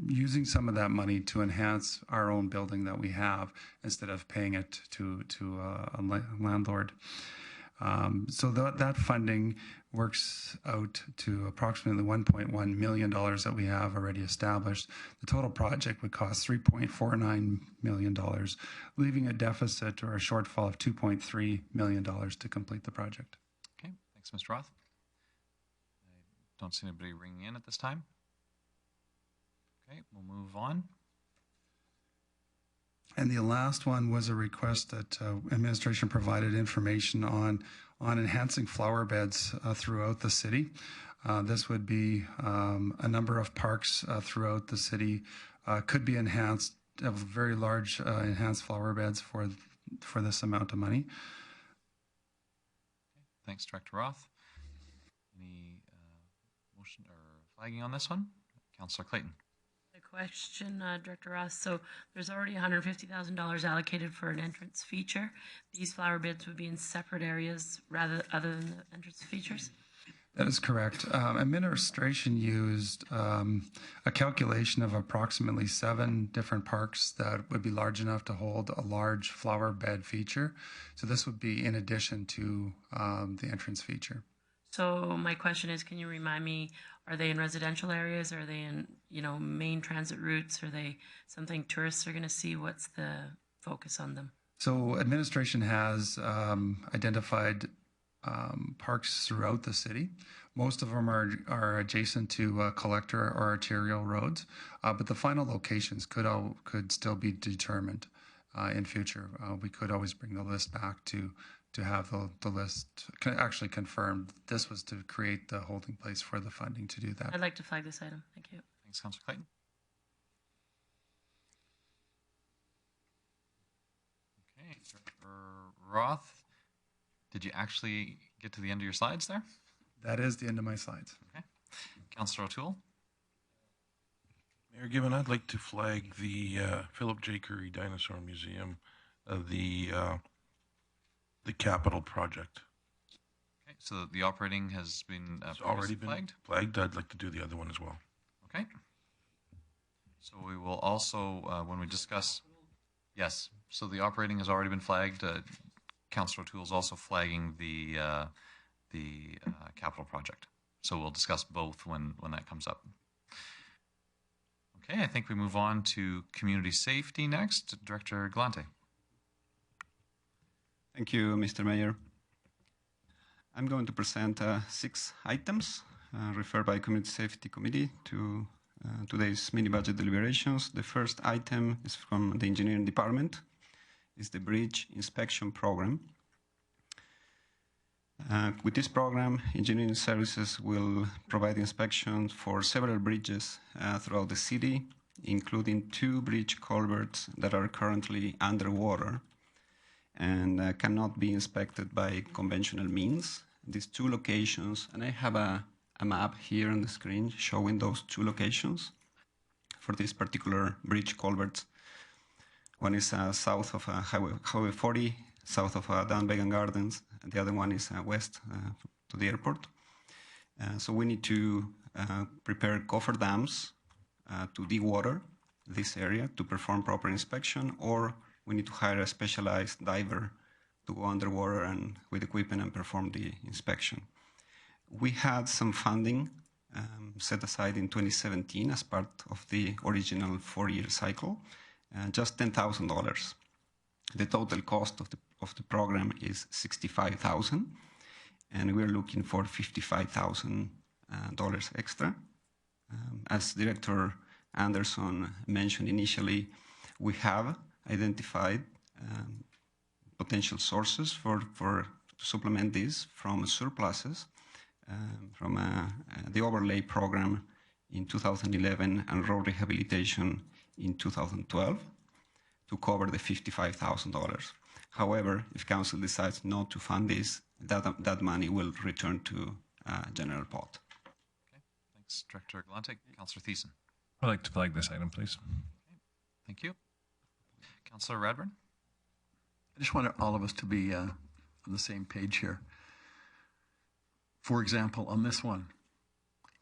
using some of that money to enhance our own building that we have instead of paying it to a landlord. So that funding works out to approximately $1.1 million that we have already established. The total project would cost $3.49 million, leaving a deficit or a shortfall of $2.3 million to complete the project. Okay, thanks, Mr. Roth. I don't see anybody ringing in at this time. Okay, we'll move on. And the last one was a request that administration provided information on enhancing flower beds throughout the city. This would be a number of parks throughout the city could be enhanced, have very large enhanced flower beds for this amount of money. Thanks, Director Roth. Any motion or flagging on this one? Councillor Clayton. Question, Director Ross. So there's already $150,000 allocated for an entrance feature. These flower beds would be in separate areas other than the entrance features? That is correct. Administration used a calculation of approximately 7 different parks that would be large enough to hold a large flower bed feature. So this would be in addition to the entrance feature. So my question is, can you remind me, are they in residential areas? Are they in, main transit routes? Are they something tourists are going to see? What's the focus on them? So administration has identified parks throughout the city. Most of them are adjacent to collector or arterial roads, but the final locations could still be determined in future. We could always bring the list back to have the list actually confirmed. This was to create the holding place for the funding to do that. I'd like to flag this item. Thank you. Thanks, Councillor Clayton. Okay, Director Roth, did you actually get to the end of your slides there? That is the end of my slides. Okay. Councillor O'Toole. Mayor Gibbon, I'd like to flag the Philip J. Curry Dinosaur Museum, the capital project. Okay, so the operating has been already been flagged? Flagged. I'd like to do the other one as well. Okay. So we will also, when we discuss, yes, so the operating has already been flagged. Councillor O'Toole is also flagging the capital project. So we'll discuss both when that comes up. Okay, I think we move on to community safety next. Director Galante. Thank you, Mr. Mayor. I'm going to present 6 items referred by Community Safety Committee to today's mini-budget deliberations. The first item is from the Engineering Department. It's the Bridge Inspection Program. With this program, engineering services will provide inspections for several bridges throughout the city, including 2 bridge culverts that are currently underwater and cannot be inspected by conventional means. These 2 locations, and I have a map here on the screen showing those 2 locations for this particular bridge culverts. One is south of Highway 40, south of Dunvegan Gardens, and the other one is west to the airport. So we need to prepare cofferdams to dewater this area to perform proper inspection, or we need to hire a specialized diver to go underwater and with equipment and perform the inspection. We had some funding set aside in 2017 as part of the original 4-year cycle, just $10,000. The total cost of the program is $65,000, and we're looking for $55,000 extra. As Director Anderson mentioned initially, we have identified potential sources to supplement this from surpluses from the overlay program in 2011 and road rehabilitation in 2012 to cover the $55,000. However, if Council decides not to fund this, that money will return to general pot. Okay, thanks, Director Galante. Councillor Thiessen. I'd like to flag this item, please. Okay, thank you. Councillor Radburn. I just want all of us to be on the same page here. For example, on this one,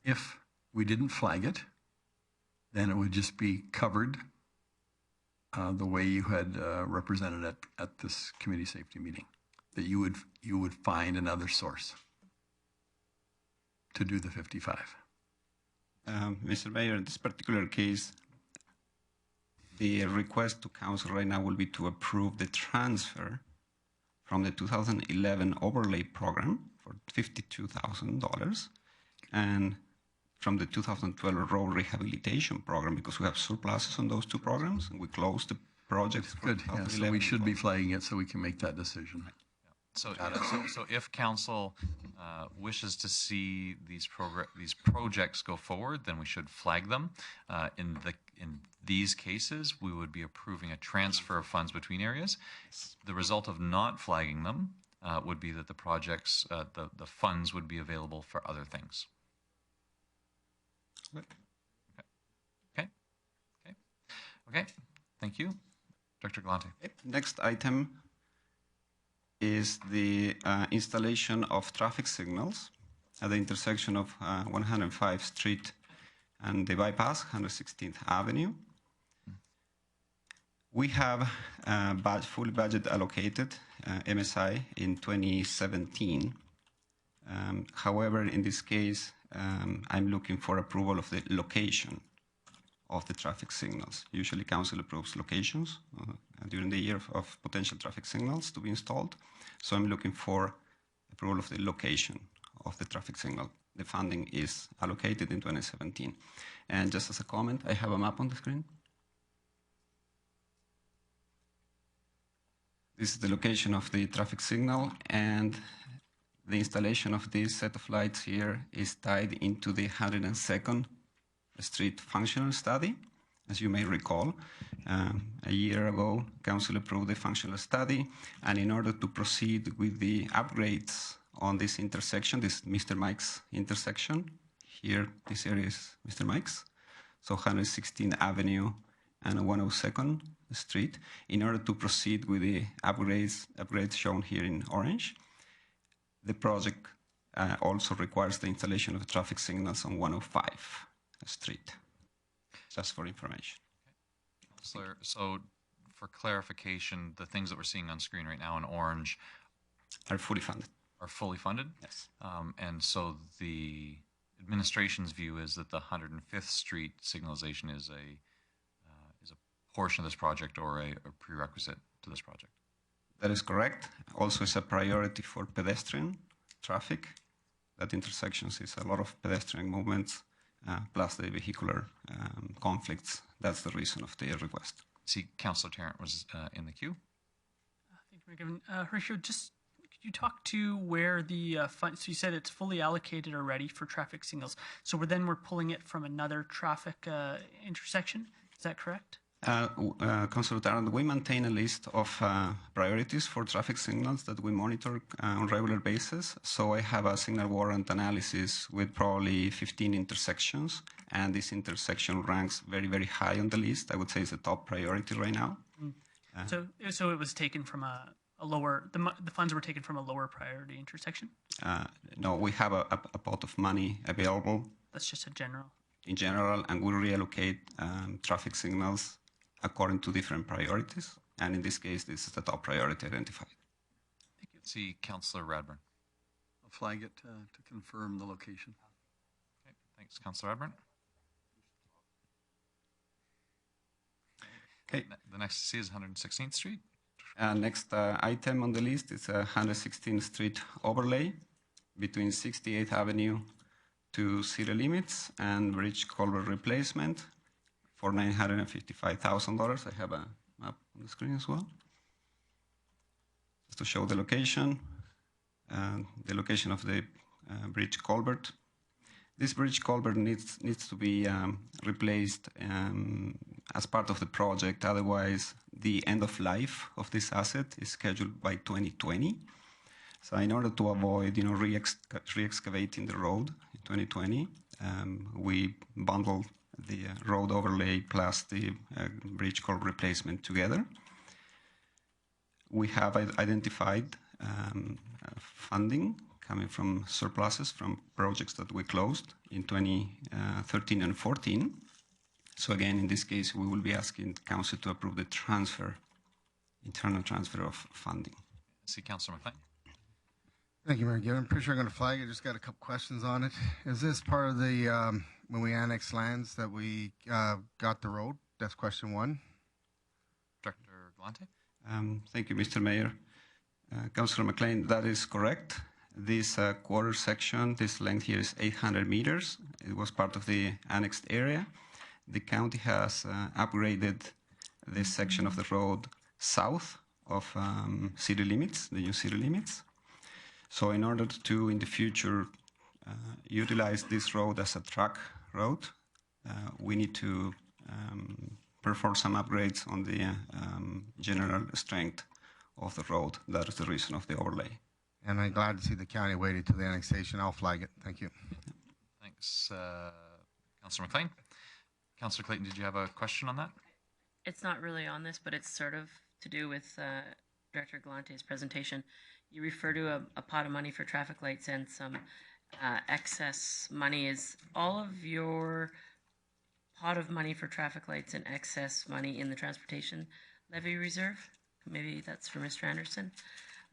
if we didn't flag it, then it would just be covered the way you had represented it at this community safety meeting, that you would find another source to do the 55. Mr. Mayor, in this particular case, the request to Council right now will be to approve the transfer from the 2011 overlay program for $52,000 and from the 2012 road rehabilitation program, because we have surpluses on those 2 programs and we closed the project. Good, yeah, so we should be flagging it so we can make that decision. So if Council wishes to see these projects go forward, then we should flag them. In these cases, we would be approving a transfer of funds between areas. The result of not flagging them would be that the projects, the funds would be available for other things. Okay. Thank you, Director Galante. Next item is the installation of traffic signals at the intersection of 105th Street and the bypass, 116th Avenue. We have full budget allocated MSI in 2017. However, in this case, I'm looking for approval of the location of the traffic signals. Usually Council approves locations during the year of potential traffic signals to be installed. So I'm looking for approval of the location of the traffic signal. The funding is allocated in 2017. And just as a comment, I have a map on the screen. This is the location of the traffic signal, and the installation of this set of lights here is tied into the 102nd Street functional study. As you may recall, a year ago, Council approved the functional study, and in order to proceed with the upgrades on this intersection, this Mr. Mike's intersection, here, this area is Mr. Mike's, so 116th Avenue and 102nd Street, in order to proceed with the upgrades shown here in orange. The project also requires the installation of traffic signals on 105 Street. just for information. So for clarification, the things that we're seeing on screen right now in orange Are fully funded. are fully funded? Yes. And so the administration's view is that the 105th Street signalization is a portion of this project or a prerequisite to this project. That is correct. Also, it's a priority for pedestrian traffic. That intersection sees a lot of pedestrian movements, plus the vehicular conflicts. That's the reason of the request. See, Councillor Tarrant was in the queue. Thank you, Mayor Given. Horatio, just could you talk to where the funds? So you said it's fully allocated already for traffic signals. So we're pulling it from another traffic intersection. Is that correct? Councillor Tarrant, we maintain a list of priorities for traffic signals that we monitor on a regular basis. So I have a signal warrant analysis with probably 15 intersections, and this intersection ranks very, very high on the list. I would say it's a top priority right now. So it was taken from a lower, the funds were taken from a lower priority intersection? No, we have a pot of money available. That's just a general? In general, and we reallocate traffic signals according to different priorities. And in this case, this is the top priority identified. Thank you. See, Councillor Radburn. I'll flag it to confirm the location. Okay, thanks, Councillor Radburn. Okay. The next to see is 116th Street. Next item on the list is 116th Street overlay between 68th Avenue to city limits and bridge culvert replacement for $955,000. I have a map on the screen as well, just to show the location of the bridge culvert. This bridge culvert needs to be replaced as part of the project. Otherwise, the end of life of this asset is scheduled by 2020. So in order to avoid, re-excavating the road in 2020, we bundled the road overlay plus the bridge culvert replacement together. We have identified funding coming from surpluses from projects that we closed in 2013 and 14. So again, in this case, we will be asking the council to approve the internal transfer of funding. See, Councillor McLean. Thank you, Mayor Given. I'm pretty sure I'm going to flag it. Just got a couple questions on it. Is this part of the, when we annexed lands that we got the road? That's question one. Director Galante. Thank you, Mr. Mayor. Councillor McLean, that is correct. This quarter section, this length here is 800 meters. It was part of the annexed area. The county has upgraded this section of the road south of city limits, the new city limits. So in order to, in the future, utilize this road as a truck road, we need to perform some upgrades on the general strength of the road. That is the reason of the overlay. And I'm glad to see the county waited to the annexation. I'll flag it. Thank you. Thanks, Councillor McLean. Councillor Clayton, did you have a question on that? It's not really on this, but it's sort of to do with Director Galante's presentation. You refer to a pot of money for traffic lights and some excess money. Is all of your pot of money for traffic lights and excess money in the transportation levy reserve? Maybe that's for Mr. Anderson.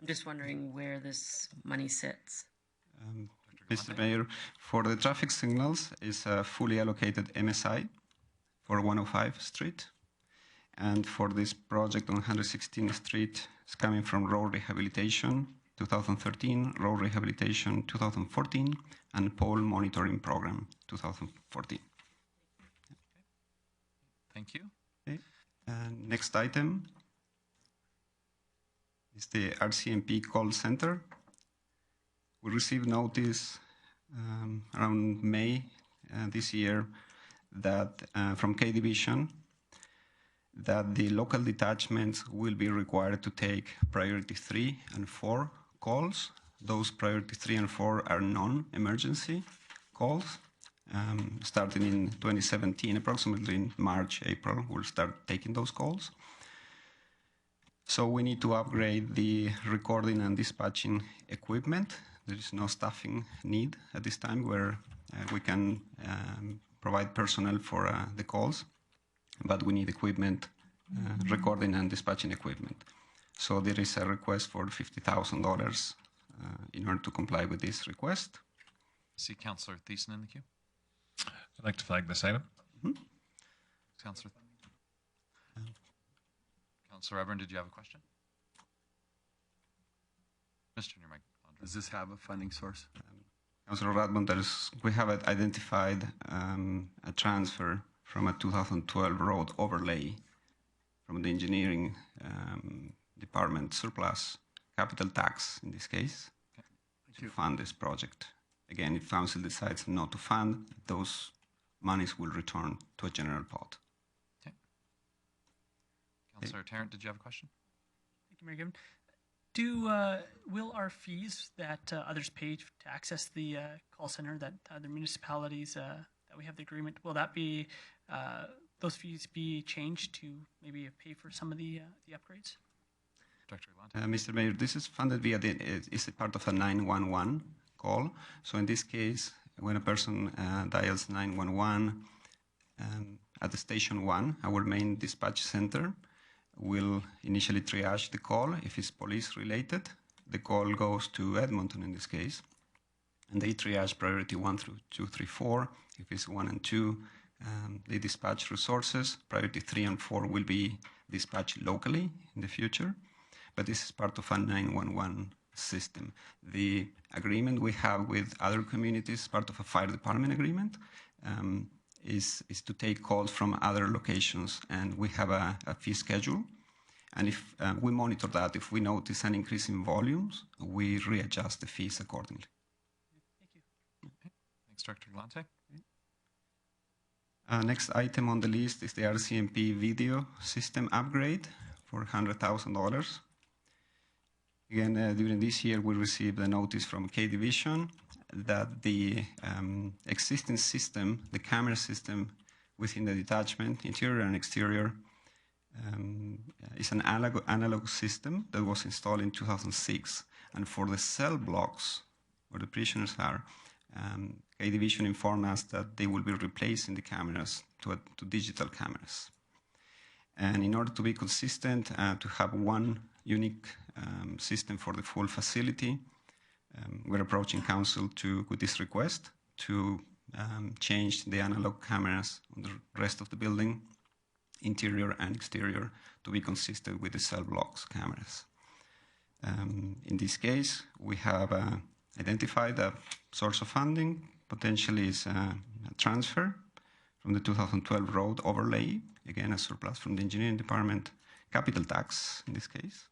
I'm just wondering where this money sits. Mr. Mayor, for the traffic signals is a fully allocated MSI for 105 Street. And for this project on 116th Street, it's coming from road rehabilitation 2013, road rehabilitation 2014, and pole monitoring program 2014. Thank you. Okay. Next item is the RCMP call center. We received notice around May this year that from K Division that the local detachments will be required to take priority 3 and 4 calls. Those priority 3 and 4 are non-emergency calls. Starting in 2017, approximately in March, April, we'll start taking those calls. So we need to upgrade the recording and dispatching equipment. There is no staffing need at this time where we can provide personnel for the calls. but we need equipment, recording and dispatching equipment. So there is a request for $50,000 in order to comply with this request. See Councillor Thiessen in the queue. I'd like to flag this item. Councillor. Councillor Ebrard, did you have a question? Mr. Your mic. Does this have a funding source? Councillor Radbon, we have identified a transfer from a 2012 road overlay from the engineering department surplus capital tax in this case to fund this project. Again, if council decides not to fund, those monies will return to a general pot. Okay. Councillor Tarrant, did you have a question? Thank you, Mayor Given. Will our fees that others pay to access the call center, that other municipalities that we have the agreement, will that be those fees be changed to maybe pay for some of the upgrades? Dr. Galante. Mr. Mayor, this is funded via it's a part of a 911 call. So in this case, when a person dials 911 at the station 1, our main dispatch center will initially triage the call. If it's police related, the call goes to Edmonton in this case, and they triage priority 1 through 2, 3, 4. If it's 1 and 2, they dispatch resources. Priority 3 and 4 will be dispatched locally in the future, but this is part of a 911 system. The agreement we have with other communities, part of a fire department agreement, is to take calls from other locations, and we have a fee schedule. And if we monitor that, if we notice an increase in volumes, we readjust the fees accordingly. Thank you. Okay. Thanks, Dr. Galante. Next item on the list is the RCMP video system upgrade for $100,000. Again, during this year, we received a notice from K Division that the existing system, the camera system within the detachment, interior and exterior, is an analog system that was installed in 2006. And for the cell blocks where the prisoners are, K Division informed us that they will be replacing the cameras to digital cameras. And in order to be consistent, to have one unique system for the full facility, we're approaching council with this request to change the analog cameras on the rest of the building, interior and exterior, to be consistent with the cell blocks cameras. In this case, we have identified a source of funding. Potentially is a transfer from the 2012 road overlay, again a surplus from the engineering department, capital tax in this case,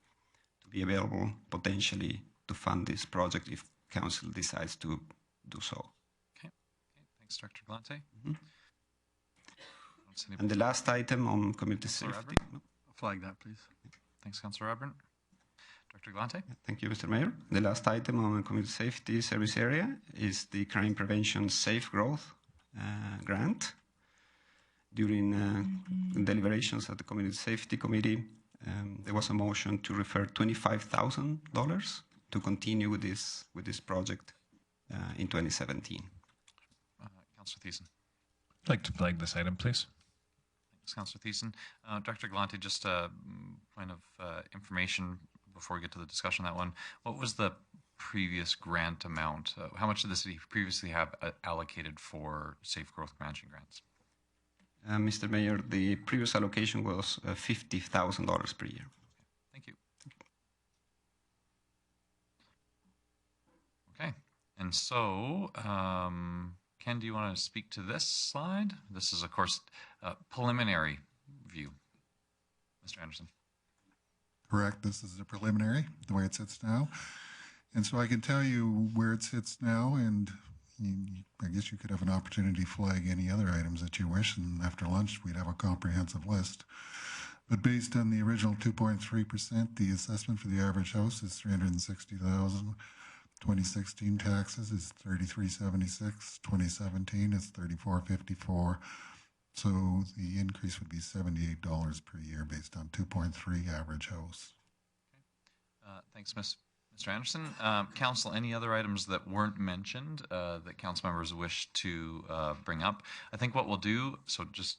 to be available potentially to fund this project if council decides to do so. Okay. Thanks, Dr. Galante. And the last item on community safety. Flag that, please. Thanks, Councillor Ebrard. Dr. Galante. Thank you, Mr. Mayor. The last item on the community safety service area is the crime prevention safe growth grant. During deliberations at the Community Safety Committee, there was a motion to refer $25,000 to continue with this project in 2017. Councillor Thiessen. I'd like to flag this item, please. Thanks, Councillor Thiessen. Dr. Galante, just a point of information before we get to the discussion on that one. What was the previous grant amount? How much did the city previously have allocated for safe growth matching grants? Mr. Mayor, the previous allocation was $50,000 per year. Thank you. Okay, and so, Ken, do you want to speak to this slide? This is, of course, a preliminary view. Mr. Anderson. Correct. This is a preliminary, the way it sits now. And so I can tell you where it sits now, and I guess you could have an opportunity to flag any other items that you wish, and after lunch we'd have a comprehensive list. But based on the original 2.3%, the assessment for the average house is $360,000. 2016 taxes is $33.76. 2017 is $34.54. So the increase would be $78 per year based on 2.3 average house. Okay. Thanks, Mr. Anderson. Council, any other items that weren't mentioned that council members wish to bring up? I think what we'll do, so just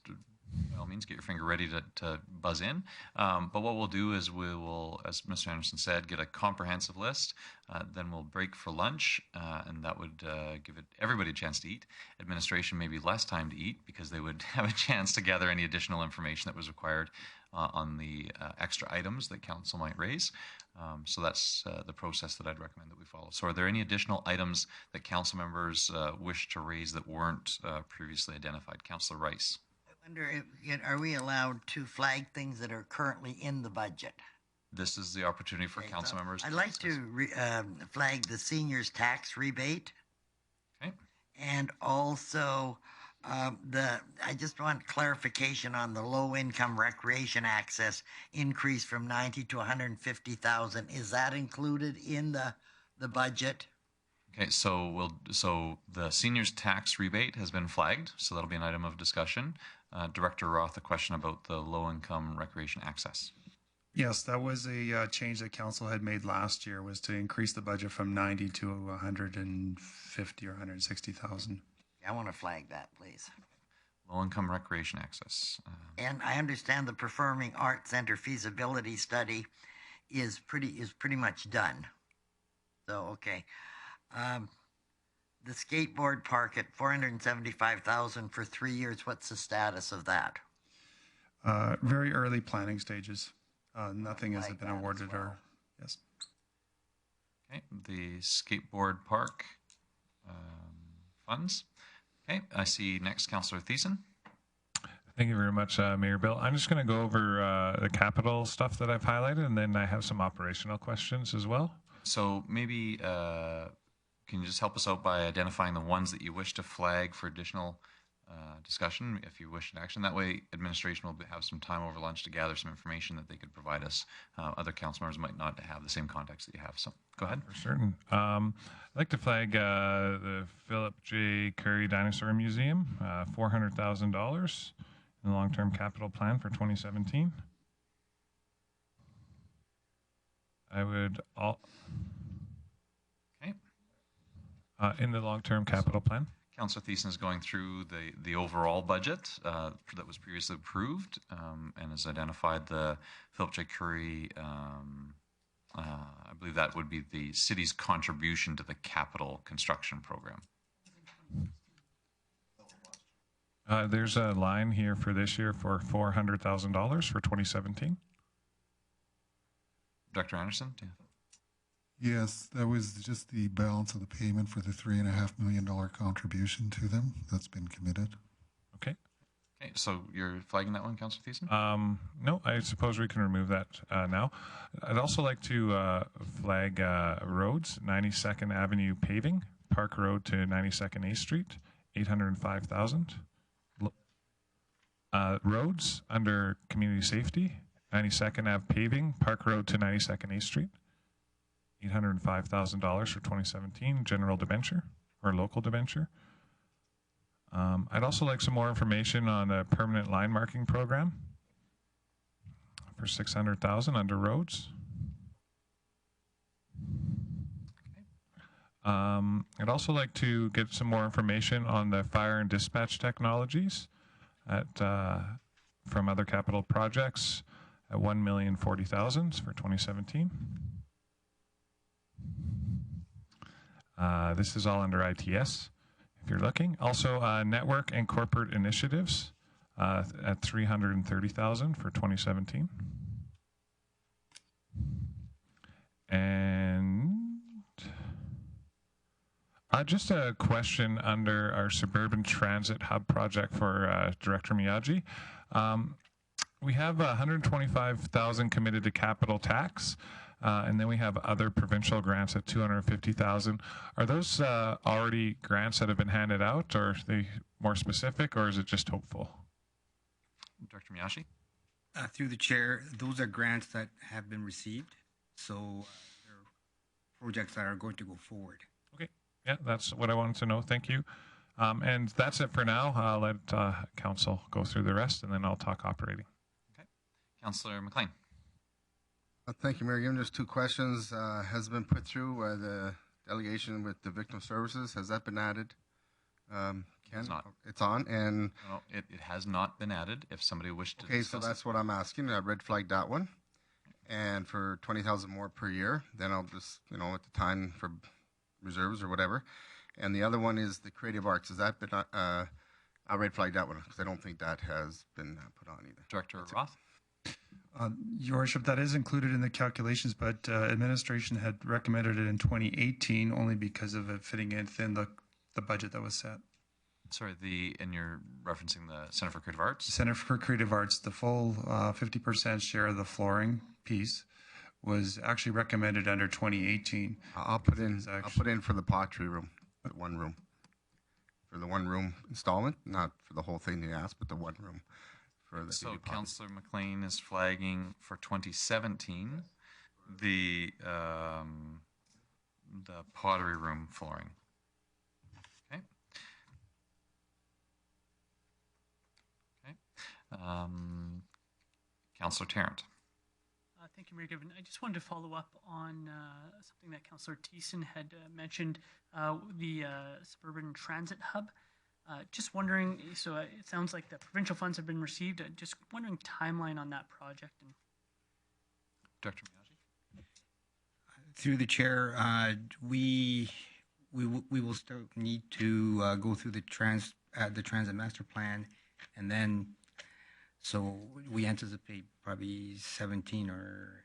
all means, get your finger ready to buzz in. But what we'll do is we will, as Mr. Anderson said, get a comprehensive list. Then we'll break for lunch, and that would give everybody a chance to eat. Administration maybe less time to eat because they would have a chance to gather any additional information that was required on the extra items that council might raise. So that's the process that I'd recommend that we follow. So are there any additional items that council members wish to raise that weren't previously identified? Councillor Rice. I wonder, are we allowed to flag things that are currently in the budget? This is the opportunity for council members. I'd like to flag the seniors tax rebate. Okay. And also I just want clarification on the low income recreation access increase from 90 to 150,000. Is that included in the budget? Okay, so the seniors tax rebate has been flagged, so that'll be an item of discussion. Director Roth, a question about the low income recreation access. Yes, that was a change that council had made last year, was to increase the budget from 90 to 150 or 160,000. I want to flag that, please. Low-income recreation access. And I understand the Performing Arts Center feasibility study is pretty much done. So, okay. The skateboard park at $475,000 for 3 years. What's the status of that? Very early planning stages. Nothing has been awarded or yes. Okay, the skateboard park funds. Okay, I see next Councillor Thiessen. Thank you very much, Mayor Bill. I'm just going to go over the capital stuff that I've highlighted, and then I have some operational questions as well. So maybe can you just help us out by identifying the ones that you wish to flag for additional discussion, if you wish an action? That way, administration will have some time over lunch to gather some information that they could provide us. Other council members might not have the same context that you have. So go ahead. For certain. I'd like to flag the Philip J. Curry Dinosaur Museum, $400,000 in the long-term capital plan for 2017. I would Okay. In the long-term capital plan. Councillor Thiessen is going through the overall budget that was previously approved and has identified the Philip J. Curry. I believe that would be the city's contribution to the capital construction program. There's a line here for this year for $400,000 for 2017. Director Anderson? Yes, that was just the balance of the payment for the $3.5 million contribution to them. That's been committed. Okay. Okay, so you're flagging that one, Councillor Thiessen? No, I suppose we can remove that now. I'd also like to flag roads, 92nd Avenue paving, Park Road to 92nd A Street, $805,000. Roads under community safety, 92nd Ave paving, Park Road to 92nd A Street, $805,000 for 2017, general debenture or local debenture. I'd also like some more information on the permanent line marking program for $600,000 under roads. I'd also like to get some more information on the fire and dispatch technologies from other capital projects at $1,040,000 for 2017. This is all under ITS, if you're looking. Also, network and corporate initiatives at $330,000 for 2017. And just a question under our suburban transit hub project for Director Miyagi. We have $125,000 committed to capital tax. And then we have other provincial grants at $250,000. Are those already grants that have been handed out, or are they more specific, or is it just hopeful? Director Miyashi? Through the chair, those are grants that have been received, so they're projects that are going to go forward. Okay, yeah, that's what I wanted to know. Thank you. And that's it for now. I'll let council go through the rest, and then I'll talk operating. Okay, Councillor McLean. Thank you, Mayor. Given just two questions, has been put through the delegation with the victim services. Has that been added? It's not. It's on, and No, it has not been added. If somebody wished to okay, so discuss that's what I'm asking. I red flagged that one, and for 20,000 more per year, then I'll just at the time for reserves or whatever. And the other one is the creative arts. Has that been? I red flagged that one because I don't think that has been put on either. Director Roth. Your Worship, that is included in the calculations, but administration had recommended it in 2018 only because of it fitting within the budget that was set. Sorry, and you're referencing the Center for Creative Arts? Center for Creative Arts, the full 50% share of the flooring piece was actually recommended under 2018. I'll put in for the pottery room, the one room. For the one room installment, not for the whole thing they asked, but the one room. So Councillor McLean is flagging for 2017 the pottery room flooring. Okay. Councillor Tarrant. Thank you, Mayor Given. I just wanted to follow up on something that Councillor Thiessen had mentioned, the suburban transit hub. Just wondering, so it sounds like the provincial funds have been received. Just wondering timeline on that project. Director Miyaji. Through the chair, we will still need to go through the transit master plan, and then so we anticipate probably 17 or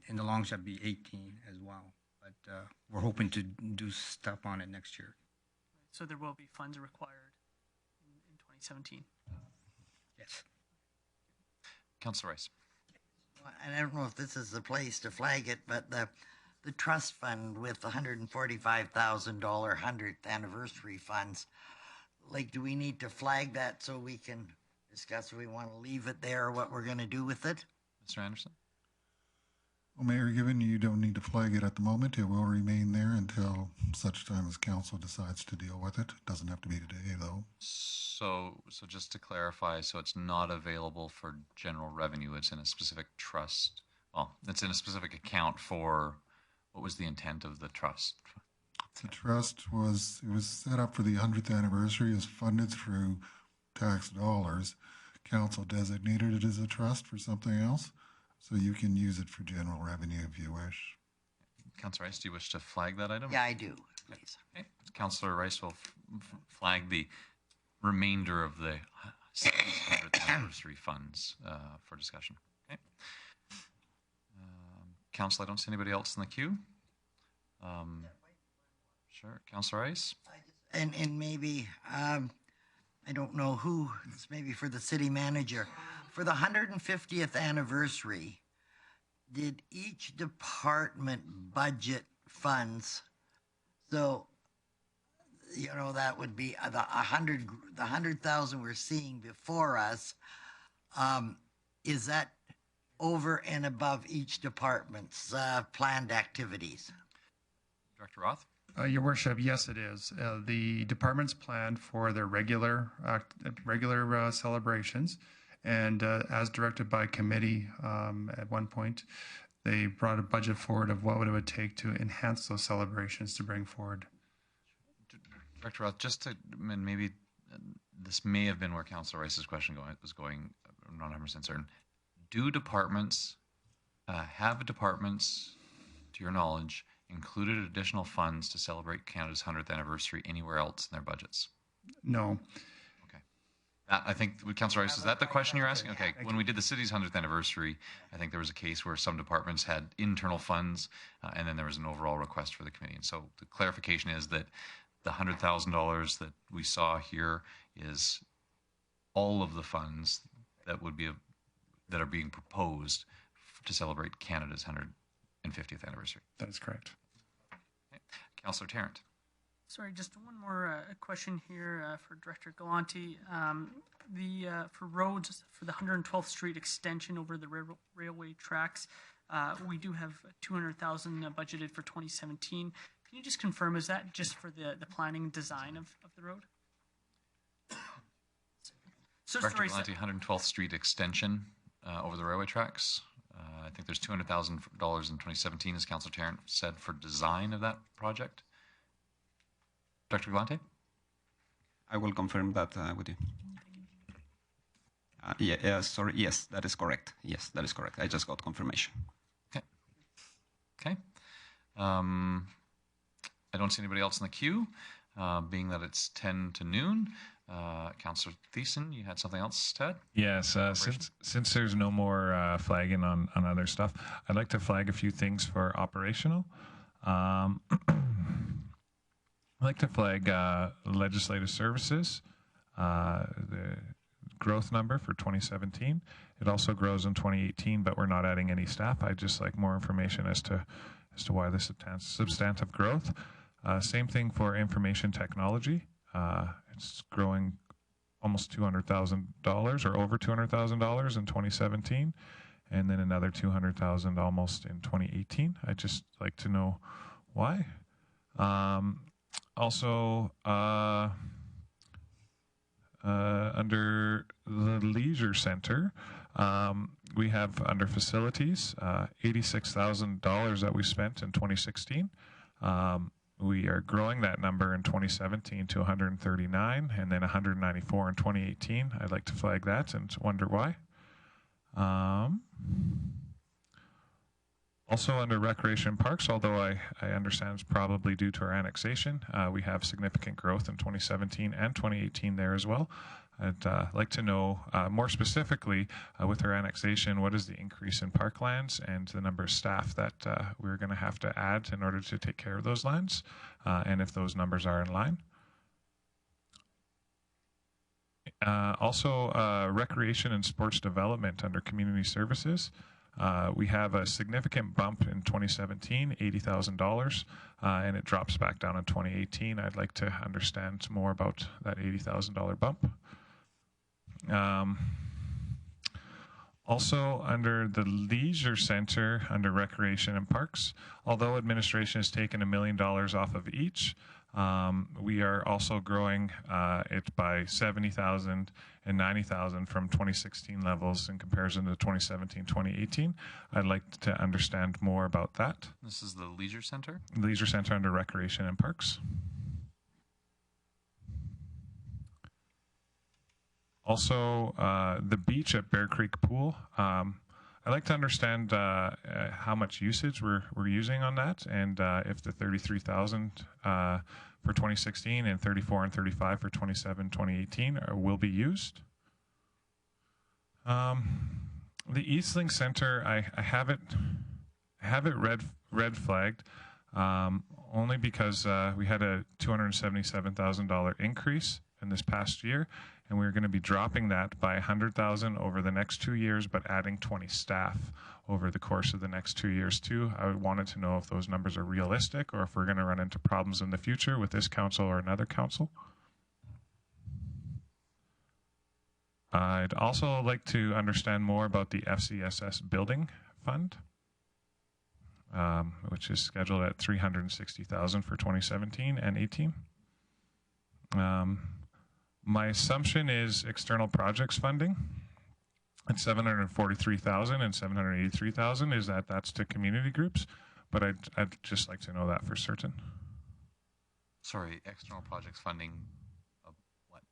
in the long shot be 18 as well. But we're hoping to do stuff on it next year. So there will be funds required in 2017. Yes. Councillor Rice. And I don't know if this is the place to flag it, but the trust fund with the $145,000 100th anniversary funds, like, do we need to flag that so we can discuss if we want to leave it there or what we're going to do with it? Mr. Anderson. Well, Mayor, given you don't need to flag it at the moment, it will remain there until such time as council decides to deal with it. It doesn't have to be today, though. So just to clarify, so it's not available for general revenue. It's in a specific trust. Well, it's in a specific account for what was the intent of the trust? The trust was set up for the 100th anniversary, is funded through tax dollars. Council designated it as a trust for something else. So you can use it for general revenue if you wish. Councillor Rice, do you wish to flag that item? Yeah, I do, please. Okay. Councillor Rice will flag the remainder of the 100th anniversary funds for discussion. Okay. Council, I don't see anybody else in the queue. Sure. Councillor Rice? And maybe, I don't know who, it's maybe for the city manager. For the 150th anniversary, did each department budget funds? So, that would be the 100,000 we're seeing before us. Is that over and above each department's planned activities? Director Roth? Your Worship, yes, it is. The departments planned for their regular celebrations. And as directed by committee at one point, they brought a budget forward of what it would take to enhance those celebrations to bring forward. Director Roth, just to, and maybe this may have been where Councillor Rice's question was going, I'm not 100% certain. Do departments, have departments, to your knowledge, included additional funds to celebrate Canada's 100th anniversary anywhere else in their budgets? No. I think, Councillor Rice, is that the question you're asking? Okay, when we did the city's 100th anniversary, I think there was a case where some departments had internal funds, and then there was an overall request for the committee. And so the clarification is that the $100,000 that we saw here is all of the funds that are being proposed to celebrate Canada's 150th anniversary. That is correct. Okay. Councillor Tarrant. Sorry, just one more question here for Director Galante. For roads, for the 112th Street extension over the railway tracks, we do have $200,000 budgeted for 2017. Can you just confirm, is that just for the planning and design of the road? So Director Galante, 112th Street extension over the railway tracks. I think there's $200,000 in 2017, as Councillor Tarrant said, for design of that project. Director Galante? I will confirm that with you. Sorry. Yes, that is correct. Yes, that is correct. I just got confirmation. Okay. I don't see anybody else in the queue, being that it's 10 to noon. Councillor Thiessen, you had something else to add? Yes, since there's no more flagging on other stuff, I'd like to flag a few things for operational. I'd like to flag legislative services, the growth number for 2017. It also grows in 2018, but we're not adding any staff. I'd just like more information as to why this substantive growth. Same thing for information technology. It's growing almost $200,000 or over $200,000 in 2017, and then another $200,000 almost in 2018. I'd just like to know why. Also, under the leisure center, we have under facilities $86,000 that we spent in 2016. We are growing that number in 2017 to 139 and then 194 in 2018. I'd like to flag that and wonder why. Also under recreation and parks, although I understand it's probably due to our annexation, we have significant growth in 2017 and 2018 there as well. I'd like to know more specifically with our annexation, what is the increase in parklands and the number of staff that we're going to have to add in order to take care of those lands, and if those numbers are in line. Also, recreation and sports development under community services. We have a significant bump in 2017, $80,000, and it drops back down in 2018. I'd like to understand more about that $80,000 bump. Also under the leisure center, under recreation and parks, although administration has taken $1 million off of each, we are also growing it by 70,000 and 90,000 from 2016 levels in comparison to 2017-2018. I'd like to understand more about that. This is the leisure center? Leisure center under recreation and parks. Also, the beach at Bear Creek Pool. I'd like to understand how much usage we're using on that, and if the 33,000 for 2016 and 34 and 35 for 2018 will be used. The Eastlink Center, I have it red flagged, only because we had a $277,000 increase in this past year, and we're going to be dropping that by 100,000 over the next 2 years, but adding 20 staff over the course of the next 2 years too. I wanted to know if those numbers are realistic or if we're going to run into problems in the future with this council or another council. I'd also like to understand more about the FCSS building fund, which is scheduled at $360,000 for 2017 and 18. My assumption is external projects funding at $743,000 and $783,000 is that's to community groups, but I'd just like to know that for certain. Sorry, external projects funding of what?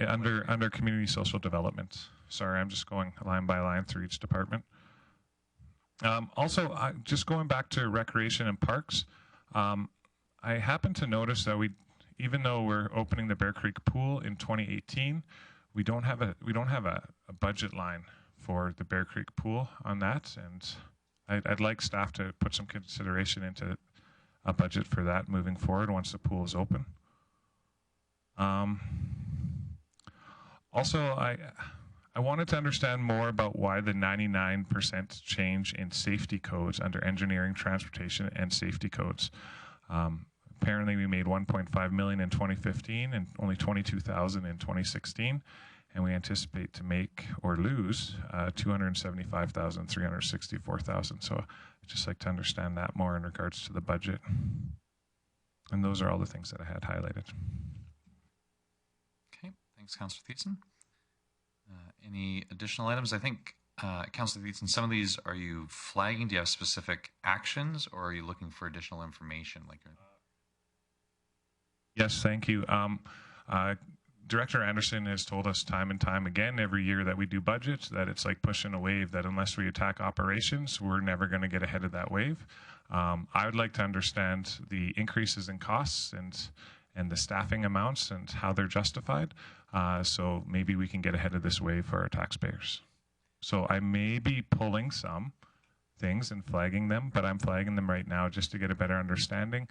Under community social development. Sorry, I'm just going line by line through each department. Also, just going back to recreation and parks, I happen to notice that even though we're opening the Bear Creek Pool in 2018, we don't have a budget line for the Bear Creek Pool on that, and I'd like staff to put some consideration into a budget for that moving forward once the pool is open. Also, I wanted to understand more about why the 99% change in safety codes under engineering, transportation, and safety codes. Apparently, we made $1.5 million in 2015 and only $22,000 in 2016, and we anticipate to make or lose $275,000, $364,000. So I'd just like to understand that more in regards to the budget. And those are all the things that I had highlighted. Okay, thanks, Councillor Thiessen. Any additional items? I think, Councillor Thiessen, some of these, are you flagging? Do you have specific actions, or are you looking for additional information? Yes, thank you. Director Anderson has told us time and time again every year that we do budget that it's like pushing a wave, that unless we attack operations, we're never going to get ahead of that wave. I would like to understand the increases in costs and the staffing amounts and how they're justified. So maybe we can get ahead of this wave for our taxpayers. So I may be pulling some things and flagging them, but I'm flagging them right now just to get a better understanding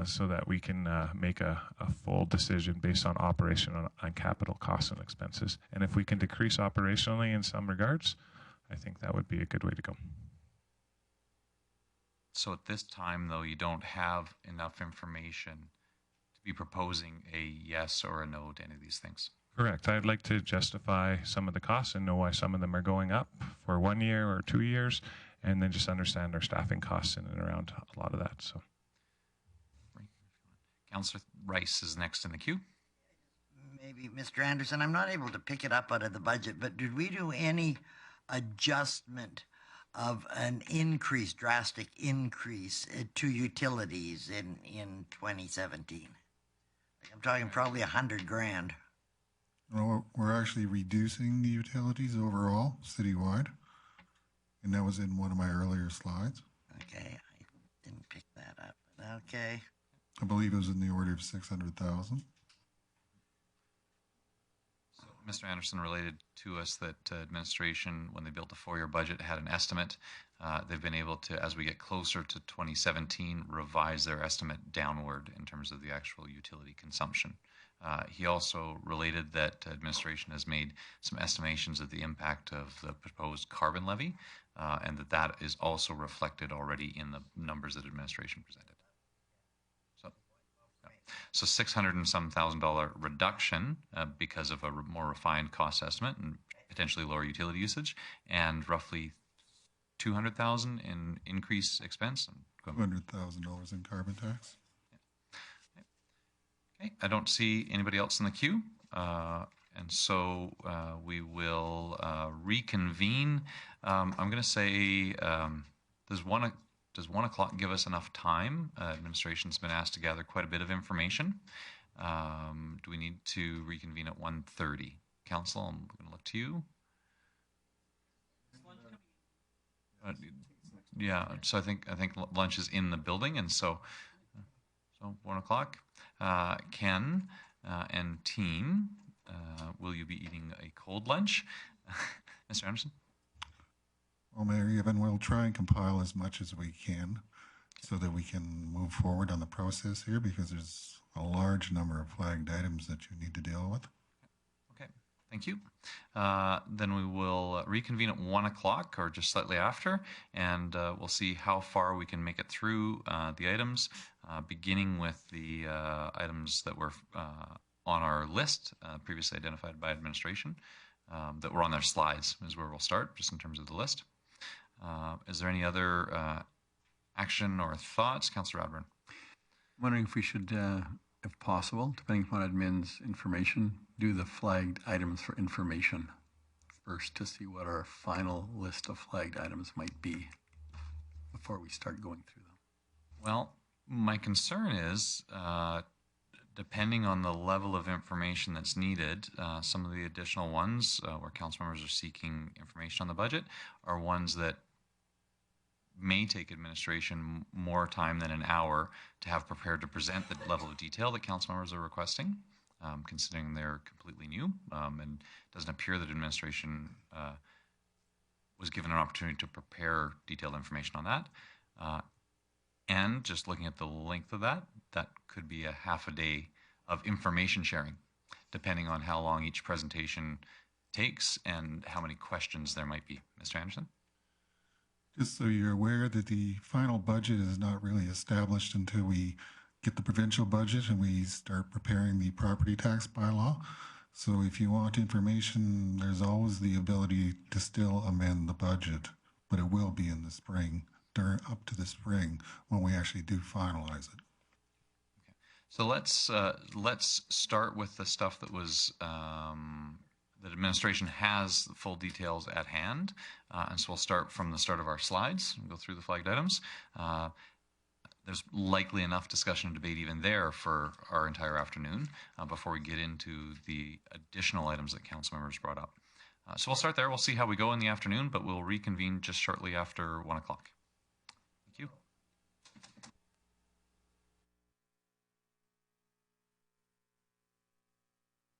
so that we can make a full decision based on operation on capital costs and expenses. And if we can decrease operationally in some regards, I think that would be a good way to go. So at this time, though, you don't have enough information to be proposing a yes or a no to any of these things. Correct. I'd like to justify some of the costs and know why some of them are going up for 1 year or 2 years, and then just understand our staffing costs in and around a lot of that. So, Councillor Rice is next in the queue. Maybe, Mr. Anderson, I'm not able to pick it up out of the budget, but did we do any adjustment of an increase, drastic increase to utilities in 2017? I'm talking probably $100,000. Well, we're actually reducing the utilities overall, citywide. And that was in one of my earlier slides. Okay, I didn't pick that up. Okay. I believe it was in the order of 600,000. So Mr. Anderson related to us that administration, when they built the 4-year budget, had an estimate. They've been able to, as we get closer to 2017, revise their estimate downward in terms of the actual utility consumption. He also related that administration has made some estimations of the impact of the proposed carbon levy, and that is also reflected already in the numbers that administration presented. So $600 and some thousand reduction because of a more refined cost estimate and potentially lower utility usage, and roughly $200,000 in increased expense. $200,000 in carbon tax. Okay, I don't see anybody else in the queue, and so we will reconvene. I'm going to say, does 1 o'clock give us enough time? Administration's been asked to gather quite a bit of information. Do we need to reconvene at 1:30? Council, I'm going to look to you. Yeah, so I think lunch is in the building, and so 1 o'clock. Ken and team, will you be eating a cold lunch? Mr. Anderson? Well, Mayor Given, we'll try and compile as much as we can so that we can move forward on the process here, because there's a large number of flagged items that you need to deal with. Okay, thank you. Then we will reconvene at 1 o'clock or just slightly after, and we'll see how far we can make it through the items, beginning with the items that were on our list previously identified by administration, that were on their slides is where we'll start, just in terms of the list. Is there any other action or thoughts? Councillor Radburn. I'm wondering if we should, if possible, depending upon admin's information, do the flagged items for information first to see what our final list of flagged items might be before we start going through them. Well, my concern is, depending on the level of information that's needed, some of the additional ones where council members are seeking information on the budget are ones that may take administration more time than an hour to have prepared to present the level of detail that council members are requesting, considering they're completely new, and it doesn't appear that administration was given an opportunity to prepare detailed information on that. And just looking at the length of that could be a half a day of information sharing, depending on how long each presentation takes and how many questions there might be. Mr. Anderson? Just so you're aware that the final budget is not really established until we get the provincial budget and we start preparing the property tax bylaw. So if you want information, there's always the ability to still amend the budget, but it will be in the spring, up to the spring, when we actually do finalize it. Okay. So let's start with the stuff that was that administration has the full details at hand, and so we'll start from the start of our slides and go through the flagged items. there's likely enough discussion and debate even there for our entire afternoon before we get into the additional items that council members brought up. So we'll start there. We'll see how we go in the afternoon, but we'll reconvene just shortly after 1 o'clock.